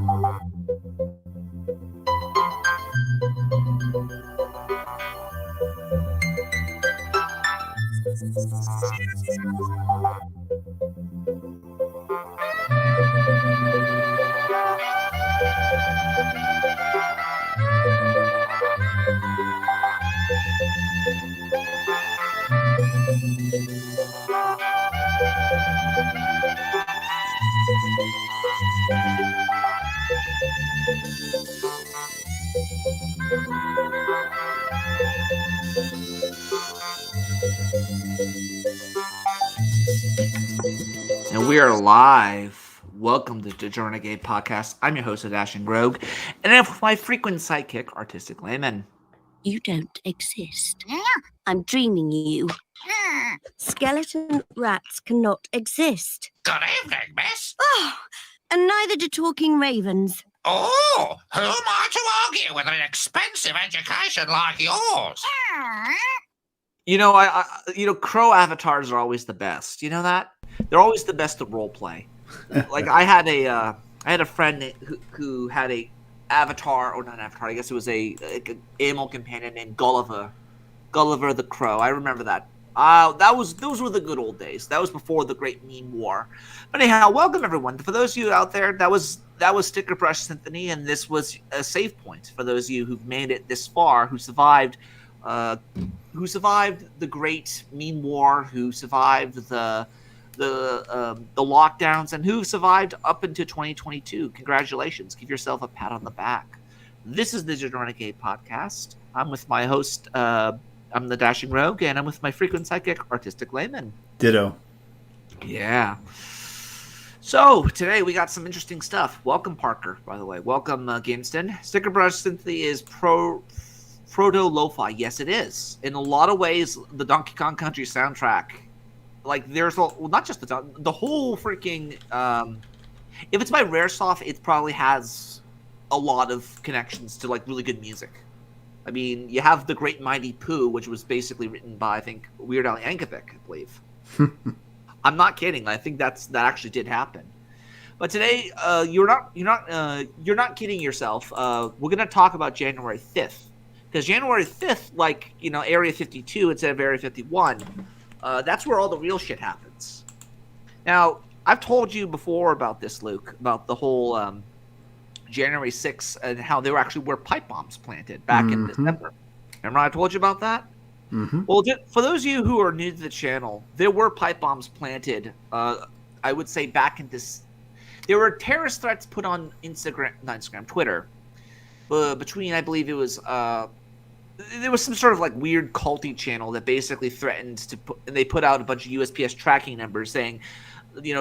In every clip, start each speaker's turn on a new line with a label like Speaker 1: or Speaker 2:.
Speaker 1: And we are live. Welcome to the Renegade podcast. I'm your host, Dashing Rogue, and I'm with my frequent sidekick, Artistic Layman.
Speaker 2: You don't exist. I'm dreaming you. Skeleton rats cannot exist.
Speaker 3: Good evening, miss.
Speaker 2: Oh, and neither do talking ravens.
Speaker 3: Oh, who am I to argue with an expensive education like yours?
Speaker 1: You know, crow avatars are always the best. You know that? They're always the best at role play. Like I had a friend who had a avatar, or not an avatar. I guess it was a animal companion named Gulliver the Crow. I remember that. Those were the good old days. That was before the Great Meme War. But anyhow, welcome everyone. For those of you out there, that was Sticker Brush Symphony, and this was a save point for those of you who've made it this far, who survived the Great Meme War, who survived the lockdowns, and who survived up into 2022. Congratulations. Give yourself a pat on the back. This is the Digital Renegade podcast. I'm with my host, I'm the Dashing Rogue, and I'm with my frequent sidekick, Artistic Layman.
Speaker 4: Ditto.
Speaker 1: Yeah. So, today we got some interesting stuff. Welcome, Parker, by the way. Welcome, Gameston. Sticker Brush Symphony is proto-lo-fi. Yes, it is. In a lot of ways, the Donkey Kong Country soundtrack, like, there's not just the whole freaking, if it's by Raresoft, it probably has a lot of connections to, like, really good music. I mean, you have The Great Mighty Pooh, which was basically written by, I think, Weird Al Yankovic, I believe. I'm not kidding. I think that actually did happen. But today, you're not kidding yourself. We're gonna talk about January 5th, because January 5th, like, Area 52 instead of Area 51, that's where all the real shit happens. Now, I've told you before about this, Luke, about the whole January 6th and how there actually were pipe bombs planted back in December. Remember I told you about that? Mm-hmm. Well, for those of you who are new to the channel, there were pipe bombs planted, I would say back in this. There were terrorist threats put on Twitter, between, I believe it was, there was some sort of like weird culty channel that basically threatened to and they put out a bunch of USPS tracking numbers saying,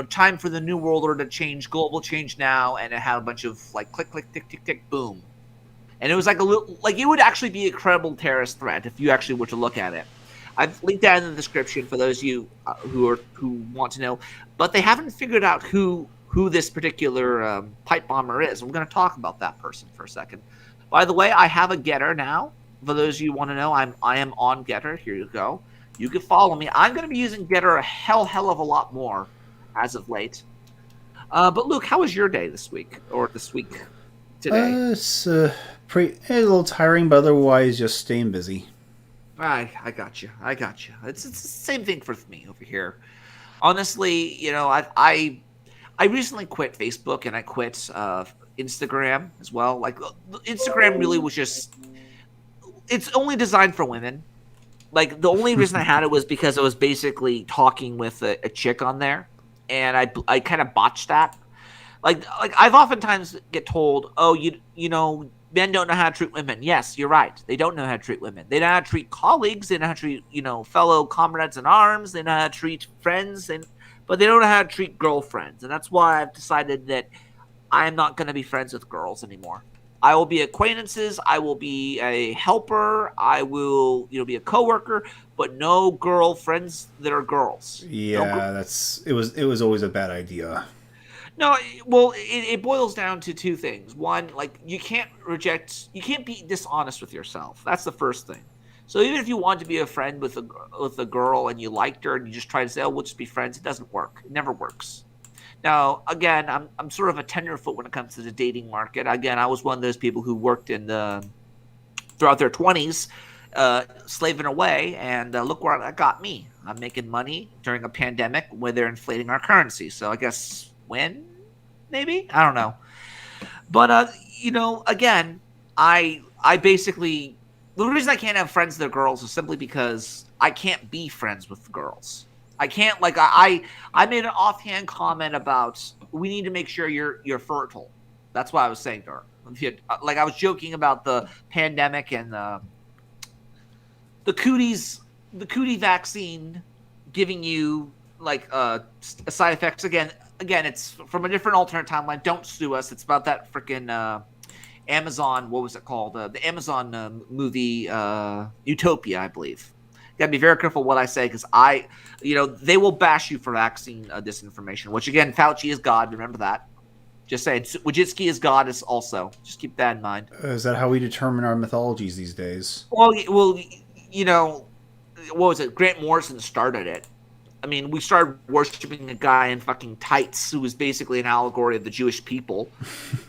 Speaker 1: time for the new world order to change, global change now, and it had a bunch of like click, click, tick, tick, tick, boom. And it was like it would actually be a credible terrorist threat if you actually were to look at it. I've linked that in the description for those of you who want to know. But they haven't figured out who this particular pipe bomber is. We're going to talk about that person for a second. By the way, I have a Getter now. For those of you who want to know, I am on Getter. Here you go. You can follow me. I'm going to be using Getter a hell of a lot more as of late. But Luke, how was your day this week, or this week today?
Speaker 4: It's a little tiring, but otherwise just staying busy.
Speaker 1: I got you. It's the same thing for me over here. Honestly, I recently quit Facebook and I quit Instagram as well. Like, Instagram really was just, it's only designed for women. Like, the only reason I had it was because I was basically talking with a chick on there, and I kind of botched that. Like I've oftentimes get told, oh, men don't know how to treat women. Yes, you're right. They don't know how to treat women. They know how to treat colleagues. They know how to treat, fellow comrades in arms. They know how to treat friends, but they don't know how to treat girlfriends. And that's why I've decided that I'm not going to be friends with girls anymore. I will be acquaintances. I will be a helper. I will, be a coworker, but no girlfriends that are girls.
Speaker 4: Yeah, it was always a bad idea.
Speaker 1: No, well, it boils down to two things. One, like, you can't be dishonest with yourself. That's the first thing. So even if you want to be a friend with a girl and you liked her and you just try to say, oh, we'll just be friends, it doesn't work. It never works. Now, again, I'm sort of a tenderfoot when it comes to the dating market. Again, I was one of those people who worked throughout their 20s, slaving away, and look where that got me. I'm making money during a pandemic where they're inflating our currency. So I guess when, maybe, I don't know. But again, I basically the reason I can't have friends that are girls is simply because I can't be friends with girls. I can't I made an offhand comment about we need to make sure you're fertile. That's what I was saying to her. Like I was joking about the pandemic and the cootie vaccine giving you like side effects. Again, it's from a different alternate timeline. Don't sue us. It's about that freaking Amazon. What was it called? The Amazon movie Utopia, I believe. Got to be very careful what I say because they will bash you for vaccine disinformation. Which again, Fauci is God. Remember that. Just saying, Wojcicki is God is also. Just keep that in mind.
Speaker 4: Is that how we determine our mythologies these days?
Speaker 1: Well, what was it? Grant Morrison started it. I mean, we started worshiping a guy in fucking tights who was basically an allegory of the Jewish people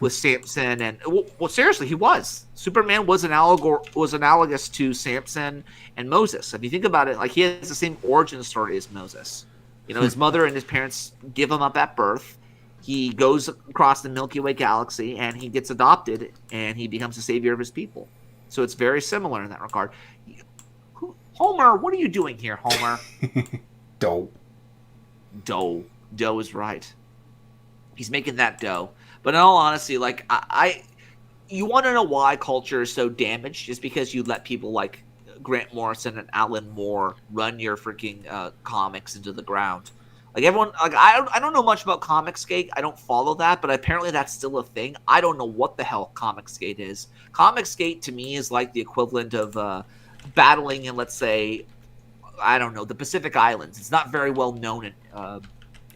Speaker 1: with Samson. And, well, seriously, he was. Superman was analogous to Samson and Moses. If you think about it, like, he has the same origin story as Moses. His mother and his parents give him up at birth. He goes across the Milky Way galaxy, and he gets adopted, and he becomes the savior of his people. So it's very similar in that regard. Homer, what are you doing here, Homer? Dough is right. He's making that dough. But in all honesty, like you want to know why culture is so damaged? Just because you let people like Grant Morrison and Alan Moore run your freaking comics into the ground. Like everyone, like I don't know much about Comicsgate. I don't follow that, but apparently that's still a thing. I don't know what the hell Comicsgate is. Comicsgate to me is like the equivalent of battling in, let's say, I don't know, the Pacific Islands. It's not very well known.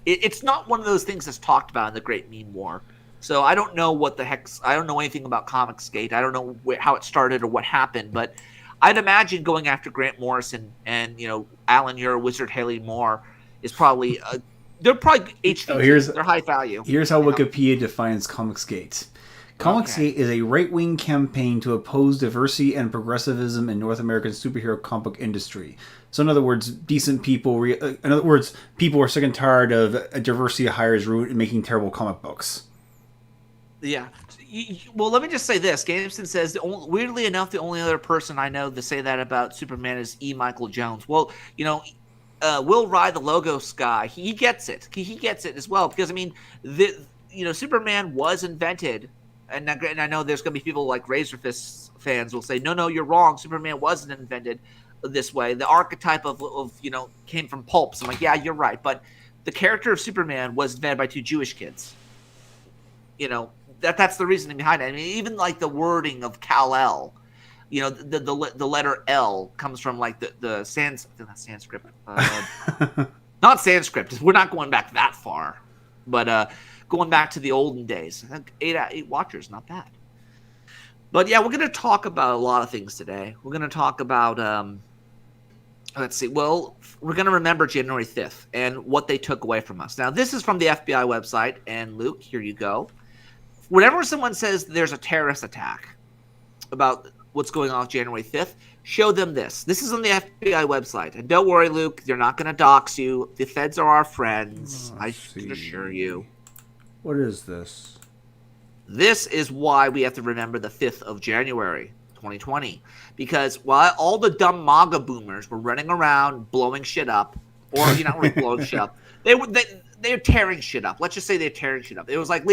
Speaker 1: It's not one of those things that's talked about in the Great Meme War. So I don't know what the heck. I don't know anything about Comicsgate. I don't know how it started or what happened. But I'd imagine going after Grant Morrison and Alan Muir, Wizard Haley Moore is probably they're probably HVT. They're high value.
Speaker 4: Here's how Wikipedia defines Comicsgate. Comicsgate is a right-wing campaign to oppose diversity and progressivism in North American superhero comic book industry. So in other words, decent people. People are sick and tired of diversity hires making terrible comic books.
Speaker 1: Yeah. Well, let me just say this. Gameston says, weirdly enough, the only other person I know to say that about Superman is E. Michael Jones. Well, Will Rye, the Logos guy, he gets it. He gets it as well because I mean, Superman was invented. And I know there's going to be people like Razorfist fans will say, no, you're wrong. Superman wasn't invented this way. The archetype of came from pulps. I'm like, yeah, you're right. But the character of Superman was invented by two Jewish kids. That's the reasoning behind it. I mean, even like the wording of Kal-El, the letter L comes from like the Sanskrit. Not Sanskrit. We're not going back that far. But going back to the olden days. I think 8 watchers, not bad. But yeah, we're going to talk about a lot of things today. We're going to talk about, let's see, well, we're going to remember January 5th and what they took away from us. Now, this is from the FBI website, and Luke, here you go. Whenever someone says there's a terrorist attack about what's going on with January 5th, show them this. This is on the FBI website. And don't worry, Luke, they're not going to dox you. The feds are our friends. I can assure you.
Speaker 4: What is this?
Speaker 1: This is why we have to remember the 5th of January, 2020. Because while all the dumb MAGA boomers were running around blowing shit up, or not really blowing shit up, they're tearing shit up. Let's just say they're tearing shit up. It was like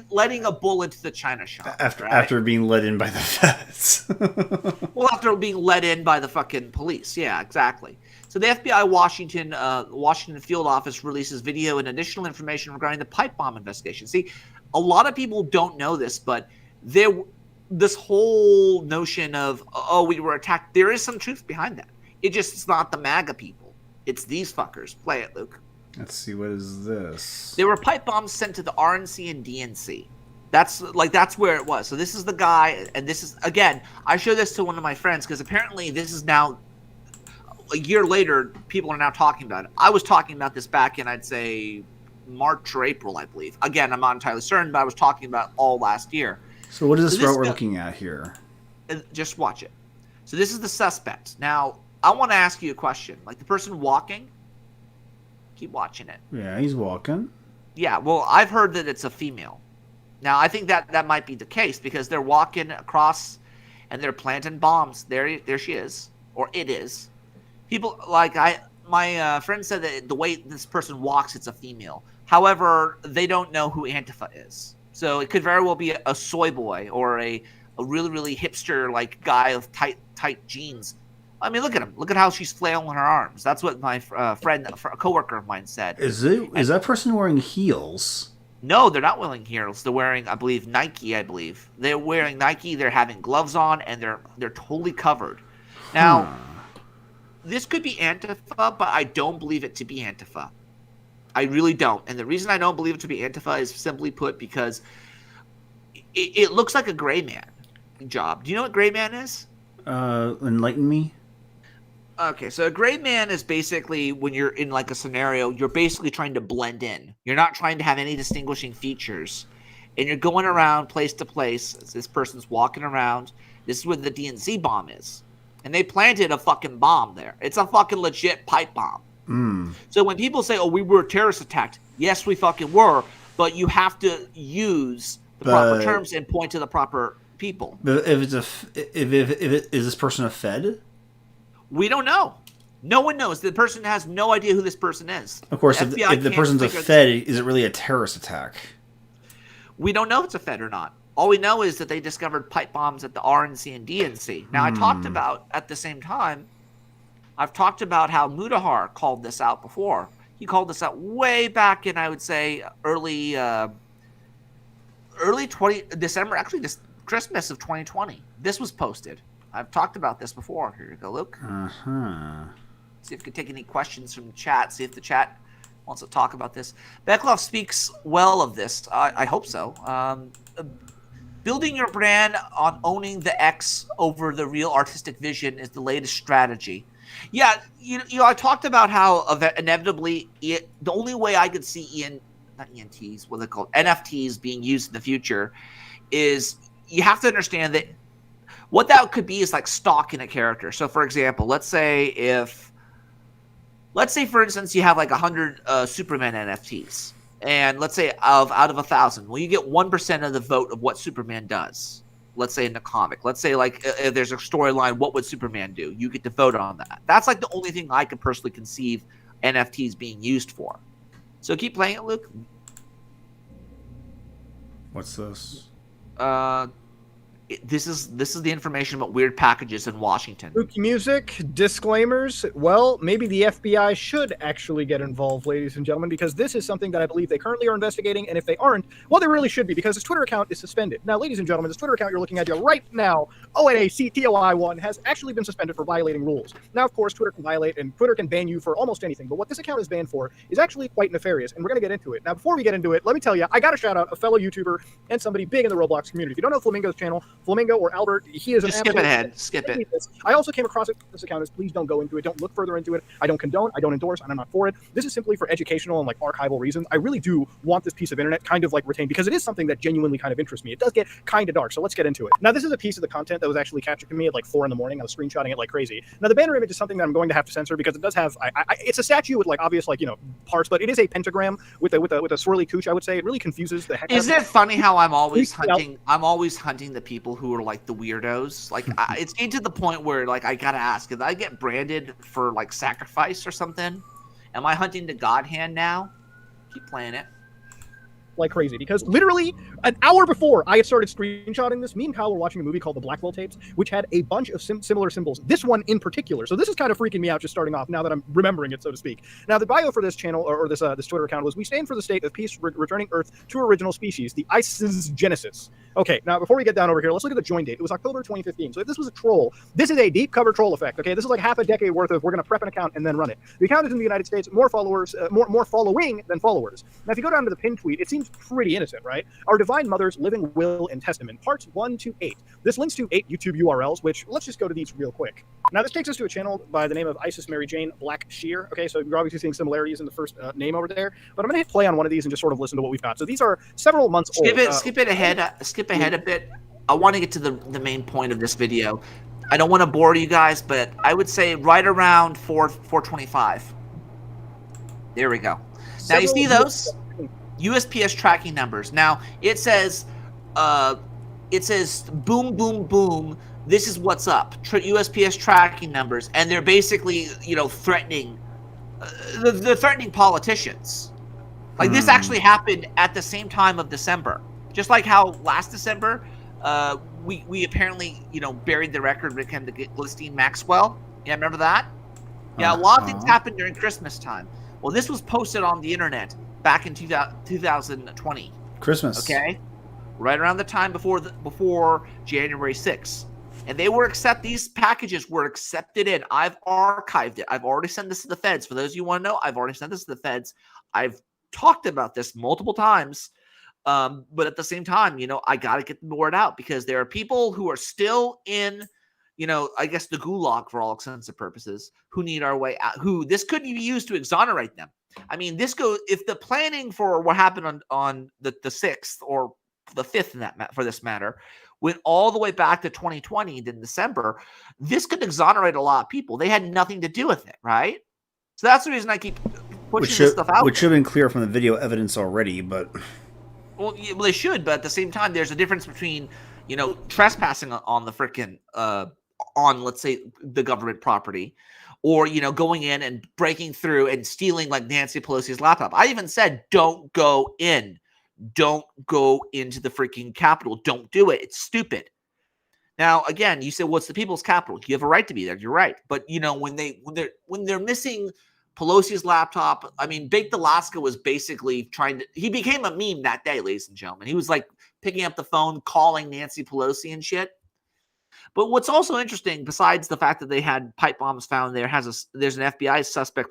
Speaker 1: letting a bull into the china shop.
Speaker 4: After being let in by the feds.
Speaker 1: Well, after being let in by the fucking police. Yeah, exactly. So the FBI Washington field office releases video and additional information regarding the pipe bomb investigation. See, a lot of people don't know this, but this whole notion of, we were attacked, there is some truth behind that. It's not the MAGA people. It's these fuckers. Play it, Luke.
Speaker 4: Let's see, what is this?
Speaker 1: There were pipe bombs sent to the RNC and DNC. That's where it was. So this is the guy, and this is, again, I showed this to one of my friends because apparently this is now, a year later, people are now talking about it. I was talking about this back in, I'd say, March or April, I believe. Again, I'm not entirely certain, but I was talking about all last year.
Speaker 4: So what is this route we're looking at here?
Speaker 1: Just watch it. So this is the suspect. Now, I want to ask you a question. Like the person walking, keep watching it.
Speaker 4: Yeah, he's walking.
Speaker 1: Yeah, well, I've heard that it's a female. Now, I think that might be the case because they're walking across and they're planting bombs. There she is, or it is. People my friend said that the way this person walks, it's a female. However, they don't know who Antifa is. So it could very well be a soy boy or a really, really hipster like guy with tight jeans. I mean, look at him. Look at how she's flailing her arms. That's what my friend, a coworker of mine said.
Speaker 4: Is that person wearing heels?
Speaker 1: No, they're not wearing heels. They're wearing, I believe, Nike. I believe they're wearing Nike. They're having gloves on, and they're totally covered. Now, this could be Antifa, but I don't believe it to be Antifa. I really don't. And the reason I don't believe it to be Antifa is simply put because it looks like a gray man job. Do you know what gray man is?
Speaker 4: Enlighten me.
Speaker 1: Okay, so a gray man is basically when you're in like a scenario, you're basically trying to blend in. You're not trying to have any distinguishing features. And you're going around place to place. This person's walking around. This is where the DNC bomb is. And they planted a fucking bomb there. It's a fucking legit pipe bomb. So when people say, oh, we were terrorist attacked, yes, we fucking were, but you have to use the proper terms and point to the proper people.
Speaker 4: But if is this person a Fed?
Speaker 1: We don't know. No one knows. The person has no idea who this person is.
Speaker 4: Of course, if the person's a Fed, is it really a terrorist attack?
Speaker 1: We don't know if it's a Fed or not. All we know is that they discovered pipe bombs at the RNC and DNC. Now, I talked about, at the same time, I've talked about how Mudahar called this out before. He called this out way back in, I would say, early December, actually, this Christmas of 2020. This was posted. I've talked about this before. Here you go, Luke. See if we can take any questions from the chat. See if the chat wants to talk about this. Beckloff speaks well of this. I hope so. Building your brand on owning the X over the real artistic vision is the latest strategy. Yeah, you know, I talked about how inevitably the only way I could see not ENTs, what are they called, NFTs being used in the future is you have to understand that what that could be is like stock in a character. So, for example, let's say for instance, you have like 100 Superman NFTs, and let's say out of 1,000, well, you get 1% of the vote of what Superman does. Let's say in the comic, let's say like if there's a storyline, what would Superman do? You get to vote on that. That's like the only thing I could personally conceive NFTs being used for. So keep playing it, Luke.
Speaker 4: What's this?
Speaker 1: This is the information about weird packages in Washington.
Speaker 5: Spooky music, disclaimers. Well, maybe the FBI should actually get involved, ladies and gentlemen, because this is something that I believe they currently are investigating, and if they aren't, well, they really should be, because his Twitter account is suspended. Now, ladies and gentlemen, this Twitter account you're looking at right now, ONACTOI1, has actually been suspended for violating rules. Now, of course, Twitter can violate, and Twitter can ban you for almost anything, but what this account is banned for is actually quite nefarious, and we're going to get into it. Now, before we get into it, let me tell you, I got to shout out a fellow YouTuber and somebody big in the Roblox community. If you don't know Flamingo's channel, Flamingo or Albert, he is
Speaker 1: just
Speaker 5: an
Speaker 1: skip it ahead. Skip it.
Speaker 5: I also came across it. This account is please don't go into it. Don't look further into it. I don't condone. I don't endorse. And I'm not for it. This is simply for educational and like archival reasons. I really do want this piece of internet kind of like retained because it is something that genuinely kind of interests me. It does get kind of dark. So let's get into it. Now, this is a piece of the content that was actually captured to me at like 4 a.m. I was screenshotting it like crazy. Now, the banner image is something that I'm going to have to censor because it does have. It's a statue with like obvious like parts, but it is a pentagram with a swirly cooch. I would say it really confuses the heck.
Speaker 1: Isn't it funny how I'm always hunting? I'm always hunting the people who are like the weirdos. Like it's getting to the point where like I gotta ask, if I get branded for like sacrifice or something, am I hunting the God hand now? Keep playing it.
Speaker 5: Like crazy, because literally an hour before I had started screenshotting this, me and Kyle were watching a movie called The Blackwell Tapes, which had a bunch of similar symbols. This one in particular. So this is kind of freaking me out just starting off now that I'm remembering it, so to speak. Now, the bio for this channel or this Twitter account was, "We stand for the state of peace, returning Earth to original species, the Isis Genesis." Okay, now before we get down over here, let's look at the join date. It was October 2015. So if this was a troll, this is a deep cover troll effect. Okay, this is like half a decade worth of we're going to prep an account and then run it. The account is in the United States, more followers, more following than followers. Now, if you go down to the pin tweet, it seems seems pretty innocent, right? Our Divine Mother's Living Will and Testament, parts 1 to 8. This links to 8 YouTube URLs, which let's just go to these real quick. Now, this takes us to a channel by the name of Isis Mary Jane Black Shear. Okay, so you're obviously seeing similarities in the first name over there, but I'm going to hit play on one of these and just sort of listen to what we've got. So these are several months old.
Speaker 1: Skip ahead a bit. I want to get to the main point of this video. I don't want to bore you guys, but I would say right around 425. There we go. Now you see those USPS tracking numbers. Now it says boom, boom, boom. This is what's up. USPS tracking numbers, and they're basically, you know, threatening. They're threatening politicians. Like this actually happened at the same time of December, just like how last December, we apparently, you know, buried the record when it came to Ghislaine Maxwell. Yeah, remember that? Yeah, a lot of things happened during Christmas time. Well, this was posted on the internet back in 2020.
Speaker 4: Christmas.
Speaker 1: Okay, right around the time before January 6th. And these packages were accepted in. I've archived it. I've already sent this to the feds. For those of you who want to know, I've already sent this to the feds. I've talked about this multiple times. But at the same time, you know, I got to get the word out because there are people who are still in, you know, I guess the gulag for all intents and purposes, who need our way out, who this could be used to exonerate them. I mean, if the planning for what happened on the 6th or the 5th for this matter, went all the way back to 2020 in December, this could exonerate a lot of people. They had nothing to do with it, right? So that's the reason I keep pushing this stuff out.
Speaker 4: Which should have been clear from the video evidence already, but...
Speaker 1: Well, they should, but at the same time, there's a difference between, you know, trespassing on the frickin' on, let's say, the government property, or, you know, going in and breaking through and stealing like Nancy Pelosi's laptop. I even said, don't go in. Don't go into the freaking Capitol. Don't do it. It's stupid. Now, again, you said, what's the people's capital? You have a right to be there. You're right. But, you know, when they're missing Pelosi's laptop, I mean, Baked Alaska was basically he became a meme that day, ladies and gentlemen. He was like picking up the phone, calling Nancy Pelosi and shit. But what's also interesting, besides the fact that they had pipe bombs found there, there's an FBI suspect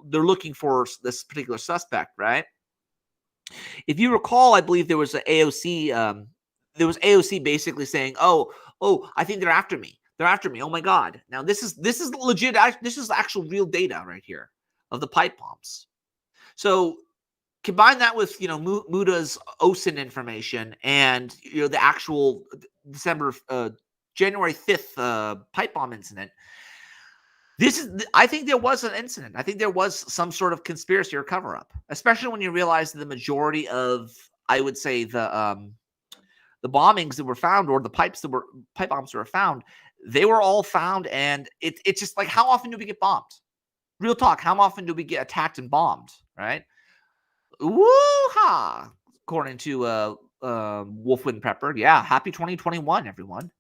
Speaker 1: they're looking for this particular suspect, right? If you recall, I believe there was an AOC. There was AOC basically saying, "Oh, I think they're after me. They're after me. Oh my God!" Now this is legit. This is actual real data right here of the pipe bombs. So combine that with, you know, Muda's OSINT information and, you know, the actual January 5th pipe bomb incident. I think there was an incident. I think there was some sort of conspiracy or cover up, especially when you realize that the majority of, I would say, the bombings that were found, or the pipe bombs that were found, they were all found. And it's just like, how often do we get bombed? Real talk. How often do we get attacked and bombed? Right? Woo-ha! According to Wolfwind Prepper. Yeah. Happy 2021, everyone.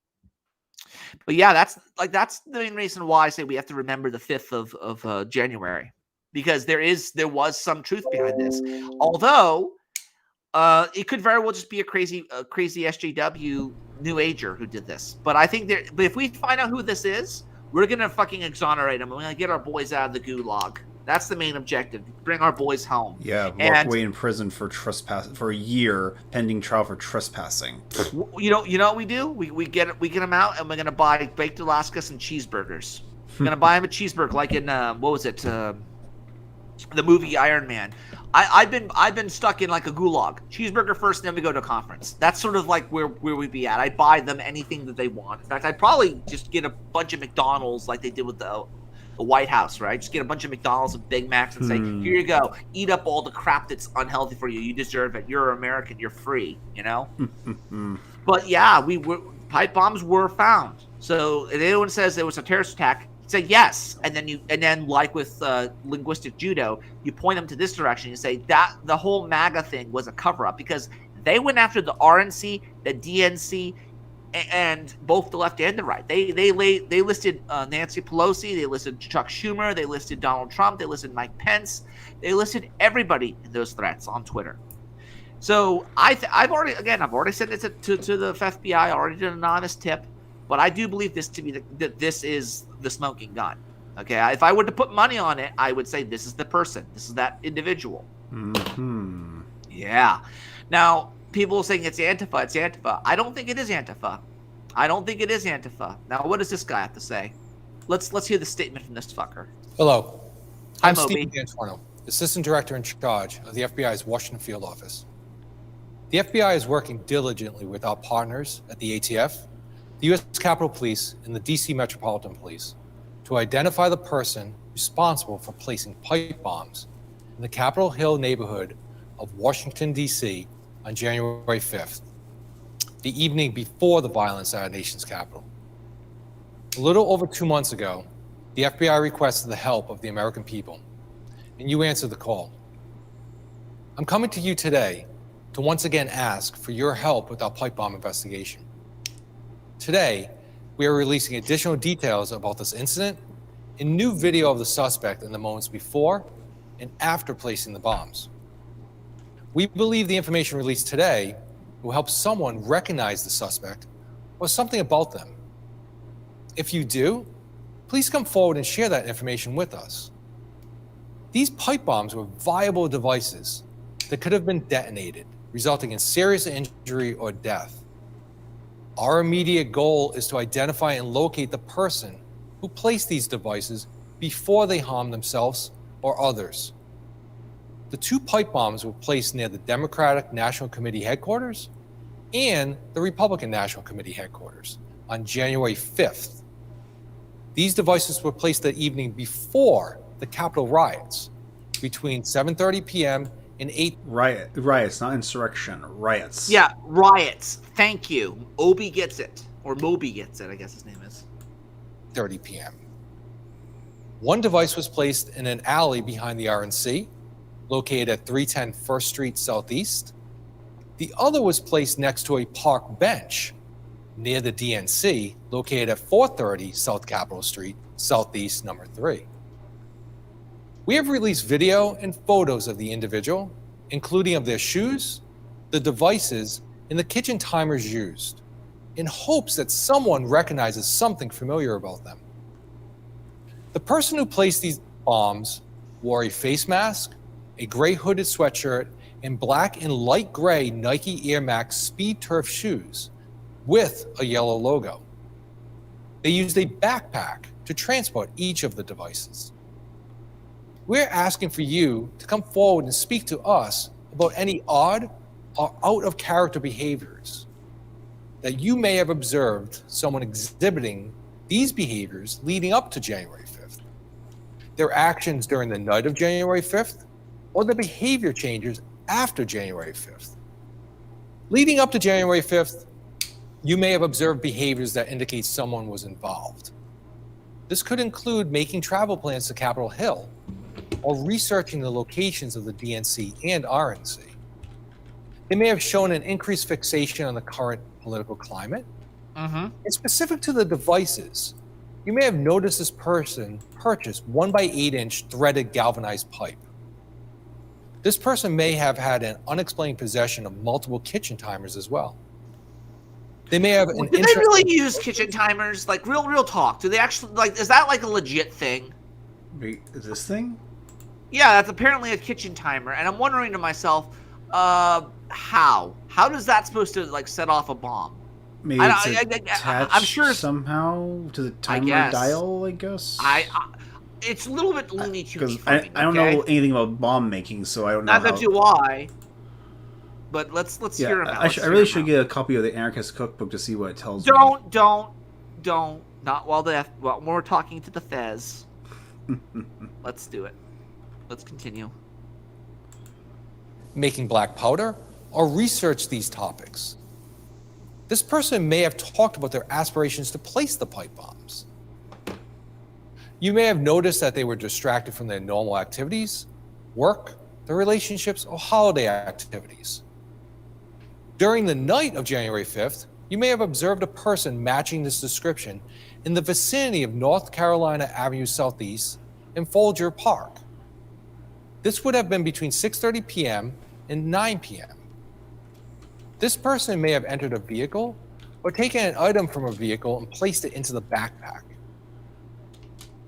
Speaker 1: But yeah, that's the main reason why I say we have to remember the 5th of January, because there was some truth behind this. Although it could very well just be a crazy SJW New Ager who did this. But I think but if we find out who this is, we're gonna fucking exonerate them. We're gonna get our boys out of the gulag. That's the main objective. Bring our boys home.
Speaker 4: Yeah, walk away in prison for a year, pending trial for trespassing.
Speaker 1: You know what we do? We get them out, and we're gonna buy Baked Alaska some cheeseburgers. We're gonna buy them a cheeseburger, like in what was it? The movie Iron Man. I've been stuck in like a gulag. Cheeseburger first, then we go to a conference. That's sort of like where we'd be at. I'd buy them anything that they want. In fact, I'd probably just get a bunch of McDonald's like they did with the White House, right? Just get a bunch of McDonald's and Big Macs and say, here you go. Eat up all the crap that's unhealthy for you. You deserve it. You're American. You're free, you know? But yeah, pipe bombs were found. So if anyone says there was a terrorist attack, say yes. And then like with linguistic judo, you point them to this direction. You say that the whole MAGA thing was a cover up, because they went after the RNC, the DNC, and both the left and the right. They listed Nancy Pelosi, they listed Chuck Schumer, they listed Donald Trump, they listed Mike Pence, they listed everybody in those threats on Twitter. So I've already sent it to the FBI. I already did an anonymous tip, but I do believe this to be that this is the smoking gun. Okay, if I were to put money on it, I would say this is the person, this is that individual. Yeah. Now, people saying it's Antifa, it's Antifa. I don't think it is Antifa. I don't think it is Antifa. Now, what does this guy have to say? Let's hear the statement from this fucker.
Speaker 6: Hello,
Speaker 1: Hi,
Speaker 6: I'm
Speaker 1: Moby.
Speaker 6: Steve D'Antuono, Assistant Director in charge of the FBI's Washington Field Office. The FBI is working diligently with our partners at the ATF, the U.S. Capitol Police, and the D.C. Metropolitan Police to identify the person responsible for placing pipe bombs in the Capitol Hill neighborhood of Washington, D.C. on January 5th, the evening before the violence at our nation's capital. A little over 2 months ago, the FBI requested the help of the American people, and you answered the call. I'm coming to you today to once again ask for your help with our pipe bomb investigation. Today, we are releasing additional details about this incident and new video of the suspect in the moments before and after placing the bombs. We believe the information released today will help someone recognize the suspect or something about them. If you do, please come forward and share that information with us. These pipe bombs were viable devices that could have been detonated, resulting in serious injury or death. Our immediate goal is to identify and locate the person who placed these devices before they harmed themselves or others. The 2 pipe bombs were placed near the Democratic National Committee headquarters and the Republican National Committee headquarters on January 5th. These devices were placed the evening before the Capitol riots, between 7:30 p.m. and 8.
Speaker 4: Riots, not insurrection. Riots.
Speaker 1: Yeah, riots. Thank you. Obi gets it. Or Moby gets it, I guess his name is.
Speaker 6: 30 p.m. One device was placed in an alley behind the RNC, located at 310 First Street Southeast. The other was placed next to a park bench near the DNC, located at 430 South Capitol Street, Southeast number 3. We have released video and photos of the individual, including of their shoes, the devices, and the kitchen timers used, in hopes that someone recognizes something familiar about them. The person who placed these bombs wore a face mask, a gray hooded sweatshirt, and black and light gray Nike Air Max Speed Turf shoes with a yellow logo. They used a backpack to transport each of the devices. We're asking for you to come forward and speak to us about any odd or out of character behaviors that you may have observed someone exhibiting these behaviors leading up to January 5th. Their actions during the night of January 5th or the behavior changes after January 5th. Leading up to January 5th, you may have observed behaviors that indicate someone was involved. This could include making travel plans to Capitol Hill or researching the locations of the DNC and RNC. They may have shown an increased fixation on the current political climate. And specific to the devices, you may have noticed this person purchase 1x8-inch threaded galvanized pipe. This person may have had an unexplained possession of multiple kitchen timers as well. They may have an
Speaker 1: Did they really use kitchen timers? Like, real talk. Do they actually, like, is that like a legit thing?
Speaker 4: Wait, is this thing?
Speaker 1: Yeah, that's apparently a kitchen timer. And I'm wondering to myself, how? How is that supposed to, like, set off a bomb?
Speaker 4: Maybe it's attached
Speaker 1: I'm sure
Speaker 4: somehow to the timer
Speaker 1: guess.
Speaker 4: dial, I guess?
Speaker 1: It's a little bit Looney Tunes.
Speaker 4: Because I don't know anything about bomb making, so I don't know.
Speaker 1: Not do I. But let's hear him out.
Speaker 4: I really should get a copy of the Anarchist Cookbook to see what it tells me.
Speaker 1: Don't. Not while we're talking to the Fez. Let's do it. Let's continue.
Speaker 6: Making black powder or research these topics. This person may have talked about their aspirations to place the pipe bombs. You may have noticed that they were distracted from their normal activities, work, their relationships, or holiday activities. During the night of January 5th, you may have observed a person matching this description in the vicinity of North Carolina Avenue Southeast and Folger Park. This would have been between 6:30 p.m. and 9 p.m. This person may have entered a vehicle or taken an item from a vehicle and placed it into the backpack.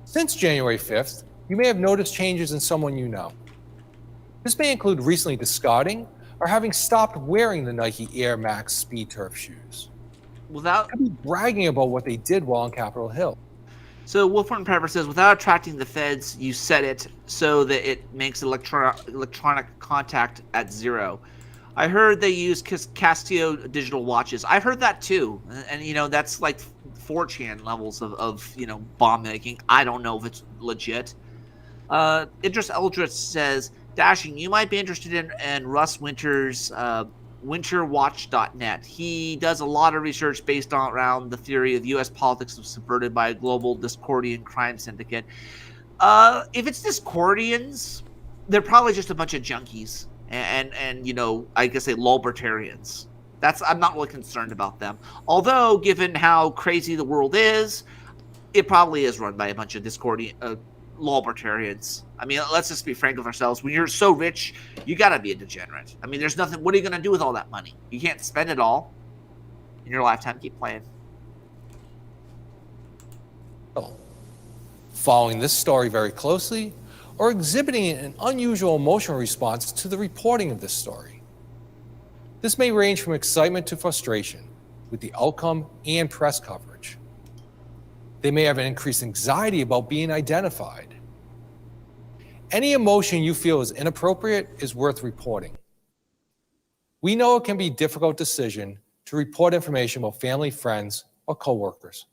Speaker 6: Since January 5th, you may have noticed changes in someone you know. This may include recently discarding or having stopped wearing the Nike Air Max Speed Turf shoes.
Speaker 1: Without
Speaker 6: Could be bragging about what they did while on Capitol Hill.
Speaker 1: So Wolfram Pepper says, without attracting the feds, you set it so that it makes electronic contact at 0. I heard they use Casio digital watches. I've heard that too, and you know that's like 4chan levels of you know bomb making. I don't know if it's legit. Idris Eldritch says, Dashing, you might be interested in Russ Winter's winterwatch.net. He does a lot of research based on around the theory of U.S. politics was subverted by a global Discordian crime syndicate. If it's Discordians, they're probably just a bunch of junkies and you know, I guess libertarians. I'm not really concerned about them. Although, given how crazy the world is, it probably is run by a bunch of Discordian libertarians. I mean, let's just be frank with ourselves. When you're so rich, you gotta be a degenerate. I mean, there's nothing. What are you gonna do with all that money? You can't spend it all in your lifetime. Keep playing.
Speaker 6: Following this story very closely, or exhibiting an unusual emotional response to the reporting of this story. This may range from excitement to frustration with the outcome and press coverage. They may have an increased anxiety about being identified. Any emotion you feel is inappropriate is worth reporting. We know it can be a difficult decision to report information about family, friends, or coworkers,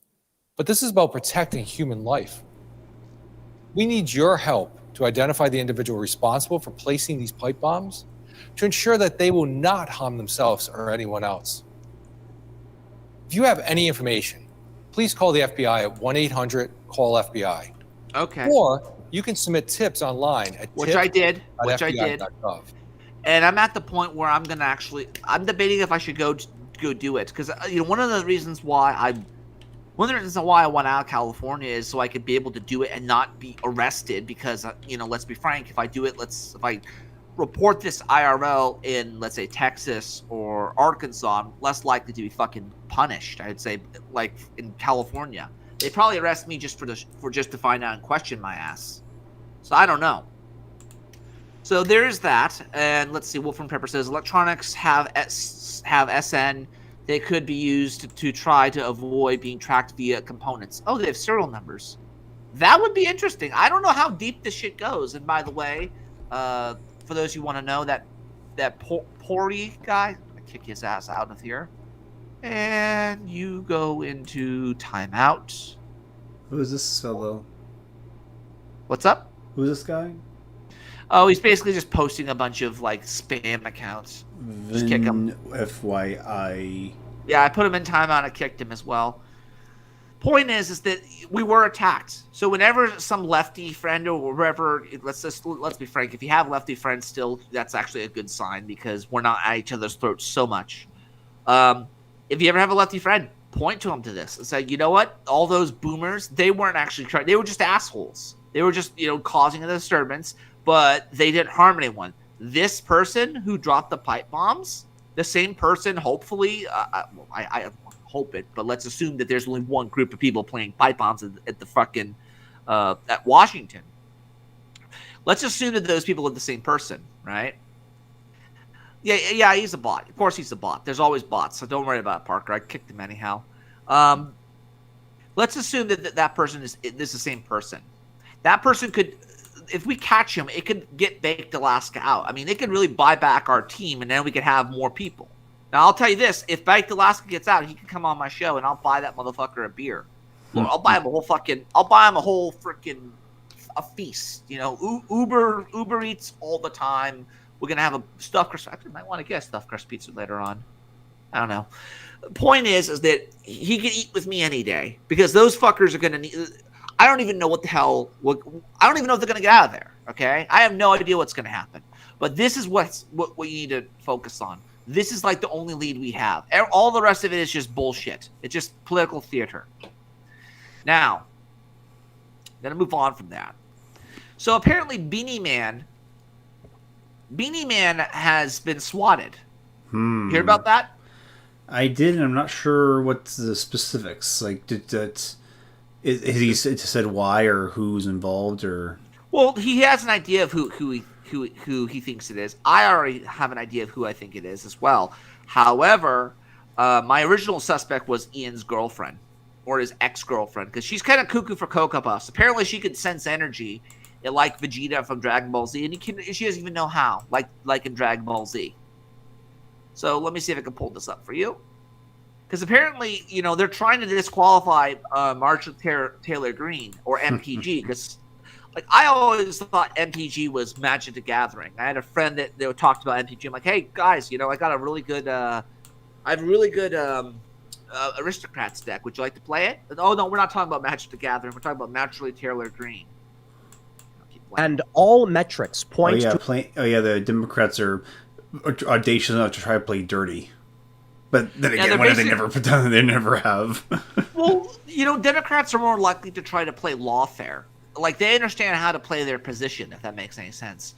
Speaker 6: but this is about protecting human life. We need your help to identify the individual responsible for placing these pipe bombs to ensure that they will not harm themselves or anyone else. If you have any information, please call the FBI at 1-800-CALL-FBI.
Speaker 1: Okay.
Speaker 6: Or you can submit tips online at
Speaker 1: Which I did.
Speaker 6: tips.fbi.gov.
Speaker 1: And I'm at the point where I'm debating if I should go do it, because you know one of the reasons why I want out of California is so I could be able to do it and not be arrested. Because you know, let's be frank, if I do it, if I report this IRL in, let's say, Texas or Arkansas, I'm less likely to be fucking punished. I'd say, like in California, they probably arrest me just just to find out and question my ass. So I don't know. So there's that. And let's see. Wolfram Pepper says electronics have SN. They could be used to try to avoid being tracked via components. Oh, they have serial numbers. That would be interesting. I don't know how deep this shit goes. And by the way, for those who want to know, that Pori guy, I kick his ass out of here. And you go into timeout.
Speaker 4: Who is this fellow?
Speaker 1: What's up?
Speaker 4: Who's this guy?
Speaker 1: Oh, he's basically just posting a bunch of like spam accounts. Just kick him.
Speaker 4: FYI.
Speaker 1: Yeah, I put him in timeout. I kicked him as well. Point is that we were attacked. So whenever some lefty friend or whoever, let's be frank, if you have lefty friends still, that's actually a good sign because we're not at each other's throats so much. If you ever have a lefty friend, point to them to this and say, you know what? All those boomers, they weren't actually trying. They were just assholes. They were just, causing a disturbance, but they didn't harm anyone. This person who dropped the pipe bombs, the same person, hopefully, I hope it, but let's assume that there's only one group of people playing pipe bombs at the fucking, at Washington. Let's assume that those people are the same person, right? Yeah, he's a bot. Of course he's a bot. There's always bots, so don't worry about it, Parker. I kicked him anyhow. Let's assume that person is the same person. That person could, if we catch him, it could get Baked Alaska out. I mean, it could really buy back our team, and then we could have more people. Now, I'll tell you this. If Baked Alaska gets out, he can come on my show, and I'll buy that motherfucker a beer. I'll buy him a whole freaking a feast. Uber Eats all the time. We're going to have a stuffed crust. Actually, I might want to get a stuffed crust pizza later on. I don't know. The point is that he can eat with me any day because those fuckers are going to need. I don't even know what the hell. I don't even know if they're going to get out of there. Okay, I have no idea what's going to happen. But this is what you need to focus on. This is like the only lead we have. All the rest of it is just bullshit. It's just political theater. Now, I'm going to move on from that. So apparently, Beanie Man has been swatted. You hear about that?
Speaker 4: I did, and I'm not sure what's the specifics. Like, has he said why or who's involved or?
Speaker 1: Well, he has an idea of who who he thinks it is. I already have an idea of who I think it is as well. However, my original suspect was Ian's girlfriend or his ex-girlfriend, because she's kind of cuckoo for Cocoa Puffs. Apparently, she could sense energy, like Vegeta from Dragon Ball Z, and she doesn't even know how, like in Dragon Ball Z. So let me see if I can pull this up for you. Because apparently, they're trying to disqualify Marshall Taylor Green, or MTG, because I always thought MTG was Magic the Gathering. I had a friend that talked about MTG. I'm like, hey guys, I got a really good, Aristocrats deck. Would you like to play it? Oh no, we're not talking about Magic the Gathering. We're talking about Marshall Taylor Green.
Speaker 7: And all metrics point to.
Speaker 4: The Democrats are audacious enough to try to play dirty. But then again, what have they never done? They never have.
Speaker 1: Well, Democrats are more likely to try to play lawfare. Like, they understand how to play their position, if that makes any sense.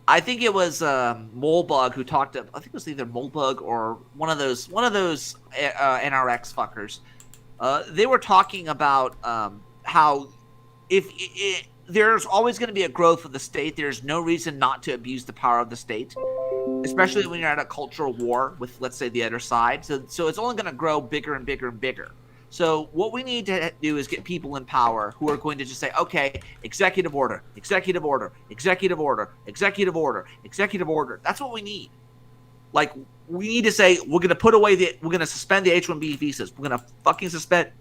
Speaker 1: I think it was Molebug who talked. I think it was either Molebug or one of those NRX fuckers. They were talking about how if there's always going to be a growth of the state, there's no reason not to abuse the power of the state. Especially when you're at a cultural war with, let's say, the other side. So it's only going to grow bigger and bigger and bigger. So what we need to do is get people in power who are going to just say, okay, executive order, executive order, executive order, executive order, executive order. That's what we need. Like, we need to say, we're going to suspend the H-1B visas. We're going to fucking suspend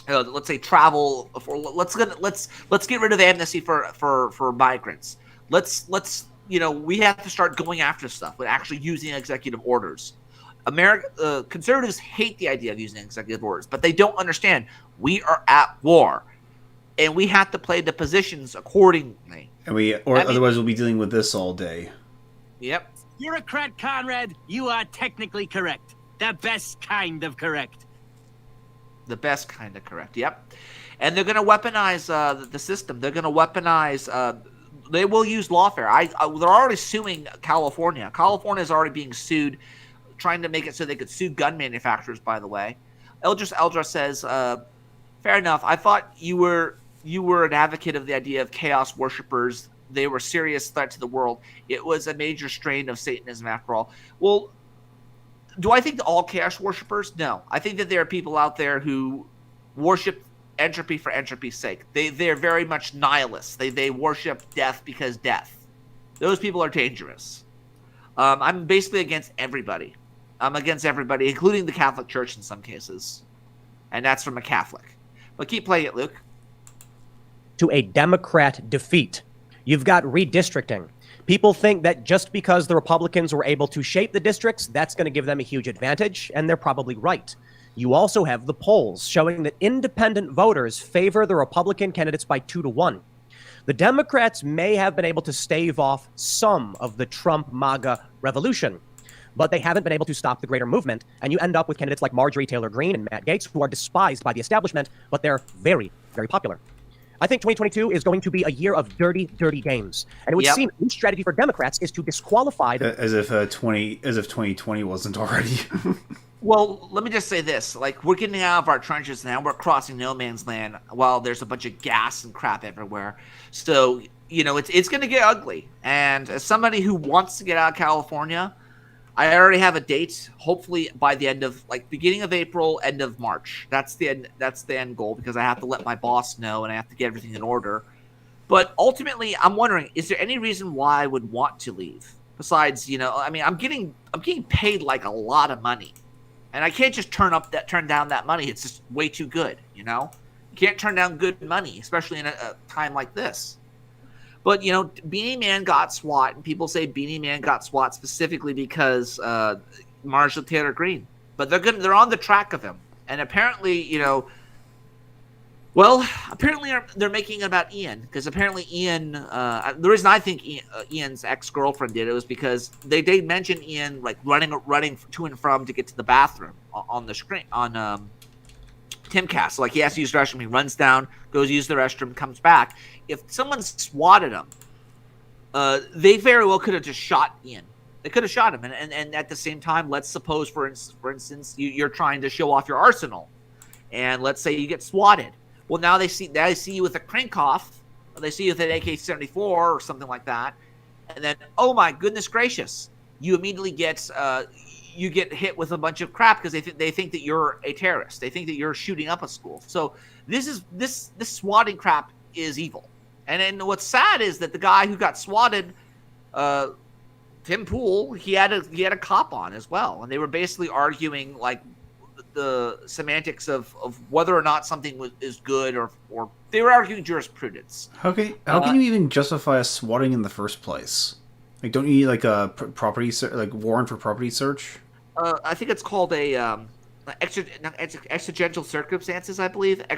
Speaker 1: let's say travel. Let's get rid of the amnesty for migrants. We have to start going after stuff with actually using executive orders. Conservatives hate the idea of using executive orders, but they don't understand we are at war, and we have to play the positions accordingly.
Speaker 4: Otherwise we'll be dealing with this all day.
Speaker 1: Yep.
Speaker 8: Bureaucrat Conrad, you are technically correct. The best kind of correct.
Speaker 1: The best kind of correct. Yep. And they're going to weaponize the system. They're going to weaponize. They will use lawfare. They're already suing California. California is already being sued, trying to make it so they could sue gun manufacturers, by the way. Eldra says, fair enough. I thought you were an advocate of the idea of chaos worshippers. They were a serious threat to the world. It was a major strain of Satanism, after all. Well, do I think all chaos worshippers? No. I think that there are people out there who worship entropy for entropy's sake. They're very much nihilists. They worship death because death. Those people are dangerous. I'm basically against everybody. I'm against everybody, including the Catholic Church in some cases. And that's from a Catholic. But keep playing it, Luke.
Speaker 7: To a Democrat defeat. You've got redistricting. People think that just because the Republicans were able to shape the districts, that's going to give them a huge advantage, and they're probably right. You also have the polls showing that independent voters favor the Republican candidates by 2-1. The Democrats may have been able to stave off some of the Trump MAGA revolution, but they haven't been able to stop the greater movement, and you end up with candidates like Marjorie Taylor Greene and Matt Gaetz, who are despised by the establishment, but they're very, very popular. I think 2022 is going to be a year of dirty, dirty games. And it would seem the strategy for Democrats is to disqualify them.
Speaker 4: As if 2020 wasn't already.
Speaker 1: Well, let me just say this. Like, we're getting out of our trenches now. We're crossing no man's land while there's a bunch of gas and crap everywhere. So, it's going to get ugly. And as somebody who wants to get out of California, I already have a date, hopefully by the end of, beginning of April, end of March. That's the end goal, because I have to let my boss know and I have to get everything in order. But ultimately, I'm wondering, is there any reason why I would want to leave? Besides, I'm getting paid like a lot of money. And I can't just turn down that money. It's just way too good, You can't turn down good money, especially in a time like this. But, Beanie Man got SWAT, and people say Beanie Man got SWAT specifically because Marshall Taylor Greene. But they're on the track of him. And apparently, they're making it about Ian. Because apparently Ian, the reason I think Ian's ex-girlfriend did it was because they mentioned Ian, running to and from to get to the bathroom on the screen, on Timcast. So, he has to use the restroom. He runs down, goes use the restroom, comes back. If someone swatted him, they very well could have just shot Ian. They could have shot him. And at the same time, let's suppose, for instance, you're trying to show off your arsenal. And let's say you get swatted. Well, now they see you with a crank off, They see you with an AK-74 or something like that, and then, oh my goodness gracious, you immediately get hit with a bunch of crap because they think that you're a terrorist. They think that you're shooting up a school. So this swatting crap is evil. And then what's sad is that the guy who got swatted, Tim Pool, he had a cop on as well, and they were basically arguing like the semantics of whether or not something is good, or they were arguing jurisprudence.
Speaker 4: How can you even justify a swatting in the first place? Like, don't you need like a property warrant for property search?
Speaker 1: I think it's called a extrajudicial circumstances, I believe. I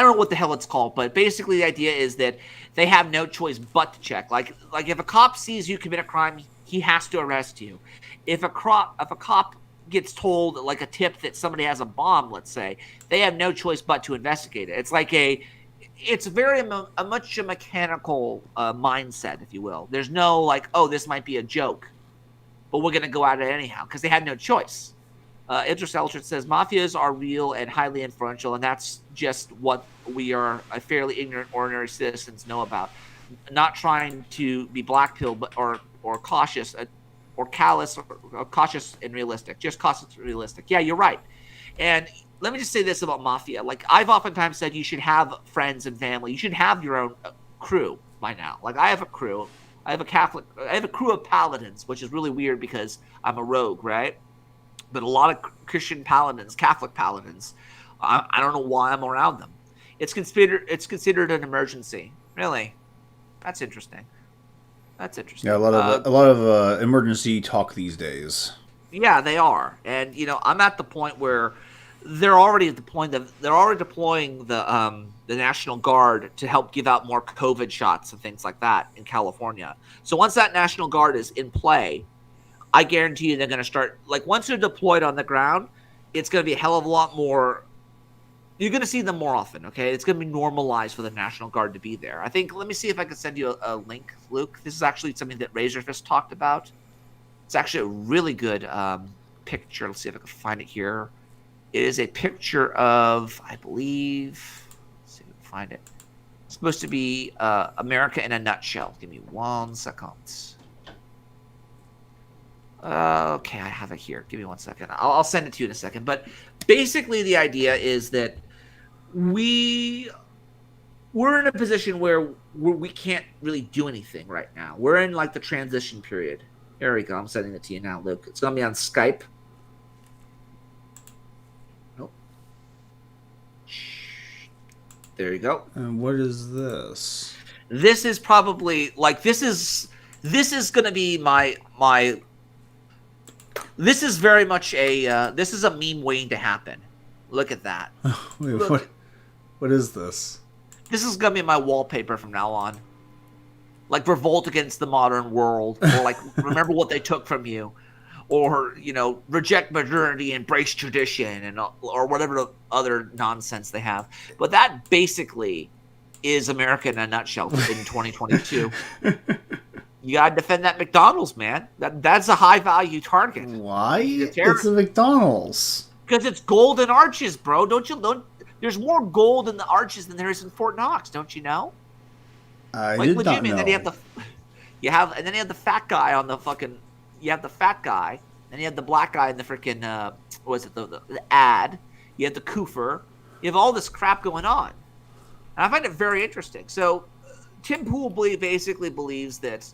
Speaker 1: don't know what the hell it's called, but basically the idea is that they have no choice but to check. Like if a cop sees you commit a crime, he has to arrest you. If a cop gets told, like, a tip that somebody has a bomb, let's say, they have no choice but to investigate it. It's like it's very much a mechanical mindset, if you will. There's no like, oh, this might be a joke, but we're going to go at it anyhow, because they had no choice. Idris Eldred says, mafias are real and highly influential, and that's just what we are fairly ignorant, ordinary citizens know about. Not trying to be black-pilled or cautious, or callous, or cautious and realistic. Just cautious and realistic. Yeah, you're right. And let me just say this about mafia. Like, I've oftentimes said you should have friends and family. You should have your own crew by now. Like, I have a crew. I have a crew of paladins, which is really weird because I'm a rogue, right? But a lot of Christian paladins, Catholic paladins, I don't know why I'm around them. It's considered an emergency. Really? That's interesting. Yeah,
Speaker 4: a lot of emergency talk these days.
Speaker 1: Yeah, they are, and I'm at the point where they're already deploying the National Guard to help give out more COVID shots and things like that in California. So once that National Guard is in play, I guarantee you they're going to start, like, once they're deployed on the ground, it's going to be a hell of a lot more. You're going to see them more often, okay? It's going to be normalized for the National Guard to be there. I think, let me see if I can send you a link, Luke. This is actually something that Razorfist talked about. It's actually a really good picture. Let's see if I can find it here. It is a picture of, I believe, let's see if I can find it. It's supposed to be America in a nutshell. Give me 1 second. Okay, I have it here. Give me 1 second. I'll send it to you in a second. But basically the idea is that we're in a position where we can't really do anything right now. We're in like the transition period. Here we go. I'm sending it to you now, Luke. It's going to be on Skype. Nope. There you go.
Speaker 4: And what is this?
Speaker 1: This is probably like this is going to be my. This is very much this is a meme waiting to happen. Look at that.
Speaker 4: Wait,
Speaker 1: Look.
Speaker 4: what is this?
Speaker 1: This is going to be my wallpaper from now on. Like, revolt against the modern world, or like, remember what they took from you, or, reject modernity, embrace tradition, or whatever other nonsense they have. But that basically is America in a nutshell in 2022. You gotta defend that McDonald's, man. That's a high value target.
Speaker 4: Why? It's a McDonald's.
Speaker 1: Because it's golden arches, bro. Don't there's more gold in the arches than there is in Fort Knox, don't you know?
Speaker 4: I did not know.
Speaker 1: Then you have the fat guy on the fucking. You have the fat guy, then you have the black guy in the freaking the ad. You have the Koofer. You have all this crap going on, and I find it very interesting. So Tim Pool basically believes that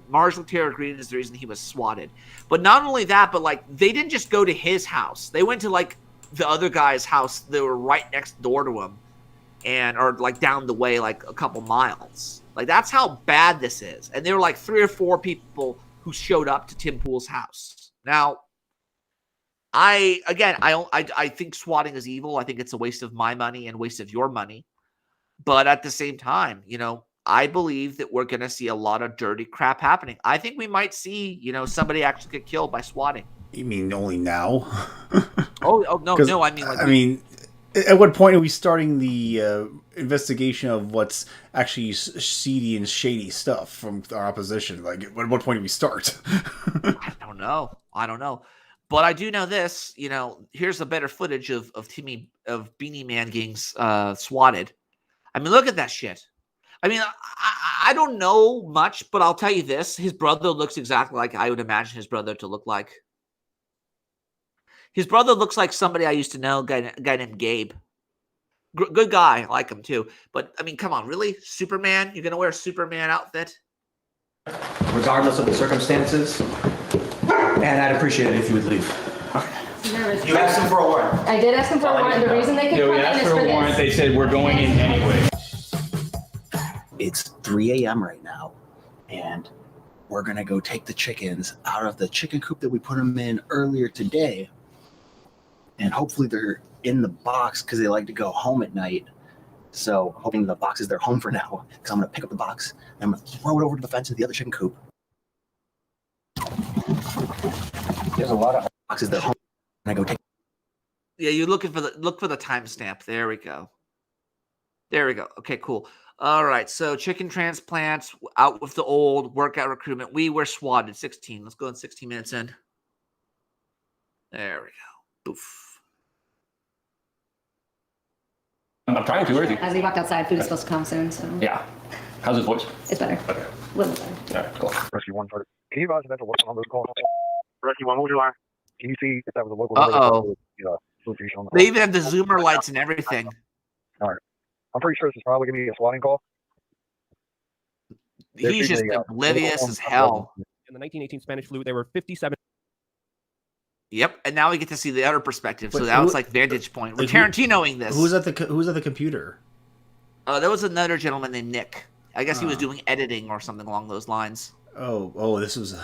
Speaker 1: Marshall Taylor Green is the reason he was swatted. But not only that, but like they didn't just go to his house. They went to like the other guy's house. They were right next door to him, or like down the way, like a couple miles. Like that's how bad this is. And there were like 3 or 4 people who showed up to Tim Pool's house. Now, I think swatting is evil. I think it's a waste of my money and waste of your money. But at the same time, I believe that we're going to see a lot of dirty crap happening. I think we might see, somebody actually get killed by swatting.
Speaker 4: You mean only now?
Speaker 1: No. I mean,
Speaker 4: at what point are we starting the investigation of what's actually seedy and shady stuff from our opposition? Like, at what point do we start?
Speaker 1: I don't know. But I do know this. Here's a better footage of Beanie Man getting swatted. I mean, look at that shit. I mean, I don't know much, but I'll tell you this: his brother looks exactly like I would imagine his brother to look like. His brother looks like somebody I used to know, a guy named Gabe. Good guy, I like him too. But I mean, come on, really, Superman? You're gonna wear a Superman outfit?
Speaker 9: Regardless of the circumstances, and I'd appreciate it if you would leave. You asked him for a warrant.
Speaker 10: I did ask him for a warrant. The reason they could come in is for this.
Speaker 11: They said we're going in anyway.
Speaker 9: It's 3 a.m. right now, and we're gonna go take the chickens out of the chicken coop that we put them in earlier today, and hopefully they're in the box because they like to go home at night. So hoping the box is their home for now, because I'm gonna pick up the box and I'm gonna throw it over to the fence of the other chicken coop. There's a lot of boxes that home, and I go take.
Speaker 1: Yeah, you're looking for the timestamp. There we go. There we go. Okay, cool. All right, so chicken transplants, out with the old, workout recruitment. We were swatted 16. Let's go in 16 minutes in. There we go. Boof.
Speaker 11: I'm trying to. Where is he?
Speaker 10: As he walked outside, food is supposed to come soon, so
Speaker 11: Yeah. How's his voice?
Speaker 10: it's better.
Speaker 11: Okay.
Speaker 10: A little better.
Speaker 11: All right, cool.
Speaker 12: Rescue 1 started. Can you advise if that's a local number call? Rescue 1, what was your line? Can you see if that was a local number?
Speaker 1: Uh-oh.
Speaker 12: On the
Speaker 1: They even have the zoomer lights and everything.
Speaker 12: All right. I'm pretty sure this is probably going to be a swatting call.
Speaker 1: He's just oblivious as hell.
Speaker 7: In the 1918 Spanish flu, there were 57.
Speaker 1: Yep, and now we get to see the other perspective. So
Speaker 4: Wait,
Speaker 1: now
Speaker 4: who-
Speaker 1: it's like vantage point. We're
Speaker 4: Like, who-
Speaker 1: Tarantinoing this.
Speaker 4: Who's at the computer?
Speaker 1: There was another gentleman named Nick. I guess he was doing editing or something along those lines.
Speaker 4: Oh, this was.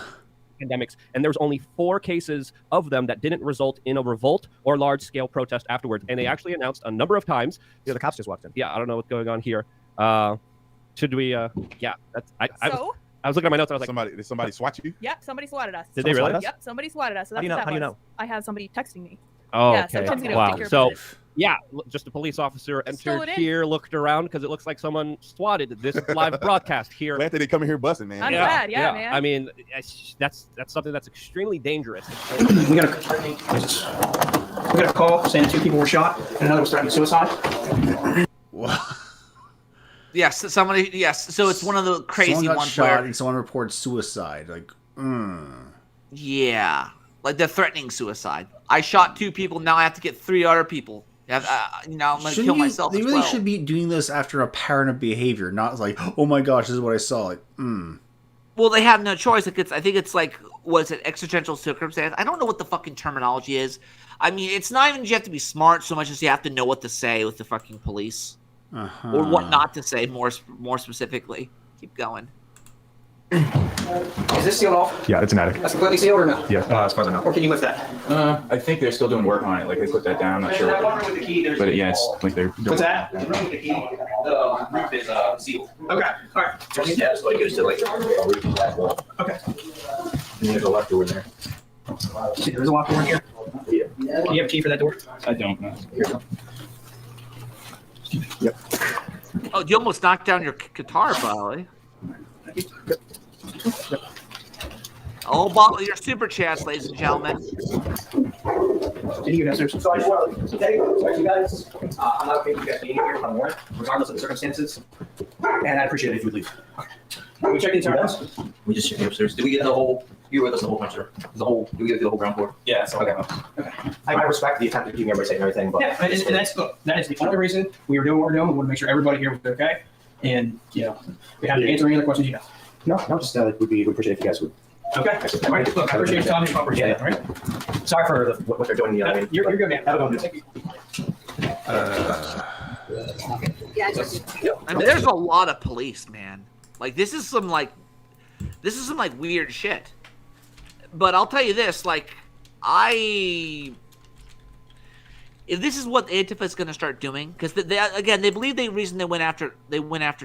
Speaker 7: Pandemics, and there was only 4 cases of them that didn't result in a revolt or large-scale protest afterwards. And they actually announced a number of times. Yeah, the cops just walked in. Yeah, I don't know what's going on here. Should we? Yeah, that's. I was looking at my notes. And I was like,
Speaker 13: did somebody swat you?
Speaker 14: Yep, somebody swatted us.
Speaker 7: Did they really?
Speaker 14: Yep, somebody swatted us. So
Speaker 7: How do you know? How do you know?
Speaker 14: I have somebody texting me.
Speaker 7: Oh,
Speaker 14: Yeah, so
Speaker 7: okay.
Speaker 14: Tim's gonna
Speaker 7: Wow.
Speaker 14: take care of
Speaker 7: So,
Speaker 14: it.
Speaker 7: yeah, just a police officer
Speaker 14: Stole
Speaker 7: entered
Speaker 14: it in.
Speaker 7: here, looked around because it looks like someone swatted this live broadcast here.
Speaker 13: Glad that they come in here busting, man.
Speaker 14: I'm glad, yeah, man.
Speaker 7: I mean, that's something that's extremely dangerous.
Speaker 9: We got a call saying 2 people were shot and another was threatening suicide.
Speaker 1: Yes, somebody. Yes, so it's one of the crazy
Speaker 4: Someone got
Speaker 1: ones
Speaker 4: shot
Speaker 1: where,
Speaker 4: and someone reported suicide. Like,
Speaker 1: yeah, like they're threatening suicide. I shot 2 people. Now I have to get 3 other people. I'm gonna
Speaker 4: Shouldn't
Speaker 1: kill
Speaker 4: you-
Speaker 1: myself.
Speaker 4: They
Speaker 1: as
Speaker 4: really
Speaker 1: well.
Speaker 4: should be doing this after a pattern of behavior, not like, oh my gosh, this is what I saw. Like,
Speaker 1: Well, they have no choice. Like I think it's like, was it exigential circumstance? I don't know what the fucking terminology is. I mean, it's not even you have to be smart so much as you have to know what to say with the fucking police. Or what not to say more specifically. Keep going.
Speaker 9: Is this sealed off?
Speaker 11: Yeah, it's an attic.
Speaker 9: That's completely sealed or no?
Speaker 11: Yeah, as far as I know.
Speaker 9: Or can you lift that?
Speaker 11: I think they're still doing work on it. Like they put that down. I'm not sure.
Speaker 9: That one room with the key, there's.
Speaker 11: But yeah, it's like they're.
Speaker 9: What's that? The room with the key. The roof is sealed. Okay. All right. Yeah, so it goes to like. Okay.
Speaker 11: And there's a left door in there.
Speaker 9: There's a locked door in here. Yeah. Do you have a key for that door?
Speaker 11: I don't know.
Speaker 9: Here you go.
Speaker 11: Yep.
Speaker 1: Oh, you almost knocked down your guitar, Bolly. Oh, Bolly, your super chats, ladies and gentlemen.
Speaker 9: Can you guys, sorry, you guys. I'm not okay with you guys being here on warrant, regardless of the circumstances. And I'd appreciate it if you would leave. We checked the entire house. We just checked the upstairs. Did we get the whole? You were with us the whole time, sir. The whole? Did we get the whole ground floor? Yeah. So okay. I respect the attempt to keep everybody safe and everything, but yeah, and that's look. That is the only reason we were doing what we're doing. We want to make sure everybody here was okay, and we have to answer any other questions you have. No, just we appreciate if you guys would. Okay. All right. Look, I appreciate you telling me about it. All right. Sorry for what they're doing. You're good, man. Have a good one.
Speaker 1: I mean, there's a lot of police, man. Like this is some weird shit. But I'll tell you this, like if this is what Antifa is going to start doing, because they believe the reason they went after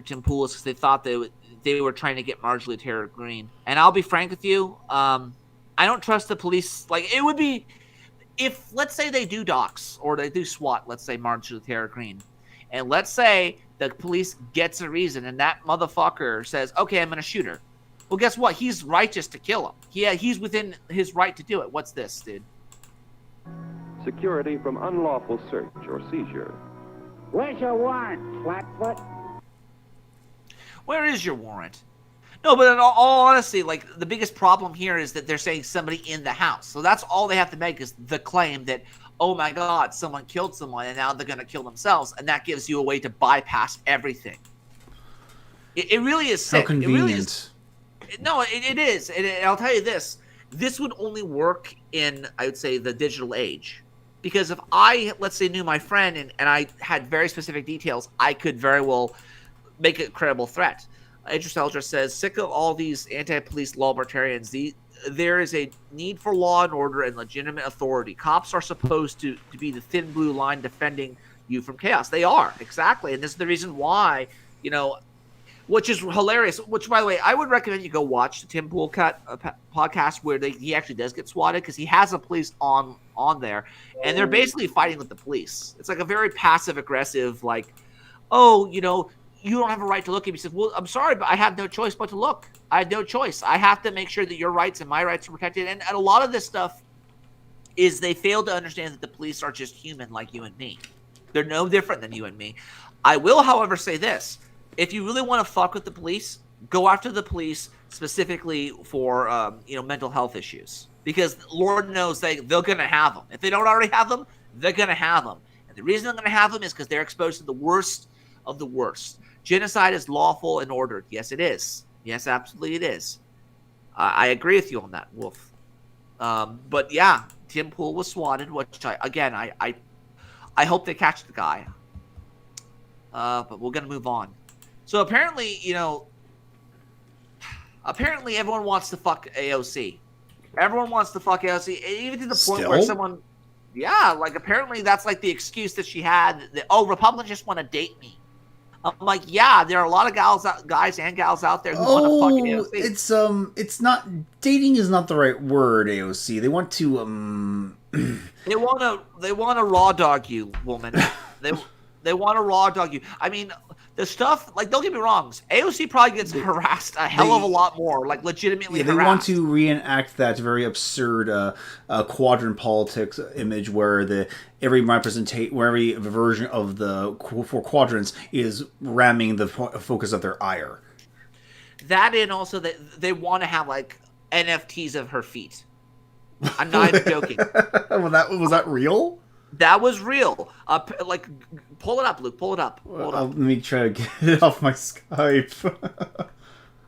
Speaker 1: Tim Pool is because they thought they were trying to get Marjorie Taylor Greene. And I'll be frank with you, I don't trust the police. Like it would be if, let's say, they do dox or they do SWAT, let's say Marjorie Taylor Greene, and let's say the police gets a reason and that motherfucker says, okay, I'm going to shoot her. Well, guess what? He's righteous to kill him. Yeah, he's within his right to do it. What's this, dude?
Speaker 15: Security from unlawful search or seizure.
Speaker 16: Where's your warrant, Flatfoot?
Speaker 1: Where is your warrant? No, but in all honesty, like, the biggest problem here is that they're saying somebody in the house. So that's all they have to make is the claim that, oh my God, someone killed someone and now they're going to kill themselves. And that gives you a way to bypass everything. It really is sick.
Speaker 4: How convenient.
Speaker 1: It really is. No, it is. And I'll tell you this. This would only work in, I would say, the digital age. Because if I, let's say, knew my friend and I had very specific details, I could very well make it a credible threat. Idris Elder says, sick of all these anti-police law-libertarians. There is a need for law and order and legitimate authority. Cops are supposed to be the thin blue line defending you from chaos. They are, exactly. And this is the reason why, which is hilarious. Which, by the way, I would recommend you go watch the Tim Pool Cut podcast where he actually does get swatted because he has a police on there, and they're basically fighting with the police. It's like a very passive-aggressive, like, oh, you don't have a right to look at me. He says, well, I'm sorry, but I have no choice but to look. I have no choice. I have to make sure that your rights and my rights are protected. And a lot of this stuff is they fail to understand that the police are just human like you and me. They're no different than you and me. I will, however, say this. If you really want to fuck with the police, go after the police specifically for, mental health issues. Because Lord knows they're going to have them. If they don't already have them, they're going to have them. And the reason they're going to have them is because they're exposed to the worst of the worst. Genocide is lawful and ordered. Yes, it is. Yes, absolutely it is. I agree with you on that, Wolf. But yeah, Tim Pool was swatted, which I hope they catch the guy. But we're going to move on. So apparently, everyone wants to fuck AOC. Everyone wants to fuck AOC, even to the point where someone, apparently that's like the excuse that she had. That, Republicans just want to date me. I'm like, yeah, there are a lot of guys and gals out there who want to fuck AOC.
Speaker 4: It's not, dating is not the right word, AOC. They want to,
Speaker 1: They want to raw dog you, woman. They want to raw dog you. I mean, the stuff, like, don't get me wrong, AOC probably gets harassed a hell of a lot more, like, legitimately harassed.
Speaker 4: They want to reenact that very absurd quadrant politics image where every version of the 4 quadrants is ramming the focus of their ire.
Speaker 1: That, and also that they want to have, like, NFTs of her feet. I'm not even joking.
Speaker 4: Was that real?
Speaker 1: That was real. Pull it up, Luke. Pull it up.
Speaker 4: Let me try to get it off my Skype.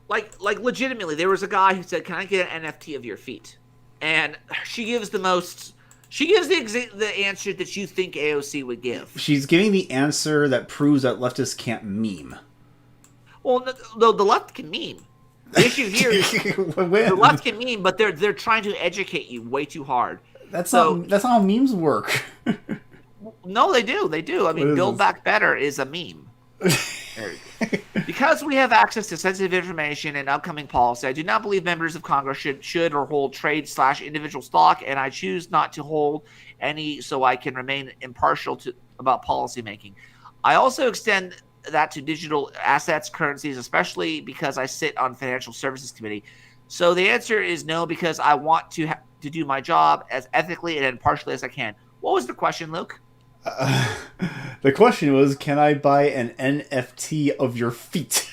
Speaker 1: like legitimately, there was a guy who said, "Can I get an NFT of your feet?" And she gives the answer that you think AOC would give.
Speaker 4: She's giving the answer that proves that leftists can't meme.
Speaker 1: Well, no, the left can meme. The issue here is the left can meme, but they're trying to educate you way too hard.
Speaker 4: That's not how memes work.
Speaker 1: No, they do. I mean, Build Back Better is a meme. Because we have access to sensitive information and upcoming policy, I do not believe members of Congress should or hold trade/individual stock, and I choose not to hold any so I can remain impartial about policymaking. I also extend that to digital assets, currencies, especially because I sit on Financial Services Committee. So the answer is no, because I want to do my job as ethically and impartially as I can. What was the question, Luke?
Speaker 4: The question was, can I buy an NFT of your feet?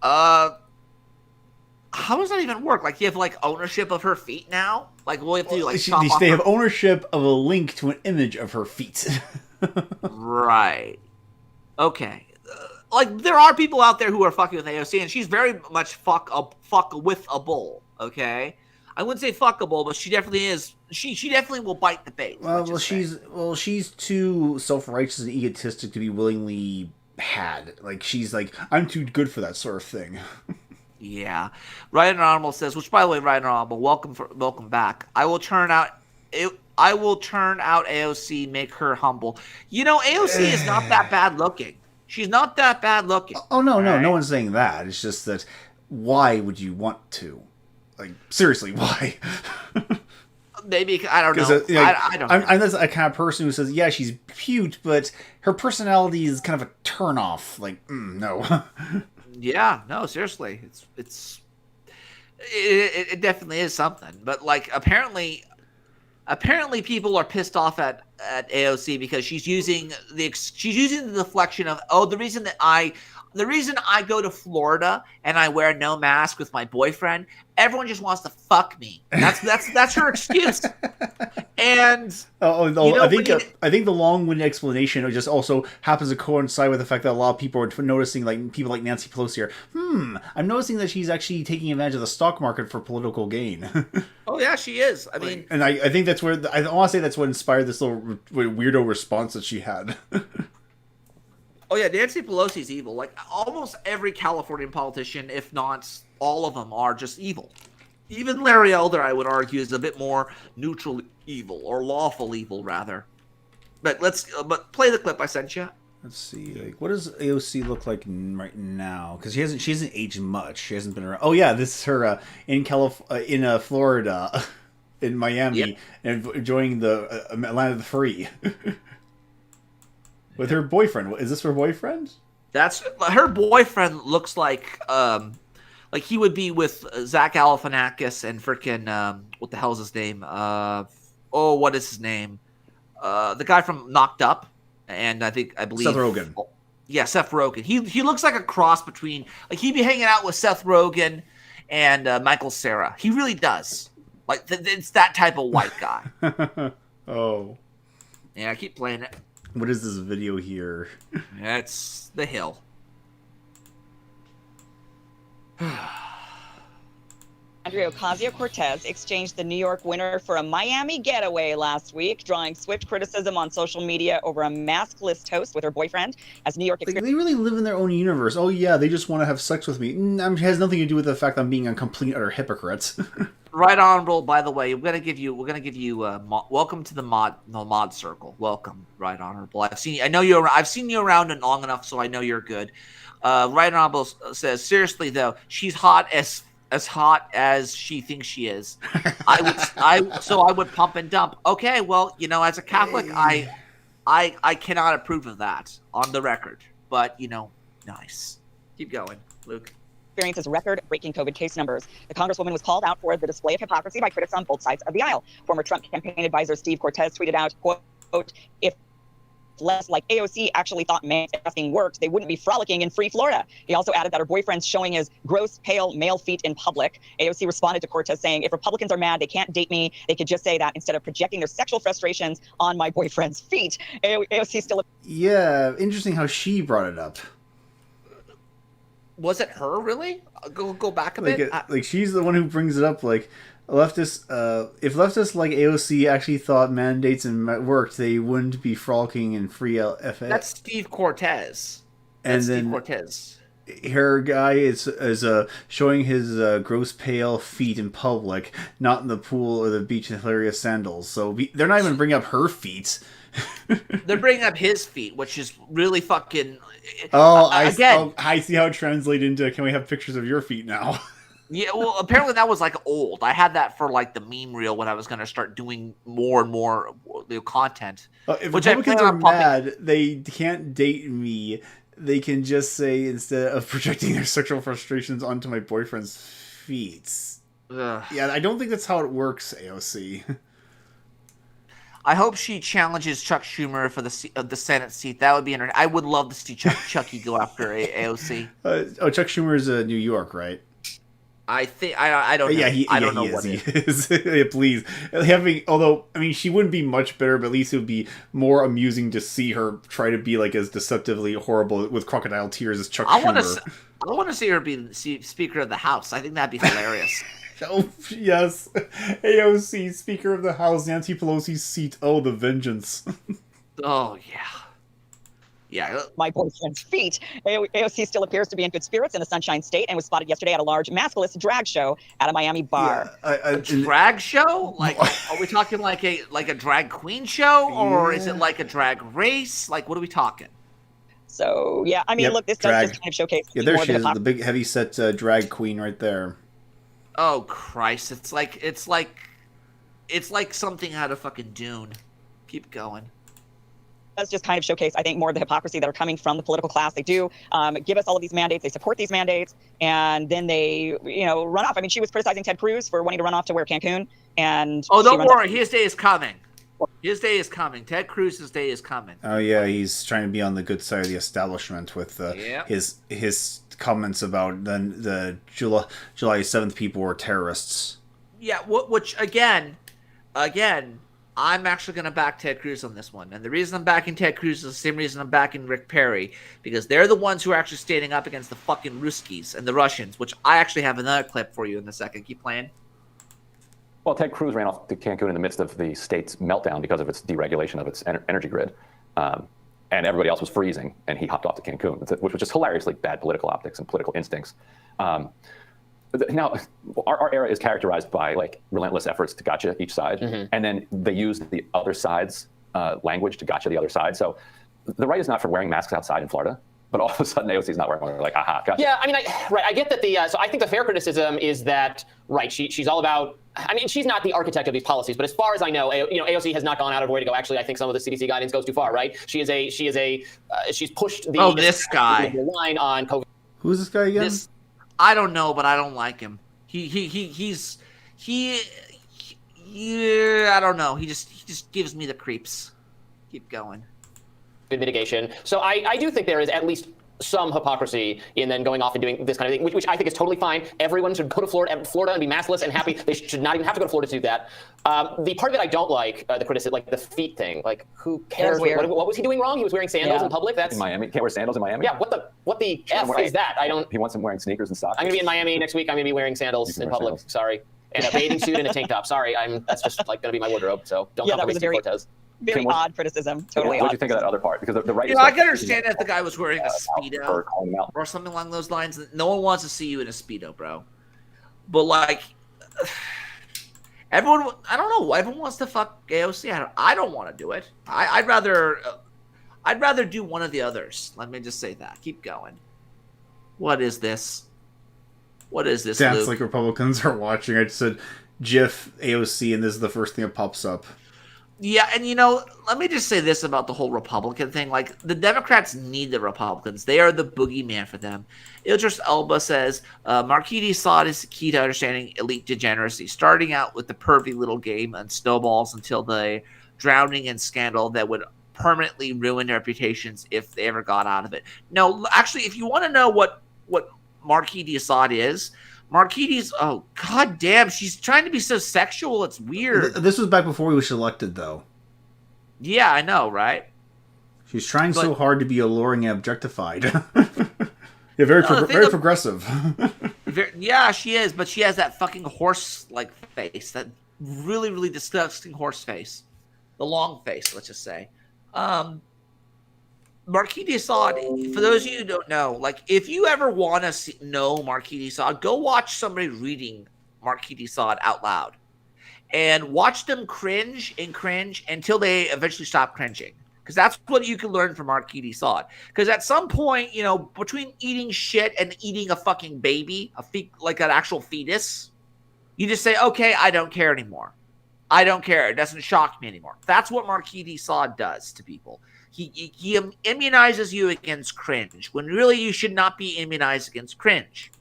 Speaker 1: How does that even work? Like, you have, like, ownership of her feet now? Like, we'll have to, like,
Speaker 4: they have ownership of a link to an image of her feet.
Speaker 1: Right. Okay. There are people out there who are fucking with AOC, and she's very much fuck with a bull, okay? I wouldn't say fuckable, but she definitely is. She definitely will bite the bait.
Speaker 4: She's too self-righteous and egotistic to be willingly had. Like, she's like, I'm too good for that sort of thing.
Speaker 1: Yeah. Right and Honorable says, which, by the way, Right and Honorable, welcome back. I will turn out AOC, make her humble. AOC is not that bad looking. She's not that bad looking.
Speaker 4: Oh, no, right? No one's saying that. It's just that, why would you want to? Like, seriously, why?
Speaker 1: Maybe, I don't know. I don't know.
Speaker 4: I'm the kind of person who says, yeah, she's cute, but her personality is kind of a turn-off. Like, no.
Speaker 1: Yeah, no, seriously. It definitely is something. But, like, apparently, Apparently, people are pissed off at AOC because she's using the deflection of the reason I go to Florida and I wear no mask with my boyfriend. Everyone just wants to fuck me. That's her excuse. And
Speaker 4: I think the long-winded explanation just also happens to coincide with the fact that a lot of people are noticing, like people like Nancy Pelosi are. I'm noticing that she's actually taking advantage of the stock market for political gain.
Speaker 1: Oh yeah, she is. I mean,
Speaker 4: and I think that's where I want to say that's what inspired this little weirdo response that she had.
Speaker 1: Oh yeah, Nancy Pelosi's evil. Like almost every Californian politician, if not all of them, are just evil. Even Larry Elder, I would argue, is a bit more neutral evil or lawful evil, rather. But but play the clip I sent you.
Speaker 4: Let's see, like, what does AOC look like right now? Because she hasn't aged much. She hasn't been around. Oh yeah, this is her in Florida, in Miami, and enjoying the land of the free with her boyfriend. Is this her boyfriend?
Speaker 1: That's her boyfriend. Looks like he would be with Zach Galifianakis and freaking what the hell's his name? What is his name? The guy from Knocked Up. And I believe
Speaker 4: Seth Rogen.
Speaker 1: Yeah, Seth Rogen. He looks like a cross between, like, he'd be hanging out with Seth Rogen and Michael Cera. He really does. Like it's that type of white guy.
Speaker 4: Oh.
Speaker 1: Yeah, I keep playing it.
Speaker 4: What is this video here?
Speaker 1: It's The Hill.
Speaker 13: Andrea Ocasio-Cortez exchanged the New York winner for a Miami getaway last week, drawing swift criticism on social media over a maskless toast with her boyfriend as New York.
Speaker 4: They really live in their own universe. Oh yeah, they just want to have sex with me. It has nothing to do with the fact I'm being a complete utter hypocrite.
Speaker 1: Right honorable. By the way, we're gonna give you welcome to the mod circle. Welcome, right honorable. I've seen you around and long enough, so I know you're good. Right honorable says, seriously though, she's hot as she thinks she is. I would pump and dump. Okay, well, as a Catholic, I cannot approve of that on the record. But nice. Keep going, Luke.
Speaker 13: Experiences record-breaking COVID case numbers. The Congresswoman was called out for the display of hypocrisy by critics on both sides of the aisle. Former Trump campaign advisor Steve Cortez tweeted out, quote, if less like AOC actually thought masking worked, they wouldn't be frolicking in free Florida. He also added that her boyfriend's showing his gross, pale male feet in public. AOC responded to Cortez saying, if Republicans are mad, they can't date me. They could just say that instead of projecting their sexual frustrations on my boyfriend's feet. AOC still... Yeah,
Speaker 4: interesting how she brought it up.
Speaker 1: Was it her, really? Go back a bit.
Speaker 4: Like she's the one who brings it up. Like leftists, if leftists like AOC actually thought mandates and worked, they wouldn't be frolicking in free LFA.
Speaker 1: That's Steve Cortez.
Speaker 4: Her guy is showing his gross pale feet in public, not in the pool or the beach in hilarious sandals. So they're not even bringing up her feet.
Speaker 1: They're bringing up his feet, which is really fucking.
Speaker 4: I see how it translated into. Can we have pictures of your feet now?
Speaker 1: Yeah, well, apparently that was like old. I had that for like the meme reel when I was going to start doing more and more content.
Speaker 4: If Republicans are mad, they can't date me. They can just say, instead of projecting their sexual frustrations onto my boyfriend's feet. Yeah, I don't think that's how it works, AOC.
Speaker 1: I hope she challenges Chuck Schumer for the Senate seat. That would be interesting. I would love to see Chucky go after AOC.
Speaker 4: Chuck Schumer is New York, right?
Speaker 1: I think I don't know. I don't know what
Speaker 4: he is. Yeah, please. Although she wouldn't be much better, but at least it would be more amusing to see her try to be like as deceptively horrible with crocodile tears as Chuck Schumer.
Speaker 1: I want to see her be Speaker of the House. I think that'd be hilarious.
Speaker 4: Oh, yes. AOC, Speaker of the House, Nancy Pelosi's seat. Oh, the vengeance.
Speaker 1: Oh, yeah. Yeah.
Speaker 13: My boyfriend's feet. AOC still appears to be in good spirits in the Sunshine State and was spotted yesterday at a large maskless drag show at a Miami bar.
Speaker 1: Yeah, a drag show? Like, are we talking like a drag queen show? Or is it like a drag race? Like, what are we talking?
Speaker 13: So, yeah. Look, this does just kind of showcase...
Speaker 4: Yeah, there she is, the big heavy-set drag queen right there.
Speaker 1: Oh Christ! It's like something out of fucking Dune. Keep going.
Speaker 13: does just kind of showcase, I think, more of the hypocrisy that are coming from the political class. They do give us all of these mandates. They support these mandates, and then they, run off. I mean, she was criticizing Ted Cruz for wanting to run off to Cancun, and
Speaker 1: don't worry, his day is coming. His day is coming. Ted Cruz's day is coming.
Speaker 4: Oh yeah, he's trying to be on the good side of the establishment with his comments about the July 7th people were terrorists.
Speaker 1: Yeah, which again, I'm actually going to back Ted Cruz on this one. And the reason I'm backing Ted Cruz is the same reason I'm backing Rick Perry, because they're the ones who are actually standing up against the fucking Ruskies and the Russians, which I actually have another clip for you in a second. Keep playing.
Speaker 15: Well, Ted Cruz ran off to Cancun in the midst of the state's meltdown because of its deregulation of its energy grid. And everybody else was freezing, and he hopped off to Cancun, which was just hilariously bad political optics and political instincts. Now, our era is characterized by relentless efforts to gotcha each side, and then they use the other side's language to gotcha the other side. So the right is not for wearing masks outside in Florida, but all of a sudden AOC is not wearing one. They're like, aha, gotcha.
Speaker 16: Yeah, I mean, I get that so I think the fair criticism is that, she's all about, I mean, she's not the architect of these policies, but as far as I know, AOC has not gone out of her way to go, actually, I think some of the CDC guidance goes too far, right? She's pushed the
Speaker 1: this guy
Speaker 16: line on COVID.
Speaker 4: Who's this guy again?
Speaker 1: I don't know, but I don't like him. I don't know. He just gives me the creeps. Keep going.
Speaker 16: Mitigation. So I do think there is at least some hypocrisy in then going off and doing this kind of thing, which I think is totally fine. Everyone should go to Florida and be maskless and happy. They should not even have to go to Florida to do that. The part of it I don't like, the criticism, the feet thing. Who cares? What was he doing wrong? He was wearing sandals in public? That's
Speaker 15: in Miami. Can't wear sandals in Miami?
Speaker 16: Yeah, what the F is that? I don't...
Speaker 15: He wants him wearing sneakers and socks.
Speaker 16: I'm going to be in Miami next week. I'm going to be wearing sandals in public. Sorry. And a bathing suit and a tank top. Sorry. That's just going to be my wardrobe. So don't come for me, Steve Cortez.
Speaker 13: Very odd criticism. Totally
Speaker 15: odd. What do you think of that other part? Because the right.
Speaker 1: I can understand if the guy was wearing a Speedo or something along those lines. No one wants to see you in a Speedo, bro. But everyone, I don't know. Everyone wants to fuck AOC. I don't want to do it. I'd rather do one of the others. Let me just say that. Keep going. What is this? What is this?
Speaker 4: Sounds
Speaker 1: Luke?
Speaker 4: like Republicans are watching. I just said GIF AOC, and this is the first thing that pops up.
Speaker 1: Yeah, and let me just say this about the whole Republican thing. The Democrats need the Republicans. They are the boogeyman for them. Idris Elba says, Marquis de Sade is the key to understanding elite degeneracy, starting out with the pervy little game and snowballs until the drowning in scandal that would permanently ruin their reputations if they ever got out of it. No, actually, if you want to know what Marquis de Sade is, Marquides, oh god damn, she's trying to be so sexual, it's weird.
Speaker 4: This was back before he was elected, though.
Speaker 1: Yeah, I know, right?
Speaker 4: She's trying so hard to be alluring and objectified. Yeah, very progressive.
Speaker 1: Yeah, she is, but she has that fucking horse-like face, that really, really disgusting horse face. The long face, let's just say. Marquis de Sade, for those of you who don't know, if you ever want to know Marquis de Sade, go watch somebody reading Marquis de Sade out loud. And watch them cringe until they eventually stop cringing. Because that's what you can learn from Marquis de Sade. Because at some point, between eating shit and eating a fucking baby, an actual fetus, you just say, okay, I don't care anymore. I don't care. It doesn't shock me anymore. That's what Marquis de Sade does to people. He immunizes you against cringe, when really you should not be immunized against cringe.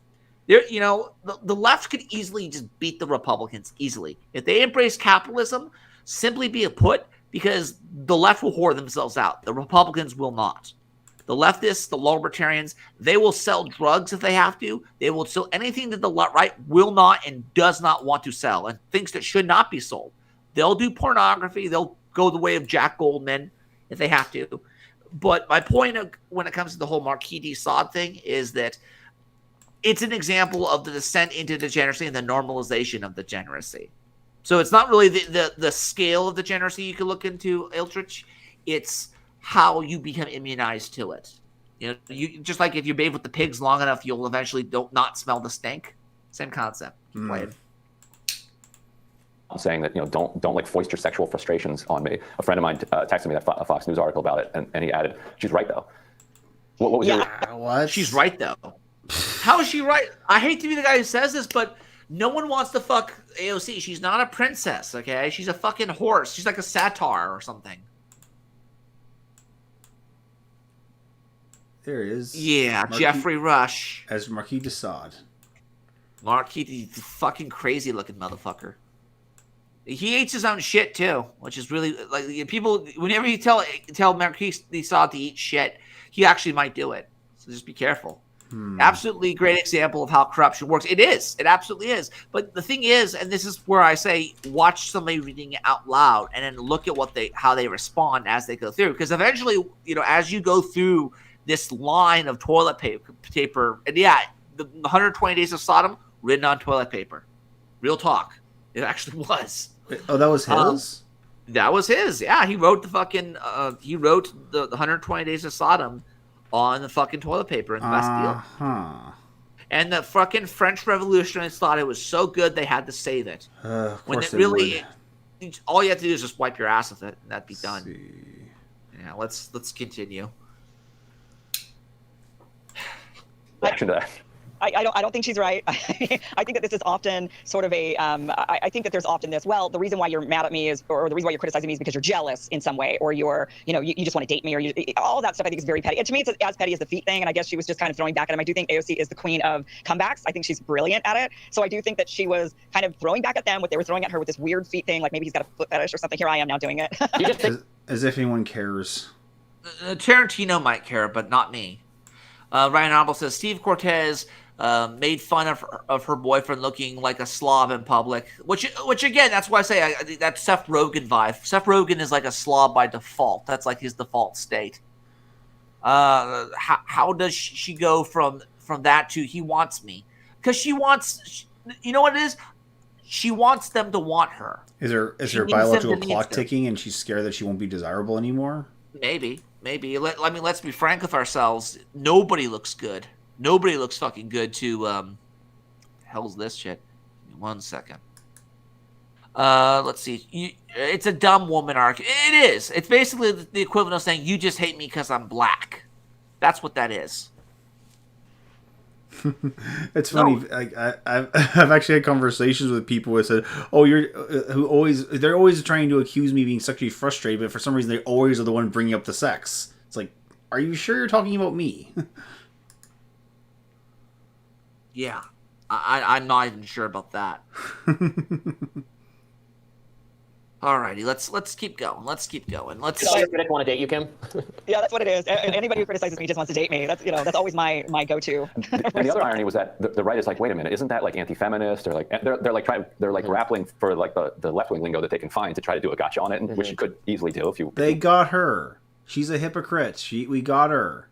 Speaker 1: The left could easily just beat the Republicans easily. If they embrace capitalism, simply be a put, because the left will whore themselves out. The Republicans will not. The leftists, the libertarians, they will sell drugs if they have to. They will sell anything that the right will not and does not want to sell and thinks that should not be sold. They'll do pornography. They'll go the way of Jack Goldman if they have to. But my point when it comes to the whole Marquis de Sade thing is that it's an example of the descent into degeneracy and the normalization of degeneracy. So it's not really the scale of degeneracy you can look into, Eldritch. It's how you become immunized to it. You just like if you bathe with the pigs long enough, you'll eventually not smell the stink. Same concept.
Speaker 15: I'm saying that don't foist your sexual frustrations on me. A friend of mine texted me a Fox News article about it, and he added, "She's right though." What was your...
Speaker 4: What?
Speaker 1: She's right though. How is she right? I hate to be the guy who says this, but no one wants to fuck AOC. She's not a princess, okay? She's a fucking horse. She's like a satyr or something.
Speaker 4: There he is.
Speaker 1: Yeah, Jeffrey Rush
Speaker 4: as Marquis de Sade.
Speaker 1: Marquis, the fucking crazy looking motherfucker. He eats his own shit too, which is really like people. Whenever you tell Marquis de Sade to eat shit, he actually might do it. So just be careful. Absolutely great example of how corruption works. It is. It absolutely is. But the thing is, and this is where I say, watch somebody reading it out loud and then look at how they respond as they go through. Because eventually, as you go through this line of toilet paper, and yeah, the 120 Days of Sodom written on toilet paper. Real talk. It actually was.
Speaker 4: Oh, that was his?
Speaker 1: That was his. Yeah, he wrote the fucking he wrote the 120 Days of Sodom on the fucking toilet paper in the Bastille. And the fucking French revolutionists thought it was so good they had to save it.
Speaker 4: Of
Speaker 1: when
Speaker 4: course
Speaker 1: it really, all you have to do is just wipe your ass with it, and that'd be done. Yeah, let's continue.
Speaker 15: Reaction to that.
Speaker 13: I don't think she's right. I think that this is often sort of a, I think that there's often this, well, the reason why you're mad at me is, or the reason why you're criticizing me is because you're jealous in some way, or you're, you just want to date me, or all that stuff I think is very petty. And to me, it's as petty as the feet thing, and I guess she was just kind of throwing back at him. I do think AOC is the queen of comebacks. I think she's brilliant at it. So I do think that she was kind of throwing back at them what they were throwing at her with this weird feet thing, like maybe he's got a foot fetish or something. Here I am now doing it.
Speaker 4: As if anyone cares.
Speaker 1: Tarantino might care, but not me. Ryan Honorable says, Steve Cortez made fun of her boyfriend looking like a slob in public, which again, that's why I say I think that's Seth Rogen vibe. Seth Rogen is like a slob by default. That's like his default state. How does she go from that to he wants me? Because she wants, you know what it is? She wants them to want her.
Speaker 4: Is her biological clock ticking, and she's scared that she won't be desirable anymore?
Speaker 1: Maybe. Let's be frank with ourselves. Nobody looks good. Nobody looks fucking good to, hell's this shit? Give me 1 second. Let's see. It's a dumb woman arc. It is. It's basically the equivalent of saying, you just hate me because I'm black. That's what that is.
Speaker 4: It's funny. No. I've actually had conversations with people who said, "Oh, they're always trying to accuse me of being sexually frustrated, but for some reason they always are the one bringing up the sex." It's like, are you sure you're talking about me?
Speaker 1: Yeah, I'm not even sure about that. Alrighty, let's keep going. Let's
Speaker 16: Does your critic want to date you, Kim?
Speaker 13: Yeah, that's what it is. Anybody who criticizes me just wants to date me. That's always my go-to.
Speaker 15: And the other irony was that the right is like, wait a minute, isn't that like anti-feminist, or like they're grappling for like the left-wing lingo that they can find to try to do a gotcha on it, which you could easily do if you.
Speaker 4: They got her. She's a hypocrite. We got her.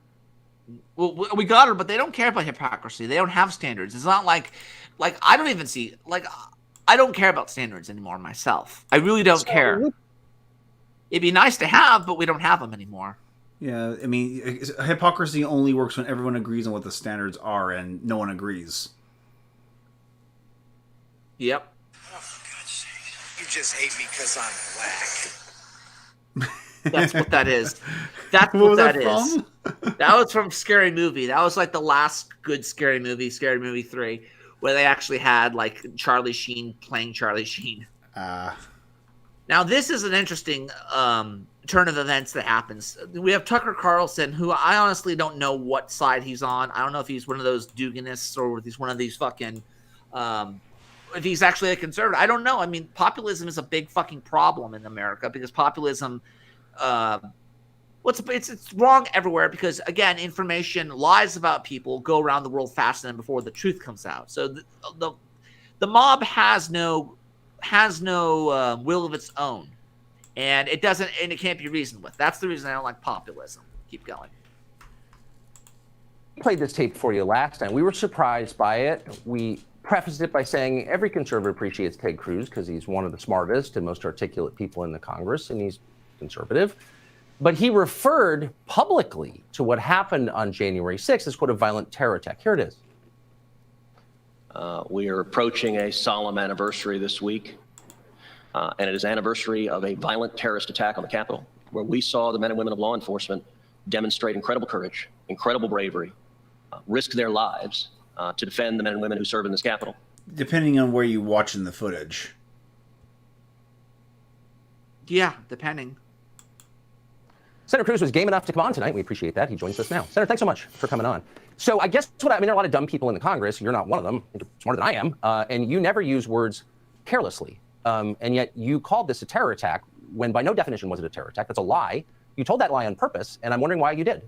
Speaker 1: Well, we got her, but they don't care about hypocrisy. They don't have standards. It's not like I don't even see I don't care about standards anymore myself. I really don't care. It'd be nice to have, but we don't have them anymore.
Speaker 4: Yeah, I mean, hypocrisy only works when everyone agrees on what the standards are, and no one agrees.
Speaker 1: Yep.
Speaker 17: Oh, for God's sake. You just hate me because I'm black.
Speaker 1: That's what that is. That's what that is. That was from Scary Movie. That was like the last good Scary Movie, Scary Movie 3. Where they actually had like Charlie Sheen playing Charlie Sheen. Now this is an interesting turn of events that happens. We have Tucker Carlson, who I honestly don't know what side he's on. I don't know if he's one of those Duganists or if he's one of these fucking if he's actually a conservative. I don't know. I mean, populism is a big fucking problem in America because populism it's wrong everywhere because, again, information, lies about people go around the world faster than before the truth comes out. So the mob has no will of its own, and it can't be reasoned with. That's the reason I don't like populism. Keep going.
Speaker 18: I played this tape for you last time. We were surprised by it. We prefaced it by saying every conservative appreciates Ted Cruz because he's one of the smartest and most articulate people in the Congress, and he's conservative. But he referred publicly to what happened on January 6th as, quote, a violent terror attack. Here it is.
Speaker 19: We are approaching a solemn anniversary this week, and it is anniversary of a violent terrorist attack on the Capitol, where we saw the men and women of law enforcement demonstrate incredible courage, incredible bravery, risk their lives to defend the men and women who serve in this Capitol.
Speaker 4: Depending on where you watching the footage.
Speaker 1: Yeah, depending.
Speaker 18: Senator Cruz was game enough to come on tonight. We appreciate that. He joins us now. Senator, thanks so much for coming on. So I guess there are a lot of dumb people in the Congress. You're not one of them. You're smarter than I am. And you never use words carelessly. And yet you called this a terror attack when by no definition was it a terror attack. That's a lie. You told that lie on purpose, and I'm wondering why you did.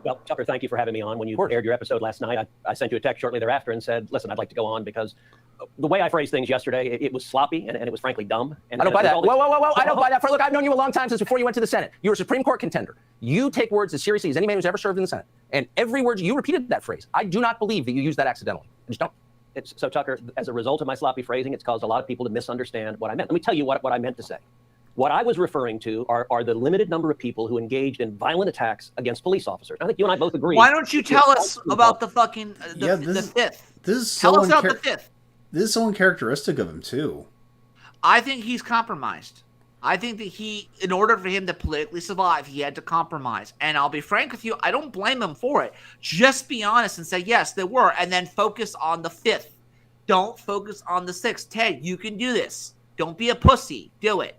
Speaker 20: Well, Tucker, thank you for having me on. When you aired your episode last night, I sent you a text shortly thereafter and said, listen, I'd like to go on because the way I phrased things yesterday, it was sloppy and it was frankly dumb. And
Speaker 18: I don't buy that. Whoa. I don't buy that. Look, I've known you a long time, since before you went to the Senate. You were a Supreme Court contender. You take words as seriously as any man who's ever served in the Senate. And every word you repeated that phrase. I do not believe that you used that accidentally. I just don't.
Speaker 20: So, Tucker, as a result of my sloppy phrasing, it's caused a lot of people to misunderstand what I meant. Let me tell you what I meant to say. What I was referring to are the limited number of people who engaged in violent attacks against police officers. I think you and I both agree.
Speaker 1: Why don't you tell us about the fucking the fifth?
Speaker 4: Tell
Speaker 1: us about the fifth.
Speaker 4: This is so uncharacteristic of him too.
Speaker 1: I think he's compromised. I think that in order for him to politically survive, he had to compromise. And I'll be frank with you, I don't blame him for it. Just be honest and say, yes, there were, and then focus on the fifth. Don't focus on the sixth. Ted, you can do this. Don't be a pussy. Do it.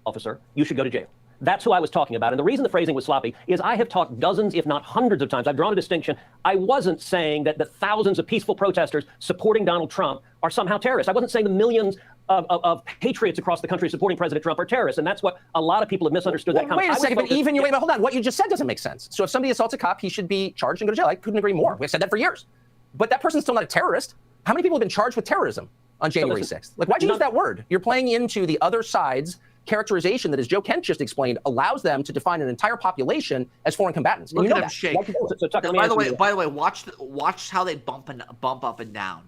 Speaker 20: Officer, you should go to jail. That's who I was talking about. And the reason the phrasing was sloppy is I have talked dozens, if not hundreds of times. I've drawn a distinction. I wasn't saying that the thousands of peaceful protesters supporting Donald Trump are somehow terrorists. I wasn't saying the millions of patriots across the country supporting President Trump are terrorists. And that's what a lot of people have misunderstood that
Speaker 18: Wait a second, but hold on. What you just said doesn't make sense. So if somebody assaults a cop, he should be charged and go to jail. I couldn't agree more. We've said that for years. But that person's still not a terrorist. How many people have been charged with terrorism on January 6th? Like, why'd you use that word? You're playing into the other side's characterization that, as Joe Kent just explained, allows them to define an entire population as foreign combatants.
Speaker 1: Look at him shake. By the way, watch how they bump up and down.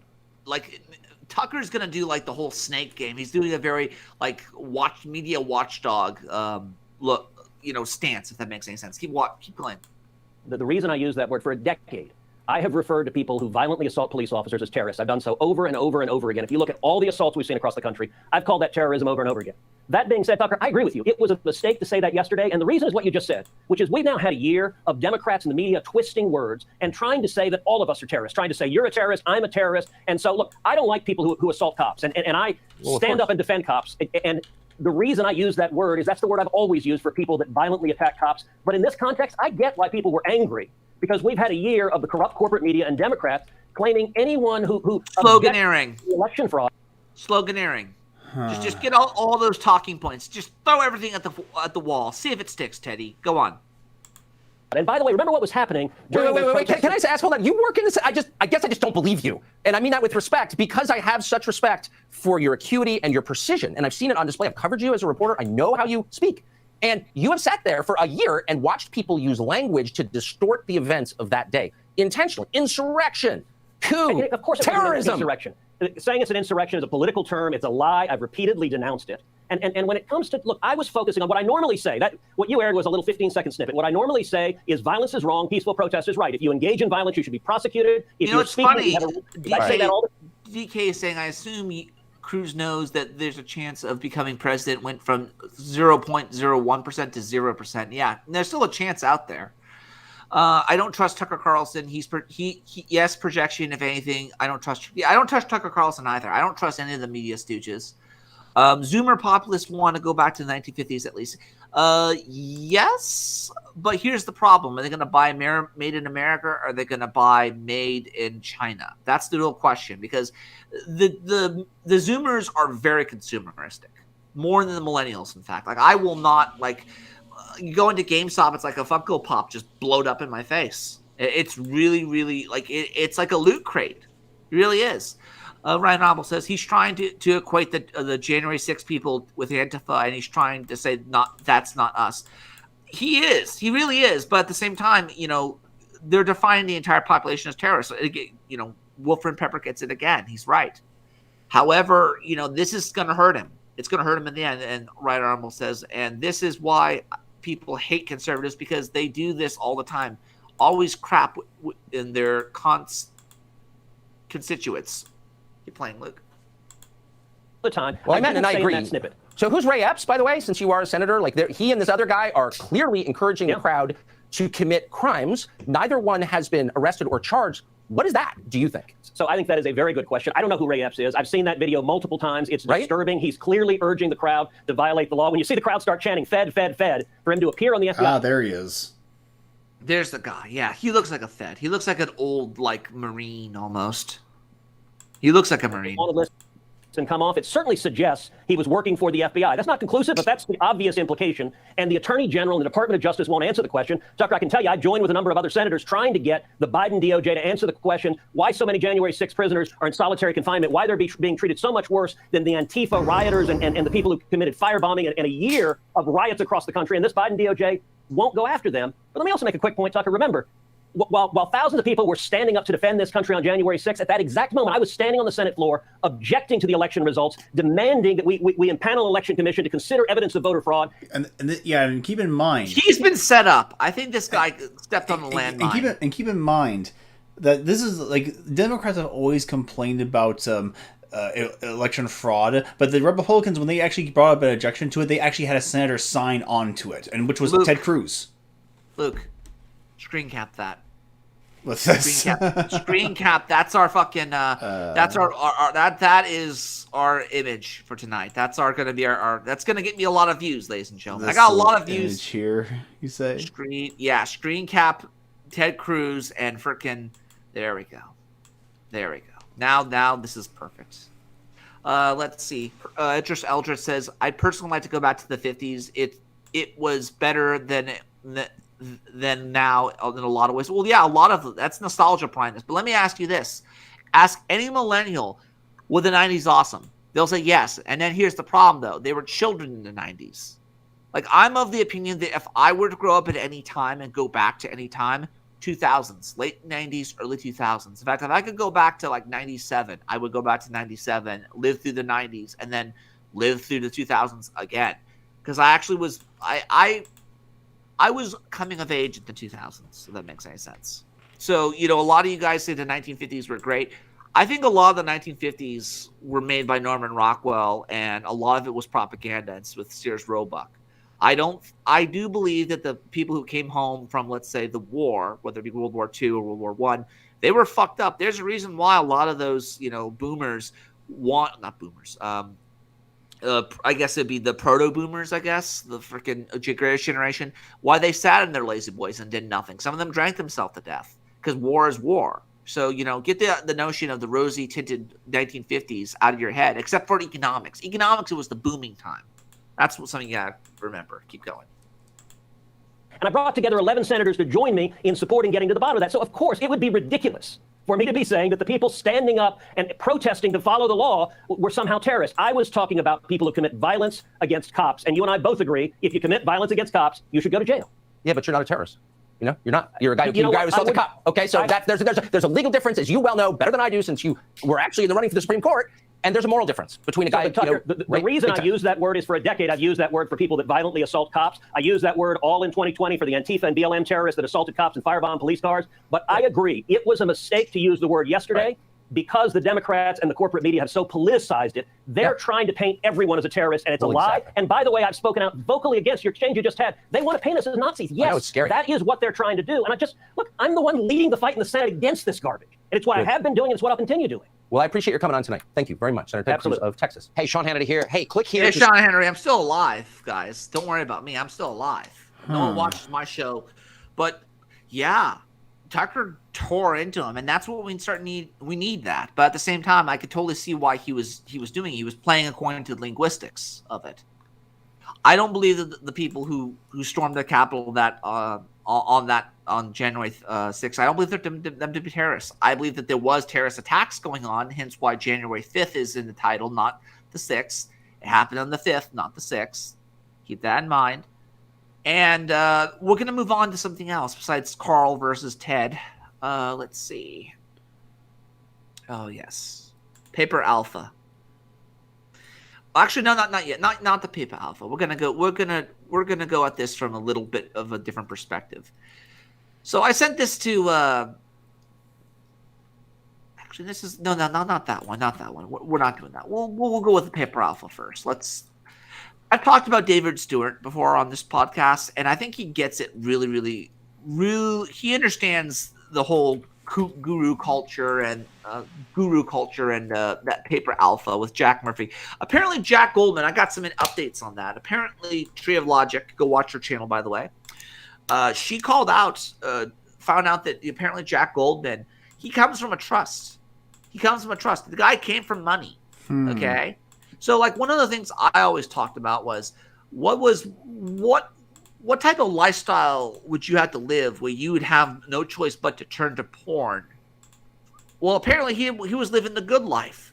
Speaker 1: Like, Tucker's gonna do like the whole snake game. He's doing a very like media watchdog stance, if that makes any sense. Keep going.
Speaker 20: The reason I use that word for a decade, I have referred to people who violently assault police officers as terrorists. I've done so over and over and over again. If you look at all the assaults we've seen across the country, I've called that terrorism over and over again. That being said, Tucker, I agree with you. It was a mistake to say that yesterday. And the reason is what you just said, which is we've now had a year of Democrats in the media twisting words and trying to say that all of us are terrorists, trying to say you're a terrorist, I'm a terrorist. And so, look, I don't like people who assault cops. And I stand up and defend cops. And the reason I use that word is that's the word I've always used for people that violently attack cops. But in this context, I get why people were angry, because we've had a year of the corrupt corporate media and Democrats claiming anyone who
Speaker 1: sloganeering
Speaker 20: election fraud.
Speaker 1: Sloganeering. Just get all those talking points. Just throw everything at the wall. See if it sticks, Teddy. Go on.
Speaker 20: And by the way, remember what was happening?
Speaker 18: Wait. Can I ask? Hold on. You work in this. I guess I just don't believe you, and I mean that with respect, because I have such respect for your acuity and your precision, and I've seen it on display. I've covered you as a reporter. I know how you speak, and you have sat there for a year and watched people use language to distort the events of that day intentionally. Insurrection, coup,
Speaker 20: of course,
Speaker 18: terrorism.
Speaker 20: Insurrection. Saying it's an insurrection is a political term. It's a lie. I've repeatedly denounced it. And when it comes to, look, I was focusing on what I normally say. That what you aired was a little 15-second snippet. What I normally say is violence is wrong, peaceful protest is right. If you engage in violence, you should be prosecuted. If
Speaker 1: it's funny.
Speaker 20: DK
Speaker 1: is saying, I assume Cruz knows that there's a chance of becoming president went from 0.01% to 0%. Yeah, there's still a chance out there. I don't trust Tucker Carlson. Yes, projection. If anything, I don't trust Tucker Carlson either. I don't trust any of the media stooges. Zoomer populists want to go back to the 1950s at least. Yes, but here's the problem: are they going to buy made in America, or are they going to buy made in China? That's the real question, because the Zoomers are very consumeristic, more than the millennials. In fact, like I will not like. You go into GameStop, it's like a Funko Pop just blowed up in my face. It's really, really like it's like a loot crate. It really is. Ryan Noble says he's trying to equate the January 6th people with Antifa, and he's trying to say that's not us. He is. He really is. But at the same time, they're defining the entire population as terrorists. Wolfram Pepper gets it again. He's right. However, this is going to hurt him. It's going to hurt him in the end. And Ryan Noble says, and this is why people hate conservatives, because they do this all the time. Always crap in their constituents. Keep playing, Luke.
Speaker 20: The time.
Speaker 18: Well, I meant, and I agree. So who's Ray Epps, by the way, since you are a senator? Like, he and this other guy are clearly encouraging the crowd to commit crimes. Neither one has been arrested or charged. What is that, do you think?
Speaker 20: So I think that is a very good question. I don't know who Ray Epps is. I've seen that video multiple times. It's
Speaker 18: Right?
Speaker 20: disturbing. He's clearly urging the crowd to violate the law. When you see the crowd start chanting, Fed, Fed, Fed, for him to appear on the FBI.
Speaker 4: Ah, there he is.
Speaker 1: There's the guy. Yeah, he looks like a Fed. He looks like an old, like, Marine almost. He looks like a Marine.
Speaker 20: Wanted list and come off. It certainly suggests he was working for the FBI. That's not conclusive, but that's the obvious implication. And the Attorney General and the Department of Justice won't answer the question. Tucker, I can tell you, I joined with a number of other senators trying to get the Biden DOJ to answer the question why so many January 6 prisoners are in solitary confinement, why they're being treated so much worse than the Antifa rioters and the people who committed firebombing and a year of riots across the country. And this Biden DOJ won't go after them. But let me also make a quick point, Tucker. Remember, while thousands of people were standing up to defend this country on January 6th, at that exact moment, I was standing on the Senate floor, objecting to the election results, demanding that we impanel an election commission to consider evidence of voter fraud.
Speaker 4: And keep in mind,
Speaker 1: he's been set up. I think this guy stepped on the landmine.
Speaker 4: And keep in mind that this is like Democrats have always complained about election fraud, but the Republicans, when they actually brought up an objection to it, they actually had a senator sign on to it, and which was Ted Cruz.
Speaker 1: Luke, screen cap that.
Speaker 4: What's this?
Speaker 1: Screen cap. That's our fucking. That's our that is our image for tonight. That's gonna be our. That's gonna get me a lot of views, ladies and gentlemen. I got a lot of views
Speaker 4: here. You say
Speaker 1: screen cap, Ted Cruz, and freaking. There we go. Now this is perfect. Let's see. Idris Eldritch says, "I'd personally like to go back to the 50s. It was better than now in a lot of ways." Well, yeah, a lot of that's nostalgia blindness. But let me ask you this: ask any millennial, "Were the 90s awesome?" They'll say yes. And then here's the problem, though: they were children in the 90s. Like, I'm of the opinion that if I were to grow up at any time and go back to any time, 2000s, late 90s, early 2000s. In fact, if I could go back to like 97, I would go back to 97, live through the 90s, and then live through the 2000s again. Because I actually was I was coming of age in the 2000s, if that makes any sense. So, a lot of you guys say the 1950s were great. I think a lot of the 1950s were made by Norman Rockwell, and a lot of it was propaganda. It's with Sears Roebuck. I do believe that the people who came home from, let's say, the war, whether it be World War II or World War I, they were fucked up. There's a reason why a lot of those, boomers not boomers, I guess it'd be the proto-boomers, the freaking greatest generation, why they sat in their lazy boys and did nothing. Some of them drank themselves to death because war is war. So, get the notion of the rosy-tinted 1950s out of your head, except for economics. Economics, it was the booming time. That's something you got to remember. Keep going.
Speaker 20: And I brought together 11 senators to join me in supporting getting to the bottom of that. So, of course, it would be ridiculous for me to be saying that the people standing up and protesting to follow the law were somehow terrorists. I was talking about people who commit violence against cops. And you and I both agree, if you commit violence against cops, you should go to jail.
Speaker 18: Yeah, but you're not a terrorist. You're not. You're a guy who assaulted a cop. Okay, so there's a legal difference, as you well know better than I do, since you were actually in the running for the Supreme Court. And there's a moral difference between a guy.
Speaker 20: Tucker, the reason I use that word is for a decade. I've used that word for people that violently assault cops. I use that word all in 2020 for the Antifa and BLM terrorists that assaulted cops and firebombed police cars. But I agree, it was a mistake to use the word yesterday because the Democrats and the corporate media have so politicized it. They're trying to paint everyone as a terrorist, and it's a lie. Exactly. And by the way, I've spoken out vocally against your exchange you just had. They want to paint us as Nazis. Yes,
Speaker 18: it's scary.
Speaker 20: That is what they're trying to do. And I'm the one leading the fight in the Senate against this garbage. And it's what I have been doing, and it's what I'll continue doing.
Speaker 18: Well, I appreciate your coming on tonight. Thank you very much, Senator Ted Cruz of Texas.
Speaker 16: Hey, Sean Hannity here. Hey, click here.
Speaker 1: Hey, Sean Hannity, I'm still alive, guys. Don't worry about me. I'm still alive. No one watches my show. But, yeah, Tucker tore into him, and that's what we need that. But at the same time, I could totally see why he was doing it. He was playing according to the linguistics of it. I don't believe that the people who stormed the Capitol on January 6th, I don't believe them to be terrorists. I believe that there was terrorist attacks going on, hence why January 5th is in the title, not the 6th. It happened on the 5th, not the 6th. Keep that in mind. And we're going to move on to something else besides Karl versus Ted. Let's see. Oh, yes. Paper Alpha. Actually, no, not yet. Not the Paper Alpha. We're gonna go at this from a little bit of a different perspective. So I sent this to. Actually, this is not that one. Not that one. We're not doing that. We'll go with the Paper Alpha first. I've talked about David Stewart before on this podcast, and I think he gets it really, really, really. He understands the whole guru culture and that paper Alpha with Jack Murphy. Apparently, Jack Goldman. I got some updates on that. Apparently, Tree of Logic. Go watch her channel, by the way. She called out, found out that apparently Jack Goldman. He comes from a trust. The guy came from money. Okay, so like one of the things I always talked about was what type of lifestyle would you have to live where you would have no choice but to turn to porn? Well, apparently he was living the good life.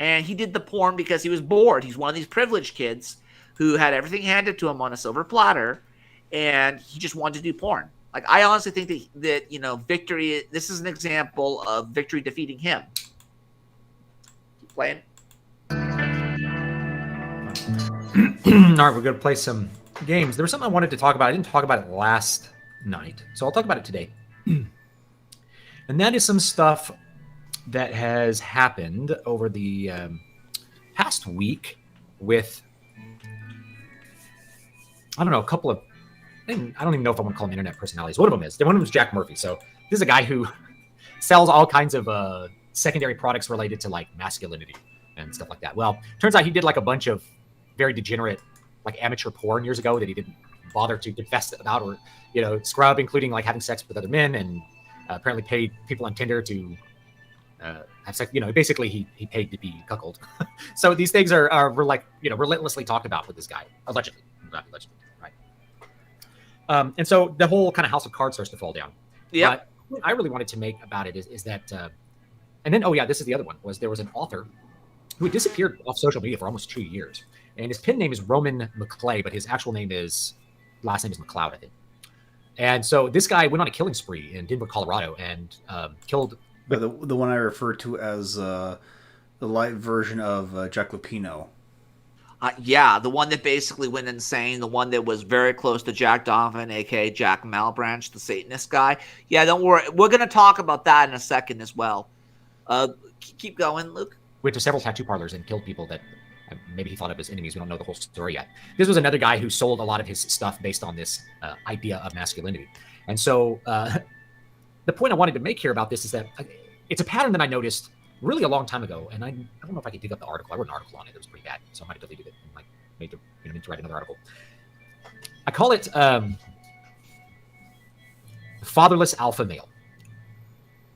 Speaker 1: And he did the porn because he was bored. He's one of these privileged kids who had everything handed to him on a silver platter, and he just wanted to do porn. Like, I honestly think that Victory, this is an example of Victory defeating him. Keep playing.
Speaker 21: All right, we're going to play some games. There was something I wanted to talk about. I didn't talk about it last night, so I'll talk about it today. And that is some stuff that has happened over the past week with, I don't know, a couple of, I don't even know if I want to call them internet personalities. One of them is Jack Murphy. So this is a guy who sells all kinds of secondary products related to like masculinity and stuff like that. Well, turns out he did like a bunch of very degenerate, like amateur porn years ago that he didn't bother to confess about or, scrub, including like having sex with other men, and apparently paid people on Tinder to have sex. Basically he paid to be cuckolded. So these things are like, relentlessly talked about with this guy, allegedly, right? And so the whole kind of house of cards starts to fall down.
Speaker 1: Yeah.
Speaker 21: But what I really wanted to make about it is that, and then, this is the other one, was there was an author who had disappeared off social media for almost 2 years. And his pen name is Roman McClay, but his actual last name is McLeod, I think. And so this guy went on a killing spree in Denver, Colorado, and killed...
Speaker 4: The one I refer to as the light version of Jack Lupino.
Speaker 1: Yeah, the one that basically went insane, the one that was very close to Jack Donovan, a.k.a. Jack Malbranch, the Satanist guy. Yeah, don't worry. We're going to talk about that in a second as well. Keep going, Luke.
Speaker 21: Went to several tattoo parlors and killed people that maybe he thought of as enemies. We don't know the whole story yet. This was another guy who sold a lot of his stuff based on this idea of masculinity. And so the point I wanted to make here about this is that it's a pattern that I noticed really a long time ago, and I don't know if I could dig up the article. I wrote an article on it. It was pretty bad, so I might have deleted it and made to write another article. I call it fatherless alpha male.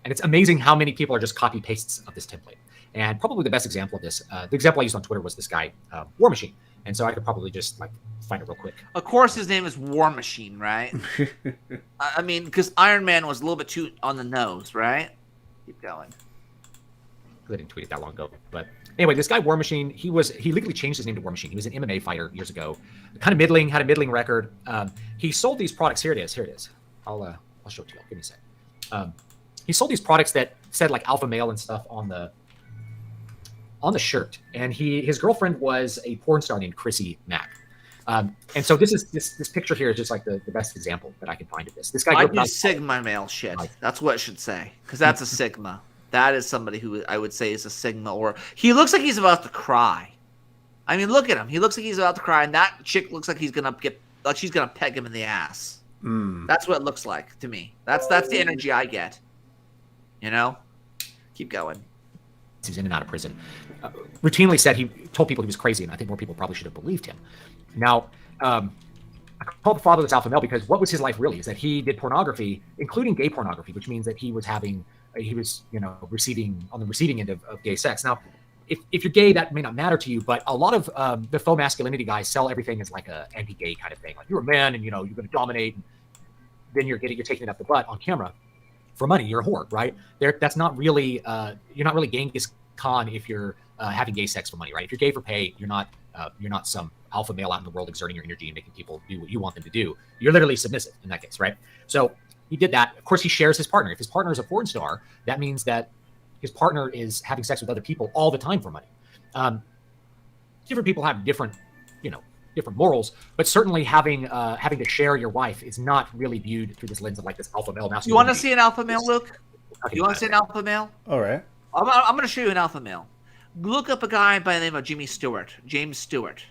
Speaker 21: And it's amazing how many people are just copy pastes of this template. And probably the best example of this, the example I used on Twitter was this guy, War Machine. And so I could probably just find it real quick.
Speaker 1: Of course, his name is War Machine, right? I mean, because Iron Man was a little bit too on the nose, right? Keep going.
Speaker 21: I didn't tweet it that long ago, but anyway, this guy War Machine, he legally changed his name to War Machine. He was an MMA fighter years ago, kind of middling, had a middling record. He sold these products. Here it is. I'll show it to you. Give me a sec. He sold these products that said like alpha male and stuff on the shirt, and his girlfriend was a porn star named Chrissy Mack. And so this picture here is just like the best example that I can find of this. This guy.
Speaker 1: I do Sigma male shit. That's what it should say, because that's a Sigma. That is somebody who I would say is a Sigma, or he looks like he's about to cry. I mean, look at him. He looks like he's about to cry, and that chick looks like she's gonna peg him in the ass. That's what it looks like to me. That's the energy I get. Keep going.
Speaker 21: He's in and out of prison. Routinely said he told people he was crazy, and I think more people probably should have believed him. Now, I call the fatherless alpha male because what was his life really is that he did pornography, including gay pornography, which means that he was receiving on the receiving end of gay sex. Now, if you're gay, that may not matter to you, but a lot of the faux masculinity guys sell everything as like a anti-gay kind of thing. Like, you're a man, and you're going to dominate, and then you're taking it up the butt on camera for money. You're a whore, right? That's not really you're not really Genghis Khan if you're having gay sex for money, right? If you're gay for pay, you're not some alpha male out in the world exerting your energy and making people do what you want them to do. You're literally submissive in that case, right? So he did that. Of course, he shares his partner. If his partner is a porn star, that means that his partner is having sex with other people all the time for money. Different people have different morals, but certainly having to share your wife is not really viewed through this lens of like this alpha male.
Speaker 1: You want to see an alpha male, Luke? You want to see an alpha male?
Speaker 4: All right.
Speaker 1: I'm going to show you an alpha male. Look up a guy by the name of James Stewart. Jimmy Stewart.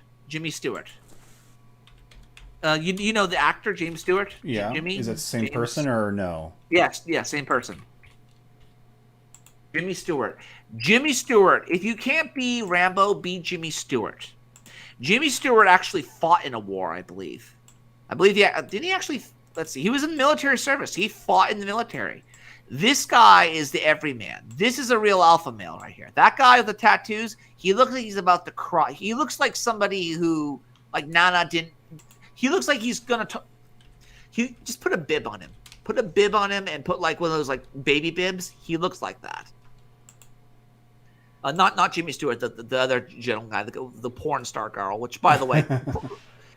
Speaker 1: You know the actor James Stewart?
Speaker 4: Yeah.
Speaker 1: Jimmy?
Speaker 4: Is it the same person or no?
Speaker 1: Yes, same person. Jimmy Stewart. Jimmy Stewart. If you can't be Rambo, be Jimmy Stewart. Jimmy Stewart actually fought in a war, I believe. Yeah. Didn't he actually? Let's see. He was in the military service. He fought in the military. This guy is the everyman. This is a real alpha male right here. That guy with the tattoos, he looks like he's about to cry. He looks like somebody who, like, Nana didn't. He looks like he's gonna. He just put a bib on him. Put a bib on him and put like one of those like baby bibs. He looks like that. Not Jimmy Stewart, the other gentleman guy, the porn star girl. Which, by the way,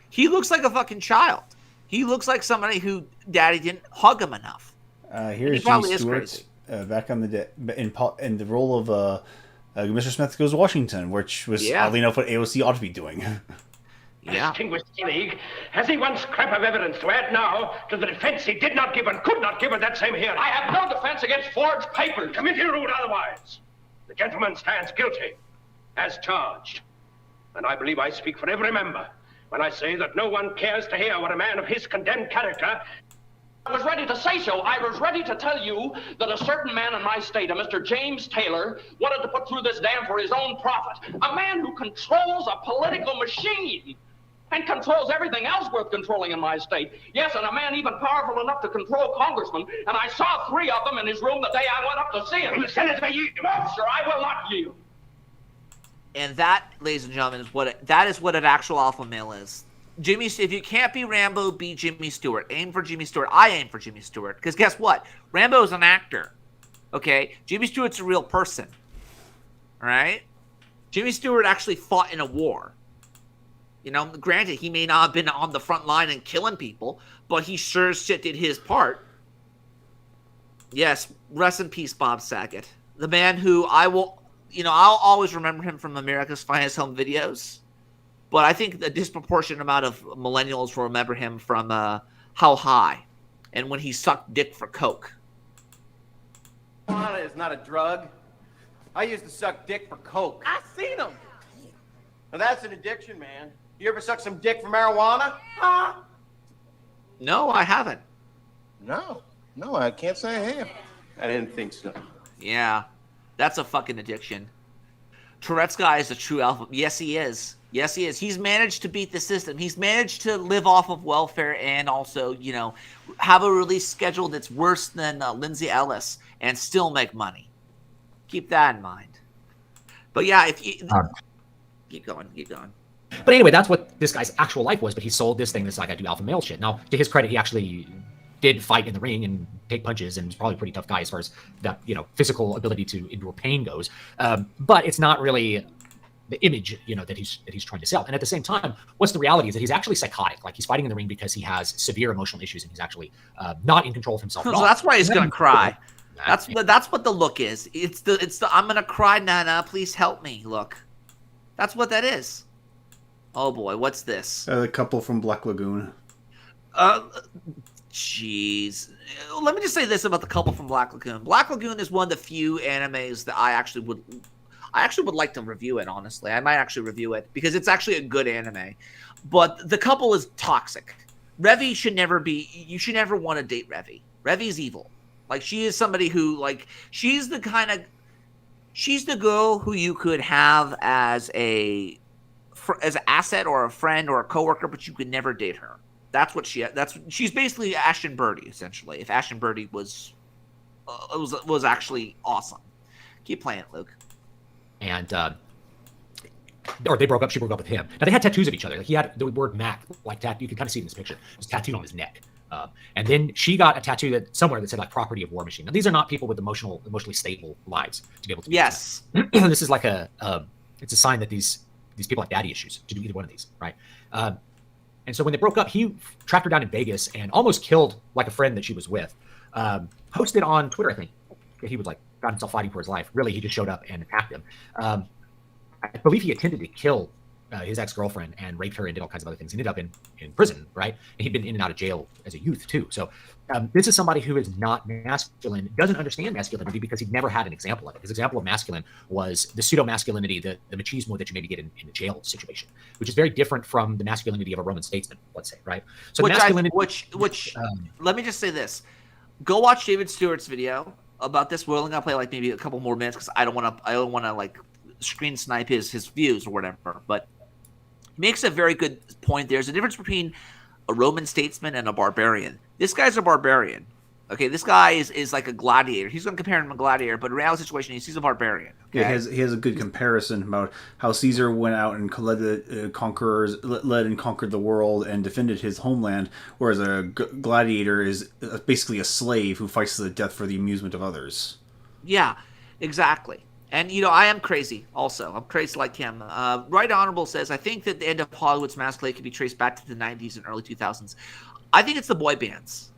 Speaker 1: he looks like a fucking child. He looks like somebody who daddy didn't hug him enough.
Speaker 4: Here's Jimmy Stewart back on in the role of Mr. Smith Goes to Washington, which was oddly enough what AOC ought to be doing.
Speaker 1: Yeah.
Speaker 2: Distinguished colleague, has he one scrap of evidence to add now to the defense he did not give and could not give at that same hearing? I have no defense against forged papers. Committee ruled otherwise. The gentleman stands guilty, as charged. And I believe I speak for every member when I say that no one cares to hear what a man of his condemned character.
Speaker 22: I was ready to say so. I was ready to tell you that a certain man in my state, a Mr. James Taylor, wanted to put through this dam for his own profit. A man who controls a political machine and controls everything else worth controlling in my state. Yes, and a man even powerful enough to control congressmen. And I saw 3 of them in his room the day I went up to see him. Senator, you sir, I will not yield.
Speaker 1: And that, ladies and gentlemen, is what an actual alpha male is. Jimmy, if you can't be Rambo, be Jimmy Stewart. Aim for Jimmy Stewart. I aim for Jimmy Stewart. Because guess what? Rambo is an actor. Okay? Jimmy Stewart's a real person. Alright? Jimmy Stewart actually fought in a war. You know, granted, he may not have been on the front line and killing people, but he sure shit did his part. Yes, rest in peace, Bob Saget. The man who I'll always remember him from America's Finest Home Videos. But I think a disproportionate amount of millennials will remember him from How High and when he sucked dick for coke.
Speaker 23: Marijuana is not a drug. I used to suck dick for coke. I seen them. Now that's an addiction, man. You ever suck some dick for marijuana? Huh?
Speaker 1: No, I haven't.
Speaker 23: No, I can't say I have. I didn't think so.
Speaker 1: Yeah, that's a fucking addiction. Tourette's guy is a true alpha. Yes, he is. Yes, he is. He's managed to beat the system. He's managed to live off of welfare and also, have a release schedule that's worse than Lindsay Ellis and still make money. Keep that in mind. But yeah, if you keep going.
Speaker 21: But anyway, that's what this guy's actual life was. But he sold this thing that's like I do alpha male shit. Now, to his credit, he actually did fight in the ring and take punches, and was probably a pretty tough guy as far as that physical ability to endure pain goes. But it's not really the image that he's trying to sell. And at the same time, what's the reality is that he's actually psychotic. Like, he's fighting in the ring because he has severe emotional issues, and he's actually not in control of himself at all.
Speaker 1: So that's why he's gonna cry. That's what the look is. It's the I'm gonna cry, Nana. Please help me. Look, that's what that is. Oh boy, what's this?
Speaker 4: The couple from Black Lagoon.
Speaker 1: Jeez. Let me just say this about the couple from Black Lagoon. Black Lagoon is one of the few animes that I actually would like to review it, honestly. I might actually review it because it's actually a good anime. But the couple is toxic. Revi should never be... You should never want to date Revi. Revi's evil. Like, she is somebody who, like... She's the kind of... She's the girl who you could have as an asset or a friend or a coworker, but you could never date her. That's what she's basically Ashton Birdie, essentially. If Ashton Birdie was actually awesome. Keep playing it, Luke.
Speaker 21: And or they broke up. She broke up with him. Now they had tattoos of each other. Like, he had the word Mac, like tattoo. You can kind of see it in this picture. It was tattooed on his neck. And then she got a tattoo that somewhere that said like "Property of War Machine." Now these are not people with emotionally stable lives to be able to.
Speaker 1: Yes.
Speaker 21: This is like it's a sign that these people have daddy issues to do either one of these, right? And so when they broke up, he tracked her down in Vegas and almost killed like a friend that she was with. Posted on Twitter, I think, that he was like got himself fighting for his life. Really, he just showed up and attacked him. I believe he intended to kill his ex-girlfriend and raped her and did all kinds of other things. He ended up in prison, right? And he'd been in and out of jail as a youth too. So this is somebody who is not masculine, doesn't understand masculinity because he'd never had an example of it. His example of masculine was the pseudo-masculinity, the machismo that you maybe get in a jail situation, which is very different from the masculinity of a Roman statesman, let's say, right? So
Speaker 1: Which let me just say this. Go watch David Stewart's video. about this. We're only gonna play like maybe a couple more minutes because I don't want to like screen snipe his views or whatever. But he makes a very good point. There's a difference between a Roman statesman and a barbarian. This guy's a barbarian. Okay, this guy is like a gladiator. He's going to compare him to a gladiator, but in reality situation, he's a barbarian. Okay?
Speaker 4: Yeah, he has a good comparison about how Caesar went out and led and conquered the world and defended his homeland, whereas a gladiator is basically a slave who fights to the death for the amusement of others.
Speaker 1: Yeah, exactly. And, I am crazy also. I'm crazy like him. Right Honorable says, I think that the end of Hollywood's masquerade can be traced back to the 90s and early 2000s. I think it's the boy bands.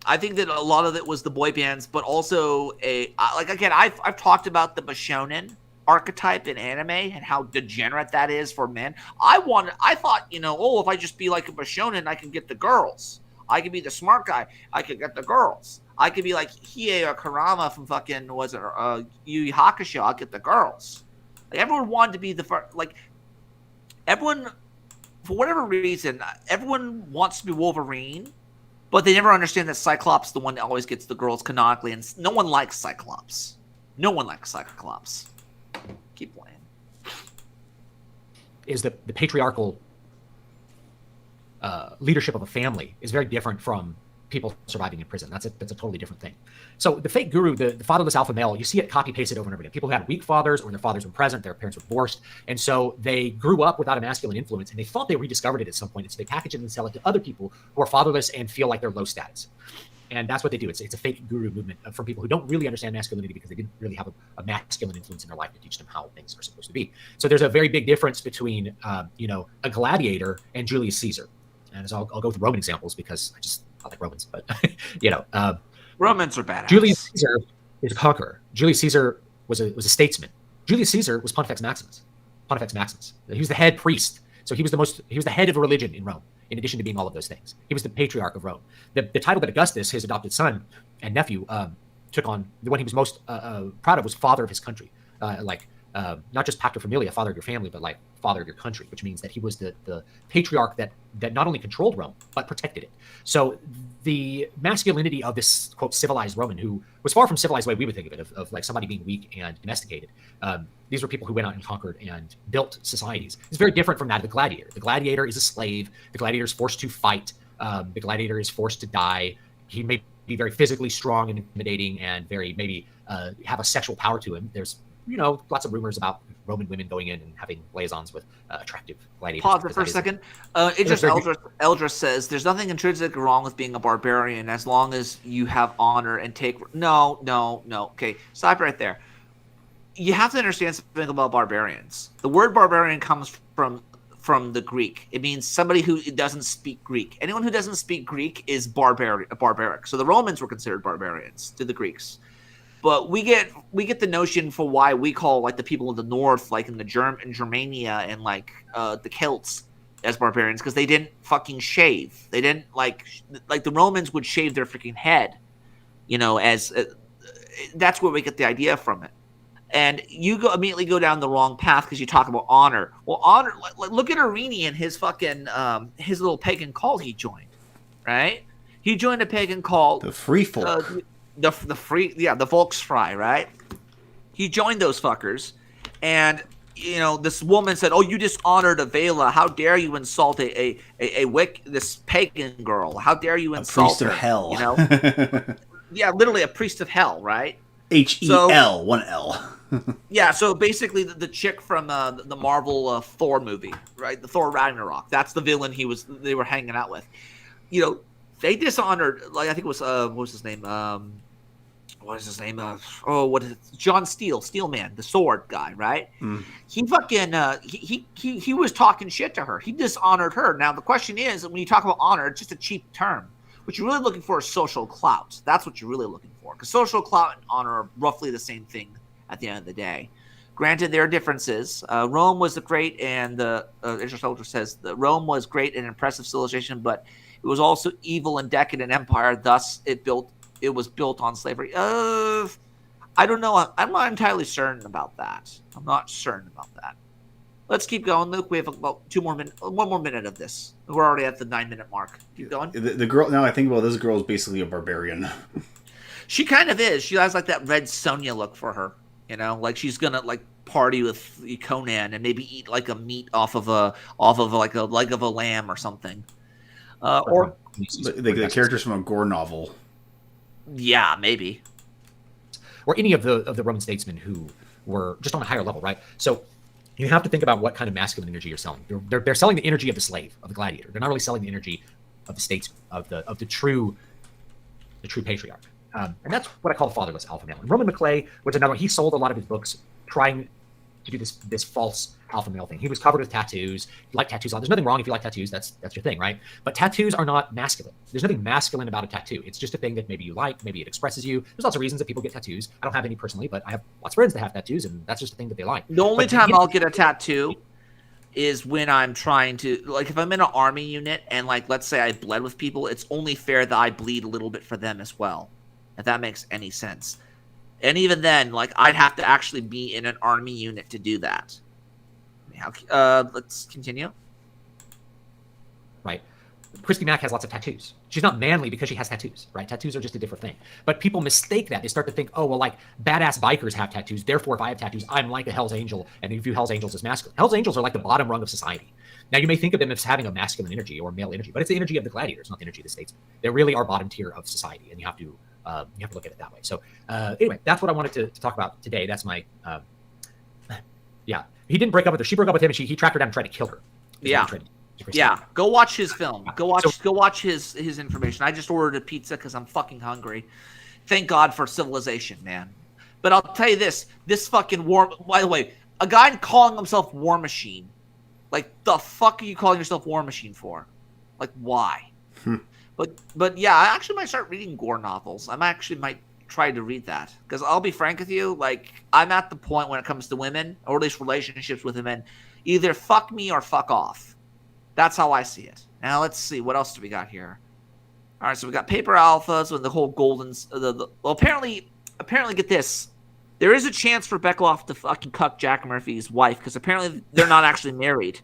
Speaker 1: I think that a lot of it was the boy bands, but also I've talked about the Bishonen archetype in anime and how degenerate that is for men. I thought, if I just be like a Bishonen, I can get the girls. I could be the smart guy. I could get the girls. I could be like Hiei or Karama from fucking, Yu Yu Hakusho. I'll get the girls. Like, everyone wanted to be the first. Like, everyone, for whatever reason, everyone wants to be Wolverine. But they never understand that Cyclops is the one that always gets the girls canonically, and no one likes Cyclops. No one likes Cyclops. Keep playing.
Speaker 21: Is the patriarchal leadership of a family is very different from people surviving in prison. That's a totally different thing. So the fake guru, the fatherless alpha male, you see it copy pasted over and over again. People who had weak fathers, or when their fathers were present, their parents were divorced, and so they grew up without a masculine influence, and they thought they rediscovered it at some point, and so they package it and sell it to other people who are fatherless and feel like they're low status. And that's what they do. It's a fake guru movement from people who don't really understand masculinity because they didn't really have a masculine influence in their life to teach them how things are supposed to be. So there's a very big difference between a gladiator and Julius Caesar. And so I'll go with Roman examples because I like Romans, but
Speaker 1: Romans are badass.
Speaker 21: Julius Caesar is a conqueror. Julius Caesar was a statesman. Julius Caesar was Pontifex Maximus. He was the head priest. So he was the head of a religion in Rome, in addition to being all of those things. He was the patriarch of Rome. The title that Augustus, his adopted son and nephew, took on, the one he was most proud of, was father of his country. Not just pater familia, father of your family, but like father of your country, which means that he was the patriarch that not only controlled Rome, but protected it. So the masculinity of this, quote, civilized Roman, who was far from civilized the way we would think of it, of like somebody being weak and domesticated. These were people who went out and conquered and built societies. It's very different from that of the gladiator. The gladiator is a slave. The gladiator is forced to fight. The gladiator is forced to die. He may be very physically strong and intimidating and very maybe have a sexual power to him. There's lots of rumors about Roman women going in and having liaisons with attractive gladiators.
Speaker 1: Pause it for a second. Eldris says, there's nothing intrinsically wrong with being a barbarian as long as you have honor and take... No. Okay, stop right there. You have to understand something about barbarians. The word barbarian comes from the Greek. It means somebody who doesn't speak Greek. Anyone who doesn't speak Greek is barbaric. So the Romans were considered barbarians to the Greeks. But we get the notion for why we call like the people of the north, like in Germania and like the Celts, as barbarians, because they didn't fucking shave. They didn't like the Romans would shave their freaking head, as that's where we get the idea from it. And you immediately go down the wrong path because you talk about honor. Well, honor. Look at Irini and his fucking his little pagan cult he joined, right? He joined a pagan cult,
Speaker 4: the Free Folk.
Speaker 1: The Volksfrei, right? He joined those fuckers, and this woman said, "Oh, you dishonored a Vela. How dare you insult this pagan girl? How dare you insult
Speaker 4: a priest of hell?"
Speaker 1: Yeah, literally a priest of hell, right?
Speaker 4: H-E-L, one L.
Speaker 1: Yeah, so basically the chick from the Marvel Thor movie, right? The Thor Ragnarok. That's the villain they were hanging out with. They dishonored, like, I think it was what was his name? What is his name? John Steele, Steelman, the sword guy, right?
Speaker 4: Mm.
Speaker 1: He fucking he was talking shit to her. He dishonored her. Now the question is, when you talk about honor, it's just a cheap term. What you're really looking for is social clout. That's what you're really looking for, because social clout and honor are roughly the same thing at the end of the day. Granted, there are differences. Rome was great, and the Interstellar says that Rome was great and impressive civilization, but it was also evil and decadent empire. Thus, it was built on slavery. I don't know. I'm not entirely certain about that. I'm not certain about that. Let's keep going, Luke. We have about one more minute of this. We're already at the 9-minute mark. Keep going.
Speaker 4: The girl. Now I think about this girl is basically a barbarian.
Speaker 1: She kind of is. She has like that Red Sonja look for her. You know, like she's gonna like party with Conan and maybe eat like a meat off of like a leg of a lamb or something. Or
Speaker 4: the characters from a gore novel.
Speaker 1: Yeah, maybe.
Speaker 21: Or any of the Roman statesmen who were just on a higher level, right? So you have to think about what kind of masculine energy you're selling. They're selling the energy of the slave, of the gladiator. They're not really selling the energy of the statesman, of the true patriarch. And that's what I call the fatherless alpha male. And Roman McClay was another one. He sold a lot of his books trying to do this false alpha male thing. He was covered with tattoos. He liked tattoos. There's nothing wrong if you like tattoos. That's your thing, right? But tattoos are not masculine. There's nothing masculine about a tattoo. It's just a thing that maybe you like. Maybe it expresses you. There's lots of reasons that people get tattoos. I don't have any personally, but I have lots of friends that have tattoos, and that's just a thing that they like.
Speaker 1: The only time I'll get a tattoo is when I'm trying to, like, if I'm in an army unit and, like, let's say I bled with people, it's only fair that I bleed a little bit for them as well, if that makes any sense. And even then, like, I'd have to actually be in an army unit to do that. Let's continue.
Speaker 21: Right. Christy Mack has lots of tattoos. She's not manly because she has tattoos, right? Tattoos are just a different thing. But people mistake that. They start to think, oh, well, like, badass bikers have tattoos. Therefore, if I have tattoos, I'm like a Hell's Angel, and they view Hell's Angels as masculine. Hell's Angels are like the bottom rung of society. Now, you may think of them as having a masculine energy or male energy, but it's the energy of the gladiators, not the energy of the statesmen. They really are bottom tier of society, and you have to look at it that way. So anyway, that's what I wanted to talk about today. That's my, yeah. He didn't break up with her. She broke up with him, and he tracked her down and tried to kill her.
Speaker 1: Yeah. Yeah. Go watch his film. Go watch his information. I just ordered a pizza because I'm fucking hungry. Thank God for civilization, man. But I'll tell you this fucking war, by the way, a guy calling himself War Machine. Like, the fuck are you calling yourself War Machine for? Like, why? But yeah, I actually might start reading gore novels. I might try to read that. Because I'll be frank with you, like, I'm at the point when it comes to women, or at least relationships with women, either fuck me or fuck off. That's how I see it. Now, let's see. What else do we got here? All right, so we got Paper Alphas with the whole golden... well, apparently, get this. There is a chance for Beckloff to fucking cuck Jack Murphy's wife, because apparently they're not actually married.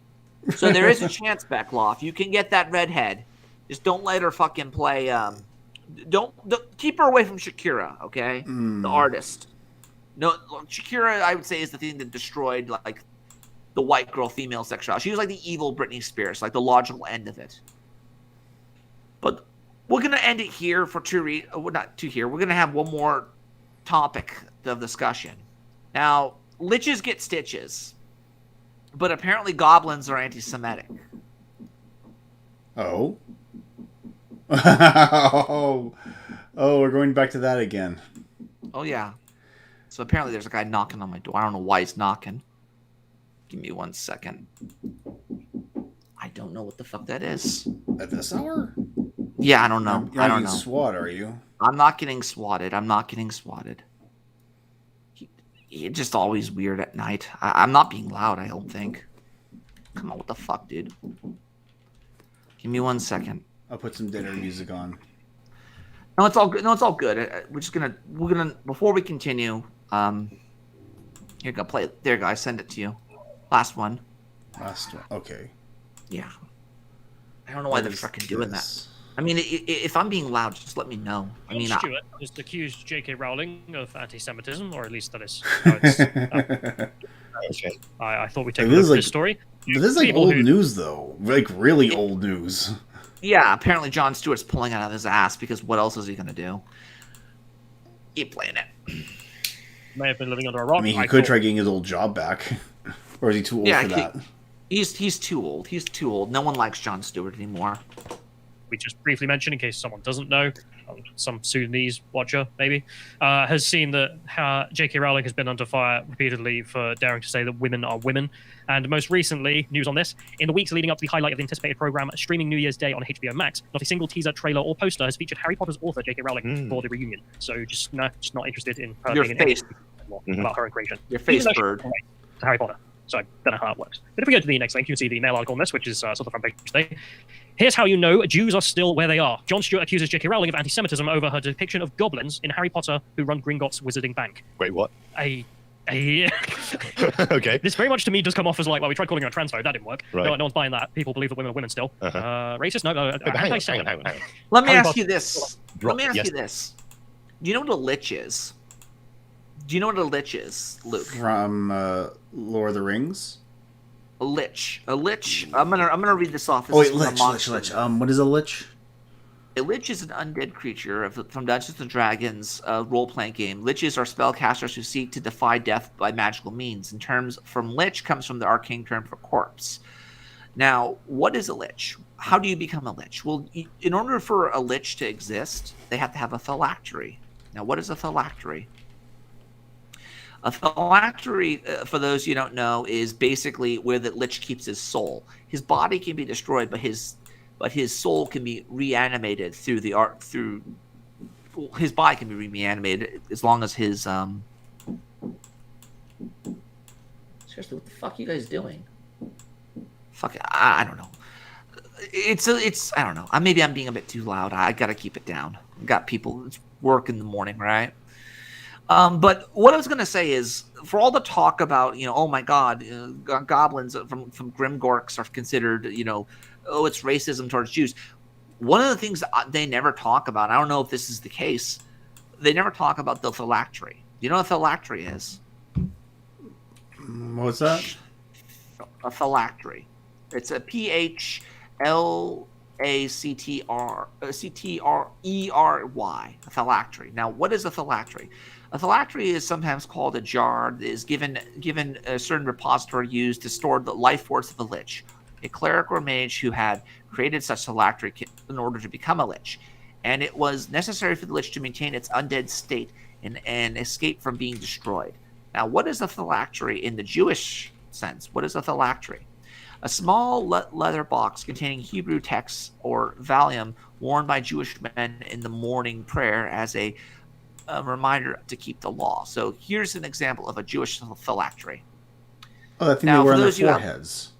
Speaker 1: So there is a chance, Beckloff. You can get that redhead. Just don't let her fucking play... Don't keep her away from Shakira, okay? The artist. No, Shakira, I would say, is the thing that destroyed, like, the white girl female sexuality. She was like the evil Britney Spears, like the logical end of it. But we're gonna end it here for not two here. We're gonna have one more topic of discussion. Now, liches get stitches, but apparently goblins are anti-Semitic.
Speaker 4: Oh. Oh, we're going back to that again.
Speaker 1: Oh yeah. So apparently there's a guy knocking on my door. I don't know why he's knocking. Give me 1 second. I don't know what the fuck that is.
Speaker 4: At this hour?
Speaker 1: Yeah, I don't know.
Speaker 4: You're not getting swatted, are you?
Speaker 1: I'm not getting swatted. I'm not getting swatted. It's just always weird at night. I'm not being loud, I don't think. Come on, what the fuck, dude? Give me 1 second.
Speaker 4: I'll put some dinner music on.
Speaker 1: No, it's all good. No, it's all good. We're gonna before we continue. Here, go play it. There, guys, send it to you. Last one.
Speaker 4: Okay.
Speaker 1: Yeah. I don't know why they're fucking doing that. I mean, if I'm being loud, just let me know. I mean,
Speaker 3: Stewart just accused J.K. Rowling of anti-Semitism, or at least that is how it's. I thought we'd take a look at this story.
Speaker 4: But this is like old news, though. Like really old news.
Speaker 1: Yeah, apparently Jon Stewart's pulling it out of his ass because what else is he gonna do? Keep playing it.
Speaker 3: May have been living under a rock.
Speaker 4: I mean, he could try getting his old job back, or is he too old for that?
Speaker 1: He's too old. He's too old. No one likes Jon Stewart anymore.
Speaker 3: We just briefly mentioned, in case someone doesn't know, some Sudanese watcher maybe has seen that J.K. Rowling has been under fire repeatedly for daring to say that women are women. And most recently, news on this, in the weeks leading up to the highlight of the anticipated program streaming New Year's Day on HBO Max, not a single teaser, trailer, or poster has featured Harry Potter's author, J.K. Rowling, for the reunion. So just not interested in her being about her own creation.
Speaker 1: Your face bird.
Speaker 3: To Harry Potter. So I don't know how it works. But if we go to the next link, you can see the mail article on this, which is sort of front page today. Here's how you know Jews are still where they are. Jon Stewart accuses J.K. Rowling of anti-Semitism over her depiction of goblins in Harry Potter who run Gringotts Wizarding Bank.
Speaker 5: Wait, what?
Speaker 3: Okay. This very much to me does come off as like, well, we tried calling her a transphobe, that didn't work.
Speaker 5: Right.
Speaker 3: No one's buying that. People believe that women are women still. Racist? No.
Speaker 1: Let me ask you this. Do you know what a lich is? Do you know what a lich is, Luke?
Speaker 4: From Lord of the Rings.
Speaker 1: A lich. A lich. I'm gonna read this off. This
Speaker 4: Oh
Speaker 1: is
Speaker 4: wait,
Speaker 1: from the
Speaker 4: lich. What is a lich?
Speaker 1: A lich is an undead creature from Dungeons and Dragons role-playing game. Liches are spellcasters who seek to defy death by magical means. In terms from lich comes from the arcane term for corpse. Now, what is a lich? How do you become a lich? Well, in order for a lich to exist, they have to have a phylactery. Now, what is a phylactery? A phylactery, for those you don't know, is basically where the lich keeps his soul. His body can be destroyed, but his soul can be reanimated through the art. Through his body can be reanimated as long as his Seriously, what the fuck are you guys doing? Fuck, I don't know. It's I don't know. Maybe I'm being a bit too loud. I gotta keep it down. I've got people. It's work in the morning, right? But what I was gonna say is, for all the talk about, oh my God, goblins from Grimgorks are considered, oh, it's racism towards Jews. One of the things they never talk about, I don't know if this is the case, they never talk about the phylactery. Do you know what a phylactery is?
Speaker 4: What's that?
Speaker 1: A phylactery. It's a PHLACTRERY. A phylactery. Now, what is a phylactery? A phylactery is sometimes called a jar that is given a certain repository used to store the life force of a lich. A cleric or mage who had created such phylactery in order to become a lich. And it was necessary for the lich to maintain its undead state and escape from being destroyed. Now, what is a phylactery in the Jewish sense? What is a phylactery? A small leather box containing Hebrew texts or volume worn by Jewish men in the morning prayer as a reminder to keep the law. So here's an example of a Jewish phylactery.
Speaker 4: Oh, that thing they wear on their foreheads.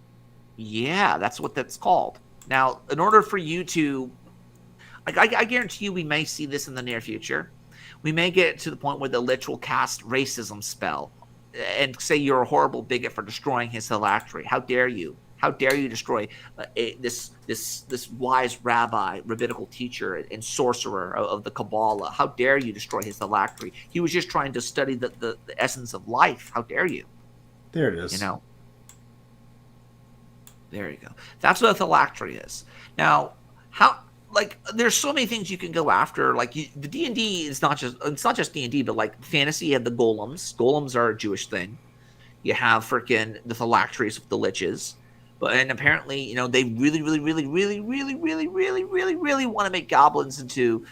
Speaker 1: Yeah, that's what that's called. Now, in order for you to... I guarantee you we may see this in the near future. We may get to the point where the lich will cast racism spell and say you're a horrible bigot for destroying his phylactery. How dare you? How dare you destroy this wise rabbi, rabbinical teacher, and sorcerer of the Kabbalah? How dare you destroy his phylactery? He was just trying to study the essence of life. How dare you?
Speaker 4: There it is.
Speaker 1: There you go. That's what a phylactery is. Now, there's so many things you can go after. Like the D&D is not just D&D, but like fantasy, you have the golems. Golems are a Jewish thing. You have freaking the phylacteries of the liches. And apparently, they really want to make goblins into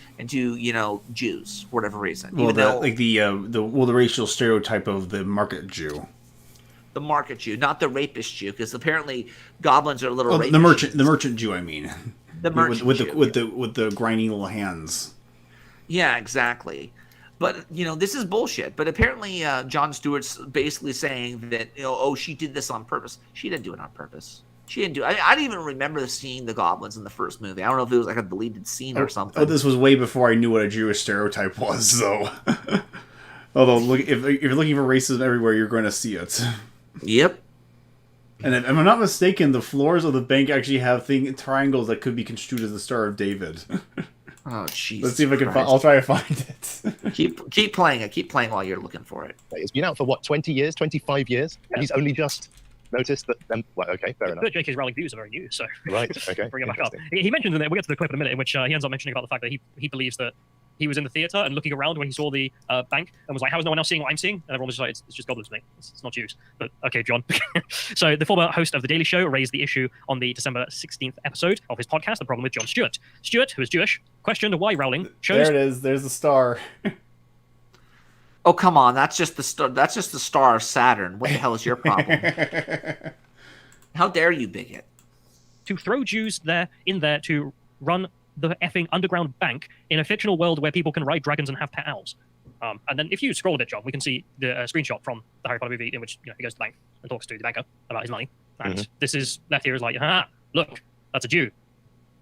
Speaker 1: Jews for whatever reason.
Speaker 4: Well, the racial stereotype of the market Jew.
Speaker 1: The market Jew, not the rapist Jew, because apparently goblins are a little.
Speaker 4: The merchant Jew. I mean,
Speaker 1: the merchant
Speaker 4: with
Speaker 1: Jew.
Speaker 4: with the grimy little hands.
Speaker 1: Yeah, exactly. But this is bullshit. But apparently, Jon Stewart's basically saying that she did this on purpose. She didn't do it on purpose. She didn't do. I didn't even remember seeing the goblins in the first movie. I don't know if it was like a deleted scene or something.
Speaker 4: Oh, this was way before I knew what a Jewish stereotype was, though. Although, if you're looking for racism everywhere, you're going to see it.
Speaker 1: Yep.
Speaker 4: And if I'm not mistaken, the floors of the bank actually have triangles that could be construed as the Star of David.
Speaker 1: Oh, jeez.
Speaker 4: Let's see if I can. I'll try to find it.
Speaker 1: Keep playing it. Keep playing while you're looking for it.
Speaker 5: It's been out for what, 20 years, 25 years? Yeah. He's only just noticed that. Well, okay, fair enough.
Speaker 3: But J.K. Rowling views are very new, so
Speaker 5: right. Okay.
Speaker 3: Bring it back up. He mentioned in there. We'll get to the clip in a minute, in which he ends up mentioning about the fact that he believes that he was in the theater and looking around when he saw the bank and was like, "How is no one else seeing what I'm seeing?" And everyone was just like, "It's just goblins, mate. It's not Jews." But okay, John. So the former host of The Daily Show raised the issue on the December 16th episode of his podcast, The Problem with Jon Stewart. Stewart, who is Jewish, questioned why Rowling chose.
Speaker 4: There it is. There's the star.
Speaker 1: Oh, come on. That's just the star. That's just the star of Saturn. What the hell is your problem? How dare you, bigot?
Speaker 3: To throw Jews in there to run the effing underground bank in a fictional world where people can ride dragons and have pet owls. And then if you scroll a bit, John, we can see the screenshot from the Harry Potter movie in which he goes to the bank and talks to the banker about his money. And this is left here is like, look, that's a Jew.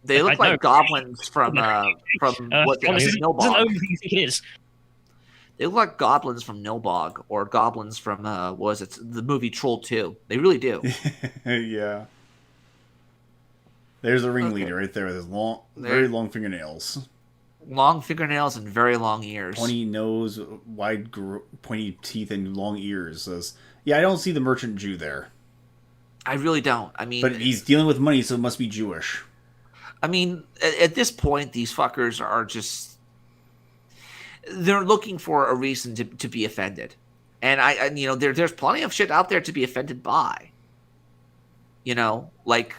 Speaker 1: They look like goblins from what Nilbog.
Speaker 3: You think it is.
Speaker 1: They look like goblins from Nilbog or goblins from what was it, the movie Troll 2. They really do.
Speaker 4: Yeah. There's the ringleader right there with his very long fingernails.
Speaker 1: long fingernails and very long ears.
Speaker 4: Pointy nose, wide, pointy teeth, and long ears. Says, yeah, I don't see the merchant Jew there.
Speaker 1: I really don't. I mean,
Speaker 4: but he's dealing with money, so it must be Jewish.
Speaker 1: I mean, at this point, these fuckers are just... They're looking for a reason to be offended. And you know, there's plenty of shit out there to be offended by. You know, like...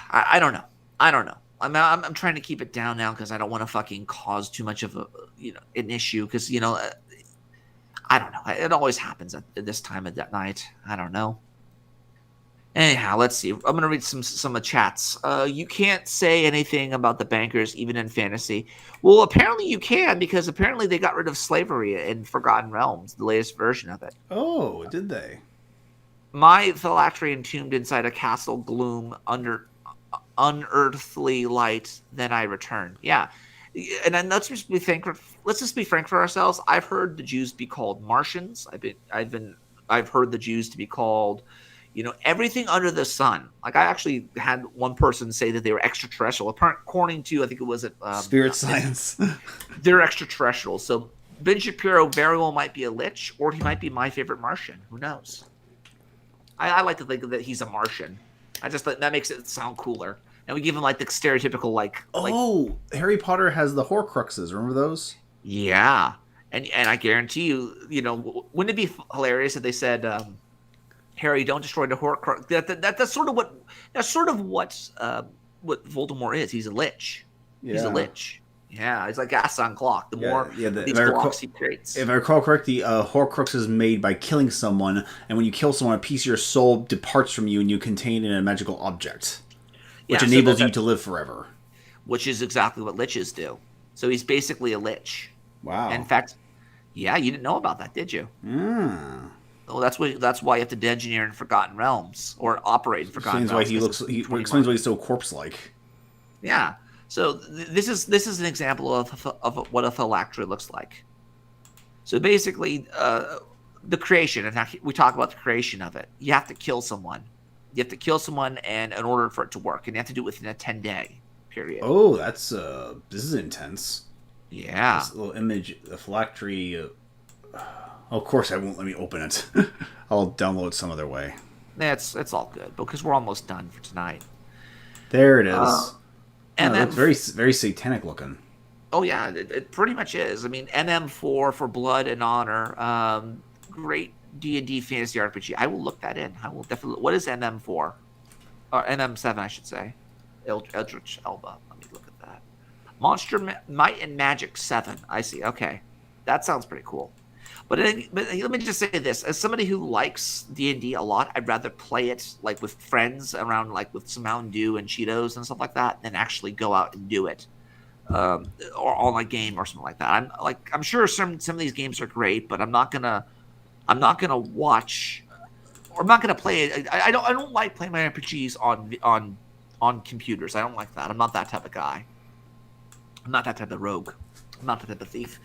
Speaker 1: I don't know. I don't know. I'm trying to keep it down now because I don't want to fucking cause too much of an issue because, you know, I don't know. It always happens at this time of that night. I don't know. Anyhow, let's see. I'm going to read some chats. You can't say anything about the bankers, even in fantasy. Well, apparently you can, because apparently they got rid of slavery in Forgotten Realms, the latest version of it.
Speaker 4: Oh, did they?
Speaker 1: My phylactery entombed inside a castle gloom under unearthly light, then I return. Yeah. And then let's just be frank for ourselves. I've heard the Jews be called Martians. I've heard the Jews to be called, you know, everything under the sun. Like, I actually had one person say that they were extraterrestrial. According to, I think it was
Speaker 4: Spirit Science.
Speaker 1: They're extraterrestrial. So Ben Shapiro very well might be a Lich, or he might be my favorite Martian. Who knows? I like to think that he's a Martian. I just thought that makes it sound cooler. And we give him like the stereotypical like.
Speaker 4: Harry Potter has the Horcruxes. Remember those?
Speaker 1: Yeah, and I guarantee you, you know, wouldn't it be hilarious if they said, Harry, don't destroy the Horcrux? That's sort of what Voldemort is. He's a Lich. Yeah. He's a Lich. Yeah, it's like gas on clock. The more these clocks he creates.
Speaker 4: If I recall correctly, Horcrux is made by killing someone, and when you kill someone, a piece of your soul departs from you, and you contain it in a magical object, which enables you to live forever.
Speaker 1: Which is exactly what Liches do. So he's basically a Lich.
Speaker 4: Wow.
Speaker 1: In fact, yeah, you didn't know about that, did you?
Speaker 4: Mm.
Speaker 1: Well, that's why you have to engineer in Forgotten Realms or operate in Forgotten Realms.
Speaker 4: Explains why he's so corpse-like.
Speaker 1: Yeah. So this is an example of what a phylactery looks like. So basically, the creation, and we talk about the creation of it. You have to kill someone. You have to kill someone, and in order for it to work, and you have to do it within a 10-day period.
Speaker 4: Oh, that's this is intense.
Speaker 1: Yeah.
Speaker 4: This little image, the phylactery. Of course, I won't let me open it. I'll download some other way.
Speaker 1: It's all good because we're almost done for tonight.
Speaker 4: There it is.
Speaker 1: And then
Speaker 4: that's very satanic looking.
Speaker 1: Oh yeah, it pretty much is. I mean, MM4 for Blood and Honor, great D&D fantasy RPG. I will look that in. I will definitely. What is MM4? Or MM7, I should say. Eldritch Elba. Let me look at that. Monster Might and Magic 7. I see. Okay, that sounds pretty cool. But let me just say this: as somebody who likes D&D a lot, I'd rather play it like with friends around, like with some Mountain Dew and Cheetos and stuff like that, than actually go out and do it, or online game or something like that. I'm sure some of these games are great, but I'm not gonna watch, or I'm not gonna play it. I don't like playing my RPGs on computers. I don't like that. I'm not that type of guy. I'm not that type of rogue. I'm not that type of thief.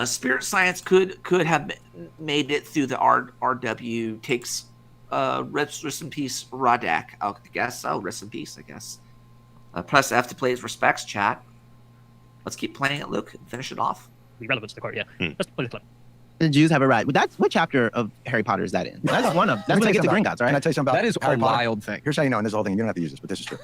Speaker 1: Spirit Science could have made it through the RW. Takes rest in peace, Rodak. I guess. Oh, rest in peace, I guess. Press F to play his respects, chat. Let's keep playing it, Luke, and finish it off.
Speaker 3: Be relevant to the court, yeah. Let's play the clip.
Speaker 6: The Jews have a right. Well, what chapter of Harry Potter is that in? That's one of. That's when they get the Green Gods, right?
Speaker 8: Can I tell you something about
Speaker 6: That is
Speaker 8: Harry
Speaker 6: a
Speaker 8: Potter?
Speaker 6: wild thing.
Speaker 8: Here's how you know, and this is the whole thing. You don't have to use this, but this is true.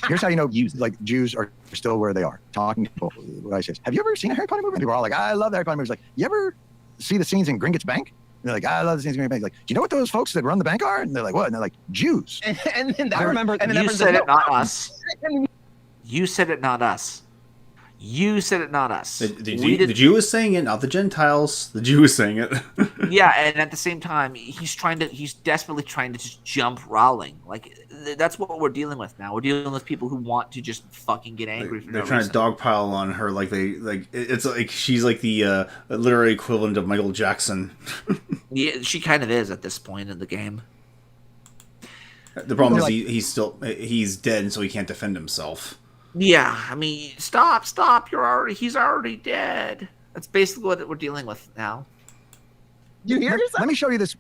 Speaker 8: Here's how you know Jews are still where they are. Talking to people. What I say is, have you ever seen a Harry Potter movie? And people are all like, I love the Harry Potter movies. Like, you ever see the scenes in Gringotts Bank? And they're like, I love the scenes in Gringotts Bank. Like, do you know what those folks that run the bank are? And they're like, what? And they're like, Jews.
Speaker 6: And then I remember. And
Speaker 1: You said it, not us. You said it, not us. You said it, not us.
Speaker 4: The Jew is saying it, not the Gentiles. The Jew is saying it.
Speaker 1: Yeah, and at the same time, he's desperately trying to just jump Rowling. Like, that's what we're dealing with now. We're dealing with people who want to just fucking get angry for
Speaker 4: They're
Speaker 1: no
Speaker 4: trying
Speaker 1: reason.
Speaker 4: to dogpile on her, it's like she's like the literary equivalent of Michael Jackson.
Speaker 1: Yeah, she kind of is at this point in the game.
Speaker 4: The problem is he's dead, and so he can't defend himself.
Speaker 1: Yeah, I mean, stop! He's already dead. That's basically what we're dealing with now.
Speaker 8: You hear yourself? Let me show you this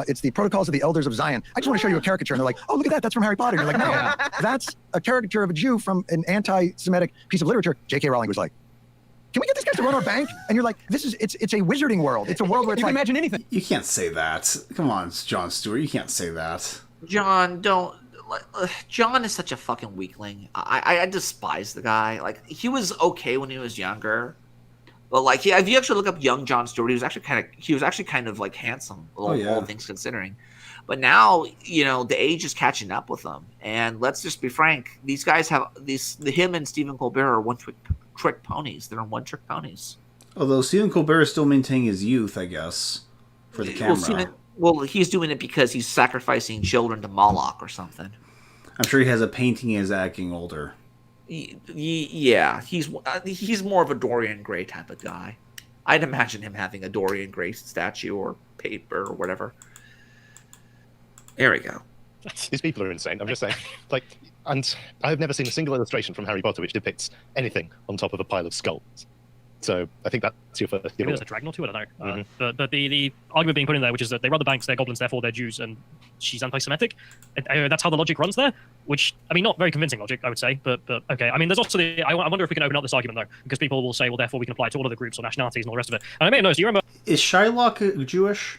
Speaker 8: it's the Protocols of the Elders of Zion. I just want to show you a caricature. And they're like, oh, look at that. That's from Harry Potter. And you're like, no, that's a caricature of a Jew from an anti-Semitic piece of literature. J.K. Rowling was like, can we get these guys to run our bank? And you're like, it's a wizarding world. It's a world where it's
Speaker 21: you can
Speaker 8: like,
Speaker 21: imagine anything.
Speaker 4: You can't say that. Come on, Jon Stewart. You can't say that.
Speaker 1: John, don't. John is such a fucking weakling. I despise the guy. Like, he was okay when he was younger, but like, if you actually look up young Jon Stewart, he was actually kind of like handsome, all things considering. But now, the age is catching up with them, and let's just be frank. These guys him and Stephen Colbert are one-trick ponies. They're one-trick ponies.
Speaker 4: Although Stephen Colbert is still maintaining his youth, I guess, for the camera.
Speaker 1: Well, he's doing it because he's sacrificing children to Moloch or something.
Speaker 4: I'm sure he has a painting as acting older.
Speaker 1: Yeah, he's more of a Dorian Gray type of guy. I'd imagine him having a Dorian Gray statue or paper or whatever. There we go.
Speaker 5: These people are insane. I'm just saying. And I've never seen a single illustration from Harry Potter which depicts anything on top of a pile of skulls. So I think that's your first.
Speaker 3: Maybe there's a dragon or two, I don't know. But the argument being put in there, which is that they run the banks, they're goblins, therefore they're Jews, and she's anti-Semitic. That's how the logic runs there. Which, I mean, not very convincing logic, I would say. But okay. I mean, there's also I wonder if we can open up this argument though, because people will say, well, therefore we can apply it to all of the groups or nationalities and all the rest of it. And I may have noticed. Do you remember?
Speaker 4: Is Shylock Jewish?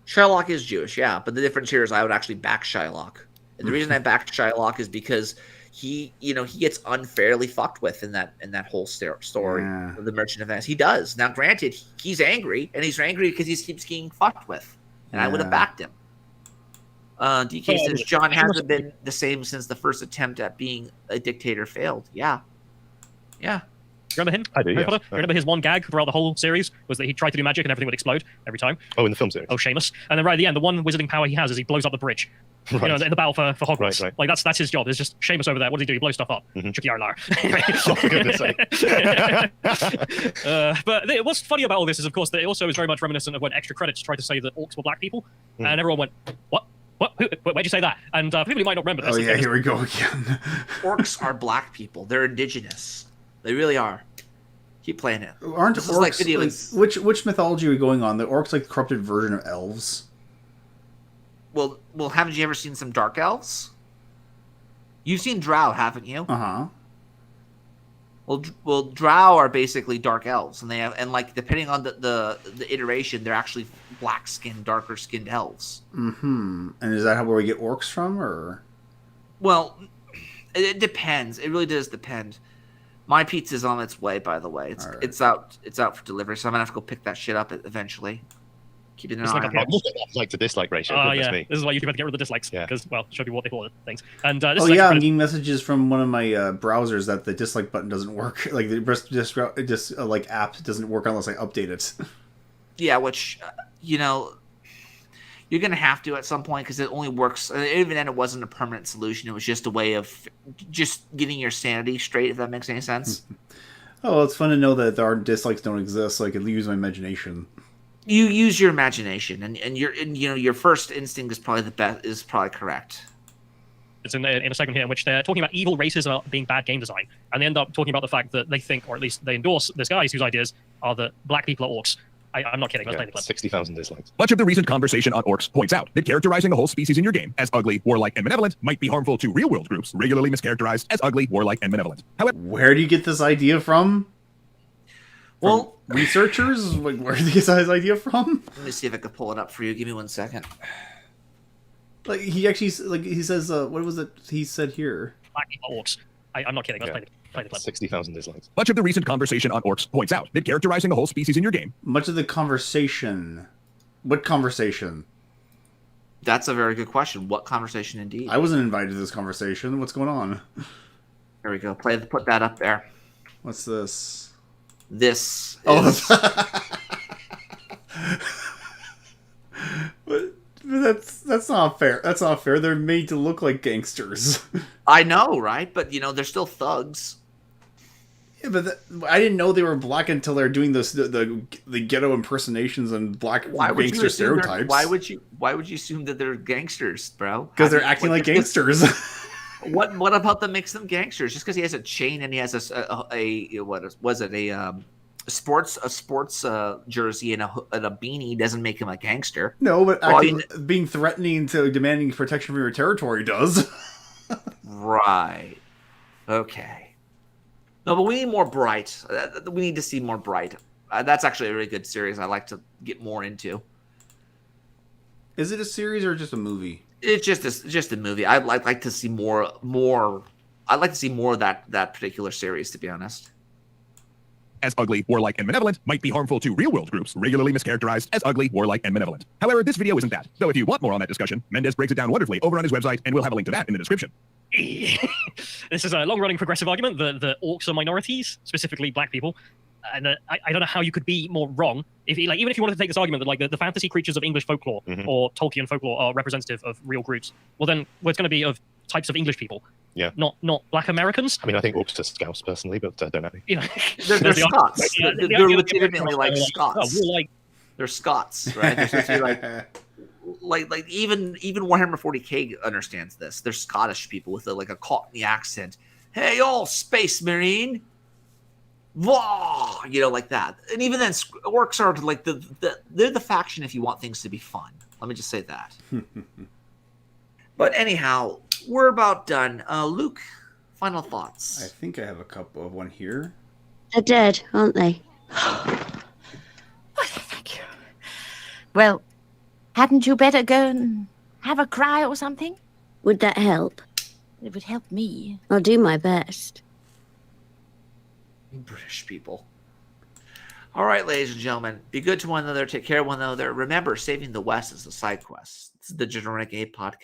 Speaker 1: Shylock is Jewish, yeah. But the difference here is I would actually back Shylock. And the reason I backed Shylock is because he gets unfairly fucked with in that whole story of the Merchant of Venice. He does. Now, granted, he's angry, and he's angry because he keeps getting fucked with. And I would have backed him. DK says John hasn't been the same since the first attempt at being a dictator failed. Yeah.
Speaker 3: Remember him?
Speaker 5: I do,
Speaker 3: Harry
Speaker 5: yes.
Speaker 3: Potter? Remember his one gag throughout the whole series was that he tried to do magic and everything would explode every time?
Speaker 5: Oh, in the film series.
Speaker 3: Oh, Seamus. And then right at the end, the one wizarding power he has is he blows up the bridge.
Speaker 5: Right.
Speaker 3: In the battle for Hogwarts.
Speaker 5: Right.
Speaker 3: Like, that's his job. There's just Seamus over there. What does he do? He blows stuff up. Chucky Arlar.
Speaker 5: Oh, for goodness sake.
Speaker 3: But what's funny about all this is, of course, that it also is very much reminiscent of when Extra Credits tried to say that orcs were black people. And everyone went, what? Where'd you say that? And people who might not remember this.
Speaker 4: Oh, yeah, here we go again.
Speaker 1: Orcs are black people. They're indigenous. They really are. Keep playing it.
Speaker 4: Aren't
Speaker 1: this
Speaker 4: orcs
Speaker 1: is like
Speaker 4: which mythology are we going on? The orcs like the corrupted version of elves?
Speaker 1: Well, haven't you ever seen some dark elves? You've seen drow, haven't you?
Speaker 4: Uh-huh.
Speaker 1: Well, drow are basically dark elves, and they have, and like depending on the iteration, they're actually black skinned, darker skinned elves.
Speaker 4: Mm-hmm. And is that where we get orcs from, or?
Speaker 1: Well, it depends. It really does depend. My pizza's on its way, by the way. It's out for delivery, so I'm gonna have to go pick that shit up eventually. Keeping an eye on it.
Speaker 5: Look at that like to dislike ratio.
Speaker 3: Yeah.
Speaker 5: Me.
Speaker 3: This is why YouTube had to get rid of the dislikes. Because, well, show people what they thought of things. And
Speaker 4: I'm getting messages from one of my browsers that the dislike button doesn't work. Like the just like app doesn't work unless I update it.
Speaker 1: Yeah, which you're gonna have to at some point because it only works. Even then, it wasn't a permanent solution. It was just a way of just getting your sanity straight. If that makes any sense.
Speaker 4: Oh, well, it's fun to know that our dislikes don't exist. So I can use my imagination.
Speaker 1: You use your imagination, and your first instinct is probably probably correct.
Speaker 3: It's in a segment here in which they're talking about evil races being bad game design, and they end up talking about the fact that they think, or at least they endorse, this guys whose ideas are that black people are orcs. I'm not kidding. Let's play the clip.
Speaker 5: 60,000 dislikes.
Speaker 10: Much of the recent conversation on orcs points out that characterizing a whole species in your game as ugly, warlike, and malevolent might be harmful to real-world groups regularly mischaracterized as ugly, warlike, and malevolent. However,
Speaker 4: where do you get this idea from?
Speaker 1: Well,
Speaker 4: researchers, like, where did he get his idea from?
Speaker 1: Let me see if I can pull it up for you. Give me 1 second.
Speaker 4: Like he actually, like he says, what was it he said here?
Speaker 3: Black people are orcs. I'm not kidding. Let's play the clip.
Speaker 5: 60,000 dislikes.
Speaker 10: much of the recent conversation on orcs points out that characterizing a whole species in your game.
Speaker 4: Much of the conversation. What conversation?
Speaker 1: That's a very good question. What conversation, indeed?
Speaker 4: I wasn't invited to this conversation. What's going on?
Speaker 1: There we go. Put that up there.
Speaker 4: What's this?
Speaker 1: This.
Speaker 4: But that's not fair. That's not fair. They're made to look like gangsters.
Speaker 1: I know, right? But they're still thugs.
Speaker 4: Yeah, but I didn't know they were black until they're doing this the ghetto impersonations and black gangster stereotypes.
Speaker 1: Why would you assume that they're gangsters, bro?
Speaker 4: Because they're acting like gangsters.
Speaker 1: What about that makes them gangsters? Just because he has a chain and he has a A sports jersey and a beanie doesn't make him a gangster.
Speaker 4: No, but
Speaker 1: Well,
Speaker 4: being threatening to demanding protection from your territory does.
Speaker 1: Right. Okay. No, but we need more Bright. We need to see more Bright. That's actually a really good series. I like to get more into.
Speaker 4: Is it a series or just a movie?
Speaker 1: It's just a movie. I'd like to see more. I'd like to see more of that particular series, to be honest.
Speaker 10: As ugly, warlike, and malevolent might be harmful to real-world groups regularly mischaracterized as ugly, warlike, and malevolent. However, this video isn't that. So if you want more on that discussion, Mendez breaks it down wonderfully over on his website, and we'll have a link to that in the description.
Speaker 3: This is a long-running progressive argument that orcs are minorities, specifically black people. And I don't know how you could be more wrong. Even if you wanted to take this argument that the fantasy creatures of English folklore or Tolkien folklore are representative of real groups, well then it's going to be of types of English people.
Speaker 5: Yeah.
Speaker 3: Not black Americans.
Speaker 5: I mean, I think orcs are Scouse personally, but I don't know.
Speaker 1: They're Scots. They're legitimately like Scots.
Speaker 3: Like
Speaker 1: they're Scots, right? They're supposed to be like even Warhammer 40K understands this. They're Scottish people with a Cockney accent. Hey, all Space Marine. Wah! Like that. And even then, orcs are like they're the faction if you want things to be fun. Let me just say that. But anyhow, we're about done. Luke, final thoughts.
Speaker 4: I think I have a couple of one here.
Speaker 7: They're dead, aren't they?
Speaker 12: Thank you. Well, hadn't you better go and have a cry or something?
Speaker 7: Would that help?
Speaker 12: It would help me.
Speaker 7: I'll do my best.
Speaker 1: British people. All right, ladies and gentlemen, be good to one another. Take care of one another. Remember, saving the West is a side quest. This is the Digital Renegade podcast.